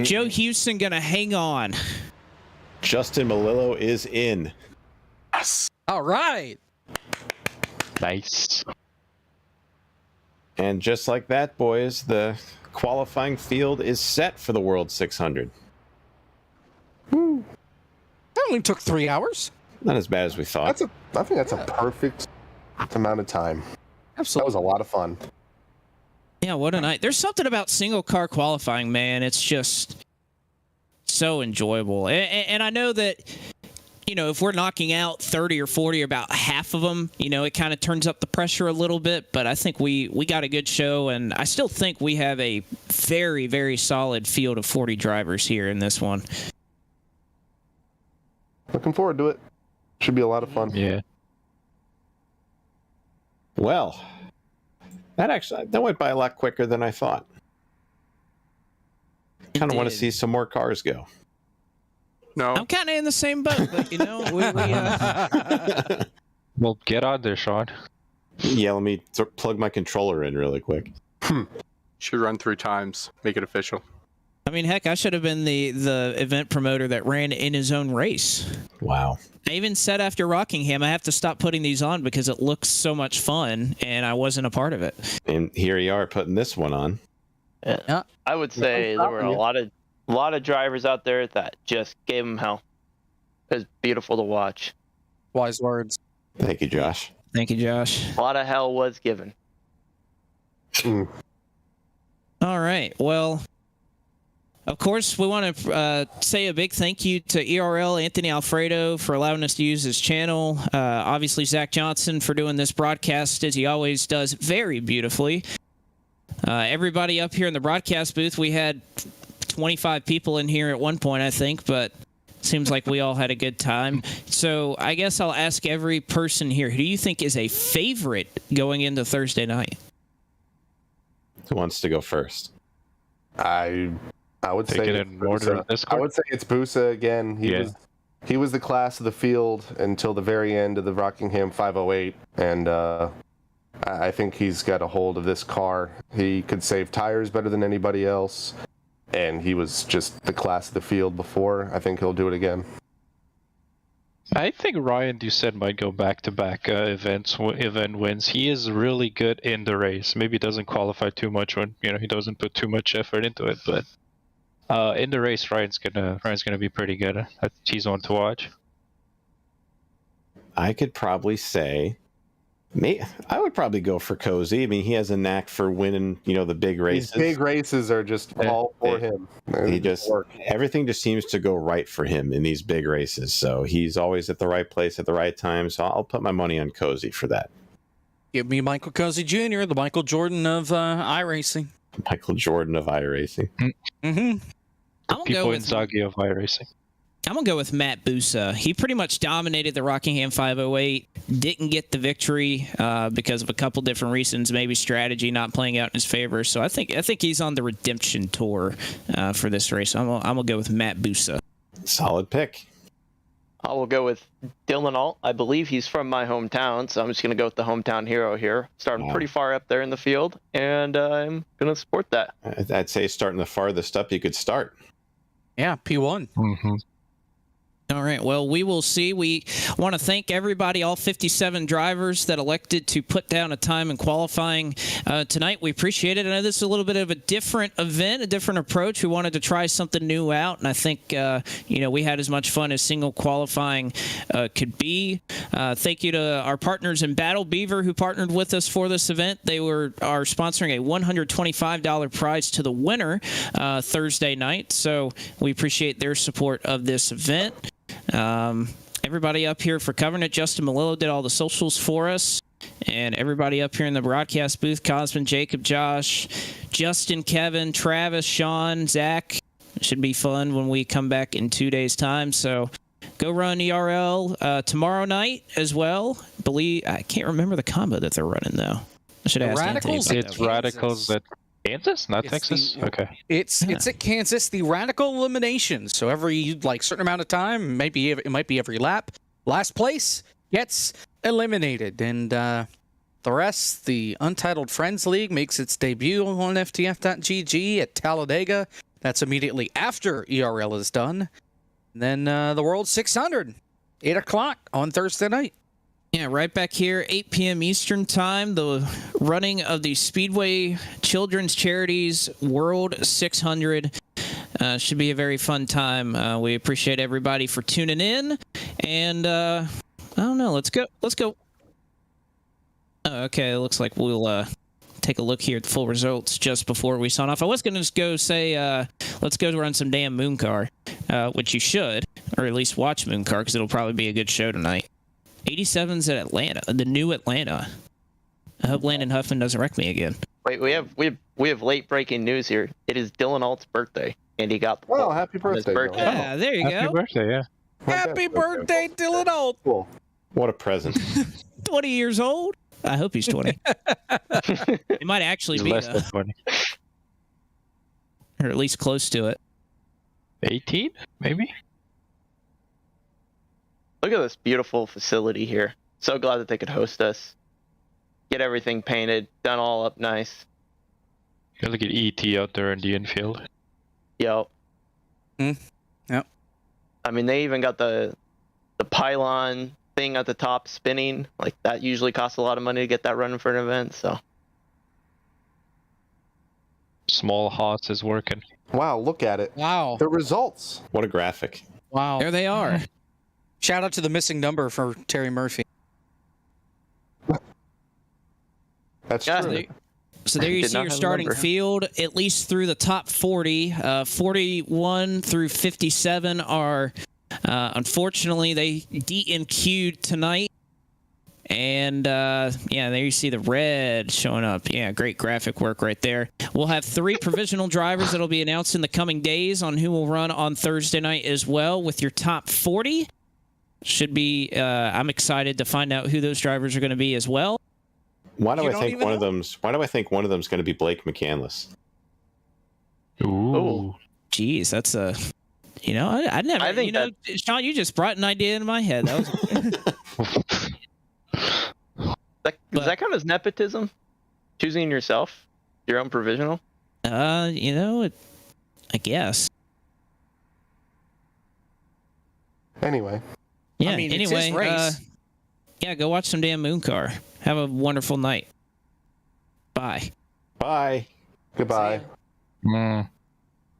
[SPEAKER 3] Joe Houston going to hang on.
[SPEAKER 5] Justin Melillo is in.
[SPEAKER 19] All right.
[SPEAKER 11] Nice.
[SPEAKER 5] And just like that, boys, the qualifying field is set for the World 600.
[SPEAKER 19] That only took 3 hours.
[SPEAKER 5] Not as bad as we thought.
[SPEAKER 8] I think that's a perfect amount of time.
[SPEAKER 19] Absolutely.
[SPEAKER 8] That was a lot of fun.
[SPEAKER 3] Yeah, what a night. There's something about single car qualifying, man. It's just so enjoyable. And I know that, if we're knocking out 30 or 40, about half of them, it kind of turns up the pressure a little bit. But I think we got a good show, and I still think we have a very, very solid field of 40 drivers here in this one.
[SPEAKER 8] Looking forward to it. Should be a lot of fun.
[SPEAKER 11] Yeah.
[SPEAKER 5] Well, that went by a lot quicker than I thought. Kind of want to see some more cars go.
[SPEAKER 9] No,
[SPEAKER 3] I'm kind of in the same boat, but
[SPEAKER 11] Well, get on there, Sean.
[SPEAKER 5] Yeah, let me plug my controller in really quick.
[SPEAKER 9] Should run 3 times. Make it official.
[SPEAKER 3] I mean, heck, I should have been the event promoter that ran in his own race.
[SPEAKER 5] Wow.
[SPEAKER 3] I even said after Rockingham, I have to stop putting these on because it looks so much fun, and I wasn't a part of it.
[SPEAKER 5] And here you are putting this one on.
[SPEAKER 7] Yeah. I would say there were a lot of drivers out there that just gave him hell. It was beautiful to watch.
[SPEAKER 19] Wise words.
[SPEAKER 5] Thank you, Josh.
[SPEAKER 3] Thank you, Josh.
[SPEAKER 7] A lot of hell was given.
[SPEAKER 3] All right. Well, of course, we want to say a big thank you to ERL Anthony Alfredo for allowing us to use his channel. Obviously, Zach Johnson for doing this broadcast, as he always does, very beautifully. Everybody up here in the broadcast booth, we had 25 people in here at one point, I think, but seems like we all had a good time. So I guess I'll ask every person here, who do you think is a favorite going into Thursday night?
[SPEAKER 5] Who wants to go first?
[SPEAKER 8] I would
[SPEAKER 11] Take
[SPEAKER 8] say
[SPEAKER 11] it in order of Discord.
[SPEAKER 8] I would say it's Busa again. He was the class of the field until the very end of the Rockingham 508, and I think he's got a hold of this car. He could save tires better than anybody else, and he was just the class of the field before. I think he'll do it again.
[SPEAKER 11] I think Ryan Doucette might go back-to-back event wins. He is really good in the race. Maybe he doesn't qualify too much when he doesn't put too much effort into it, but in the race, Ryan's gonna be pretty good. He's on to watch.
[SPEAKER 5] I could probably say, I would probably go for Cozy. I mean, he has a knack for winning, the big races.
[SPEAKER 8] These big races are just all for him.
[SPEAKER 5] Everything just seems to go right for him in these big races. So he's always at the right place at the right time. So I'll put my money on Cozy for that.
[SPEAKER 19] Give me Michael Cozy Jr., the Michael Jordan of iRacing.
[SPEAKER 5] Michael Jordan of iRacing.
[SPEAKER 19] Mm-hmm.
[SPEAKER 11] People in Zaghi of iRacing.
[SPEAKER 3] I'm going to go with Matt Busa. He pretty much dominated the Rockingham 508, didn't get the victory because of a couple different reasons, maybe strategy not playing out in his favor. So I think he's on the redemption tour for this race. I'm going to go with Matt Busa.
[SPEAKER 5] Solid pick.
[SPEAKER 7] I will go with Dylan Alt. I believe he's from my hometown, so I'm just going to go with the hometown hero here. Starting pretty far up there in the field, and I'm going to support that.
[SPEAKER 5] I'd say starting the farthest up you could start.
[SPEAKER 19] Yeah, P1.
[SPEAKER 11] Mm-hmm.
[SPEAKER 3] All right. Well, we will see. We want to thank everybody, all 57 drivers that elected to put down a time in qualifying tonight. We appreciate it. I know this is a little bit of a different event, a different approach. We wanted to try something new out, and I think we had as much fun as single qualifying could be. Thank you to our partners in Battle Beaver who partnered with us for this event. They are sponsoring a $125 prize to the winner Thursday night. So we appreciate their support of this event. Everybody up here for covering it. Justin Malillo did all the socials for us. And everybody up here in the broadcast booth, Cosman, Jacob, Josh, Justin, Kevin, Travis, Sean, Zach. It should be fun when we come back in 2 days' time. So go run ERL tomorrow night as well. I can't remember the combo that they're running, though. I should ask Anthony about
[SPEAKER 11] It's Radicals at Kansas, not Texas. Okay.
[SPEAKER 19] It's at Kansas. The radical elimination. So every certain amount of time, maybe it might be every lap. Last place gets eliminated, and the rest. The Untitled Friends League makes its debut on FTF.gg at Talladega. That's immediately after ERL is done. And then the World 600, 8 o'clock on Thursday night.
[SPEAKER 3] Yeah, right back here, 8 p.m. Eastern Time, the running of the Speedway Children's Charities World 600. Should be a very fun time. We appreciate everybody for tuning in. And I don't know. Let's go. Okay, it looks like we'll take a look here at the full results just before we sign off. I was going to just go say, let's go run some damn Moon Car, which you should, or at least watch Moon Car, because it'll probably be a good show tonight. 87's at Atlanta, the new Atlanta. I hope Landon Huffman doesn't wreck me again.
[SPEAKER 7] Wait, we have late breaking news here. It is Dylan Alt's birthday, and he got the
[SPEAKER 8] Oh, happy birthday!
[SPEAKER 7] birthday.
[SPEAKER 3] Yeah, there you
[SPEAKER 11] Happy
[SPEAKER 3] go.
[SPEAKER 11] birthday, yeah.
[SPEAKER 19] Happy birthday, Dylan Alt.
[SPEAKER 8] Cool.
[SPEAKER 5] What a present.
[SPEAKER 3] 20 years old? I hope he's 20. It might actually be,
[SPEAKER 11] Less than 20.
[SPEAKER 3] or at least close to it.
[SPEAKER 11] 18, maybe?
[SPEAKER 7] Look at this beautiful facility here. So glad that they could host us. Get everything painted, done all up nice.
[SPEAKER 11] Yeah, look at ET out there in the infield.
[SPEAKER 7] Yep.
[SPEAKER 19] Yep.
[SPEAKER 7] I mean, they even got the pylon thing at the top spinning. Like, that usually costs a lot of money to get that running for an event, so.
[SPEAKER 11] Small Haas is working.
[SPEAKER 8] Wow, look at it.
[SPEAKER 19] Wow.
[SPEAKER 8] The results.
[SPEAKER 5] What a graphic.
[SPEAKER 19] Wow.
[SPEAKER 3] There they are.
[SPEAKER 19] Shout out to the missing number for Terry Murphy.
[SPEAKER 8] That's
[SPEAKER 7] Yeah,
[SPEAKER 8] true.
[SPEAKER 3] So there you
[SPEAKER 7] Did
[SPEAKER 3] see
[SPEAKER 7] not
[SPEAKER 3] your
[SPEAKER 7] have a
[SPEAKER 3] starting
[SPEAKER 7] number.
[SPEAKER 3] field, at least through the top 40. 41 through 57 are, unfortunately, they DNQ'd tonight. And, yeah, there you see the red showing up. Yeah, great graphic work right there. We'll have 3 provisional drivers that will be announced in the coming days on who will run on Thursday night as well with your top 40. Should be, I'm excited to find out who those drivers are going to be as well.
[SPEAKER 5] Why do
[SPEAKER 19] You
[SPEAKER 5] I
[SPEAKER 19] don't
[SPEAKER 5] think
[SPEAKER 19] even
[SPEAKER 5] one of
[SPEAKER 19] know?
[SPEAKER 5] them's? Why do I think one of them's going to be Blake McCandless?
[SPEAKER 11] Ooh.
[SPEAKER 3] Geez, that's a, I never,
[SPEAKER 7] I think
[SPEAKER 3] Sean, you just brought an idea into my head. That was
[SPEAKER 7] Does that count as nepotism? Choosing yourself? Your own provisional?
[SPEAKER 3] I guess.
[SPEAKER 8] Anyway.
[SPEAKER 3] Yeah.
[SPEAKER 19] I mean, it's
[SPEAKER 3] anyway,
[SPEAKER 19] his race.
[SPEAKER 3] yeah, go watch some damn Moon Car. Have a wonderful night. Bye.
[SPEAKER 5] Bye.
[SPEAKER 8] Goodbye.
[SPEAKER 11] Mm.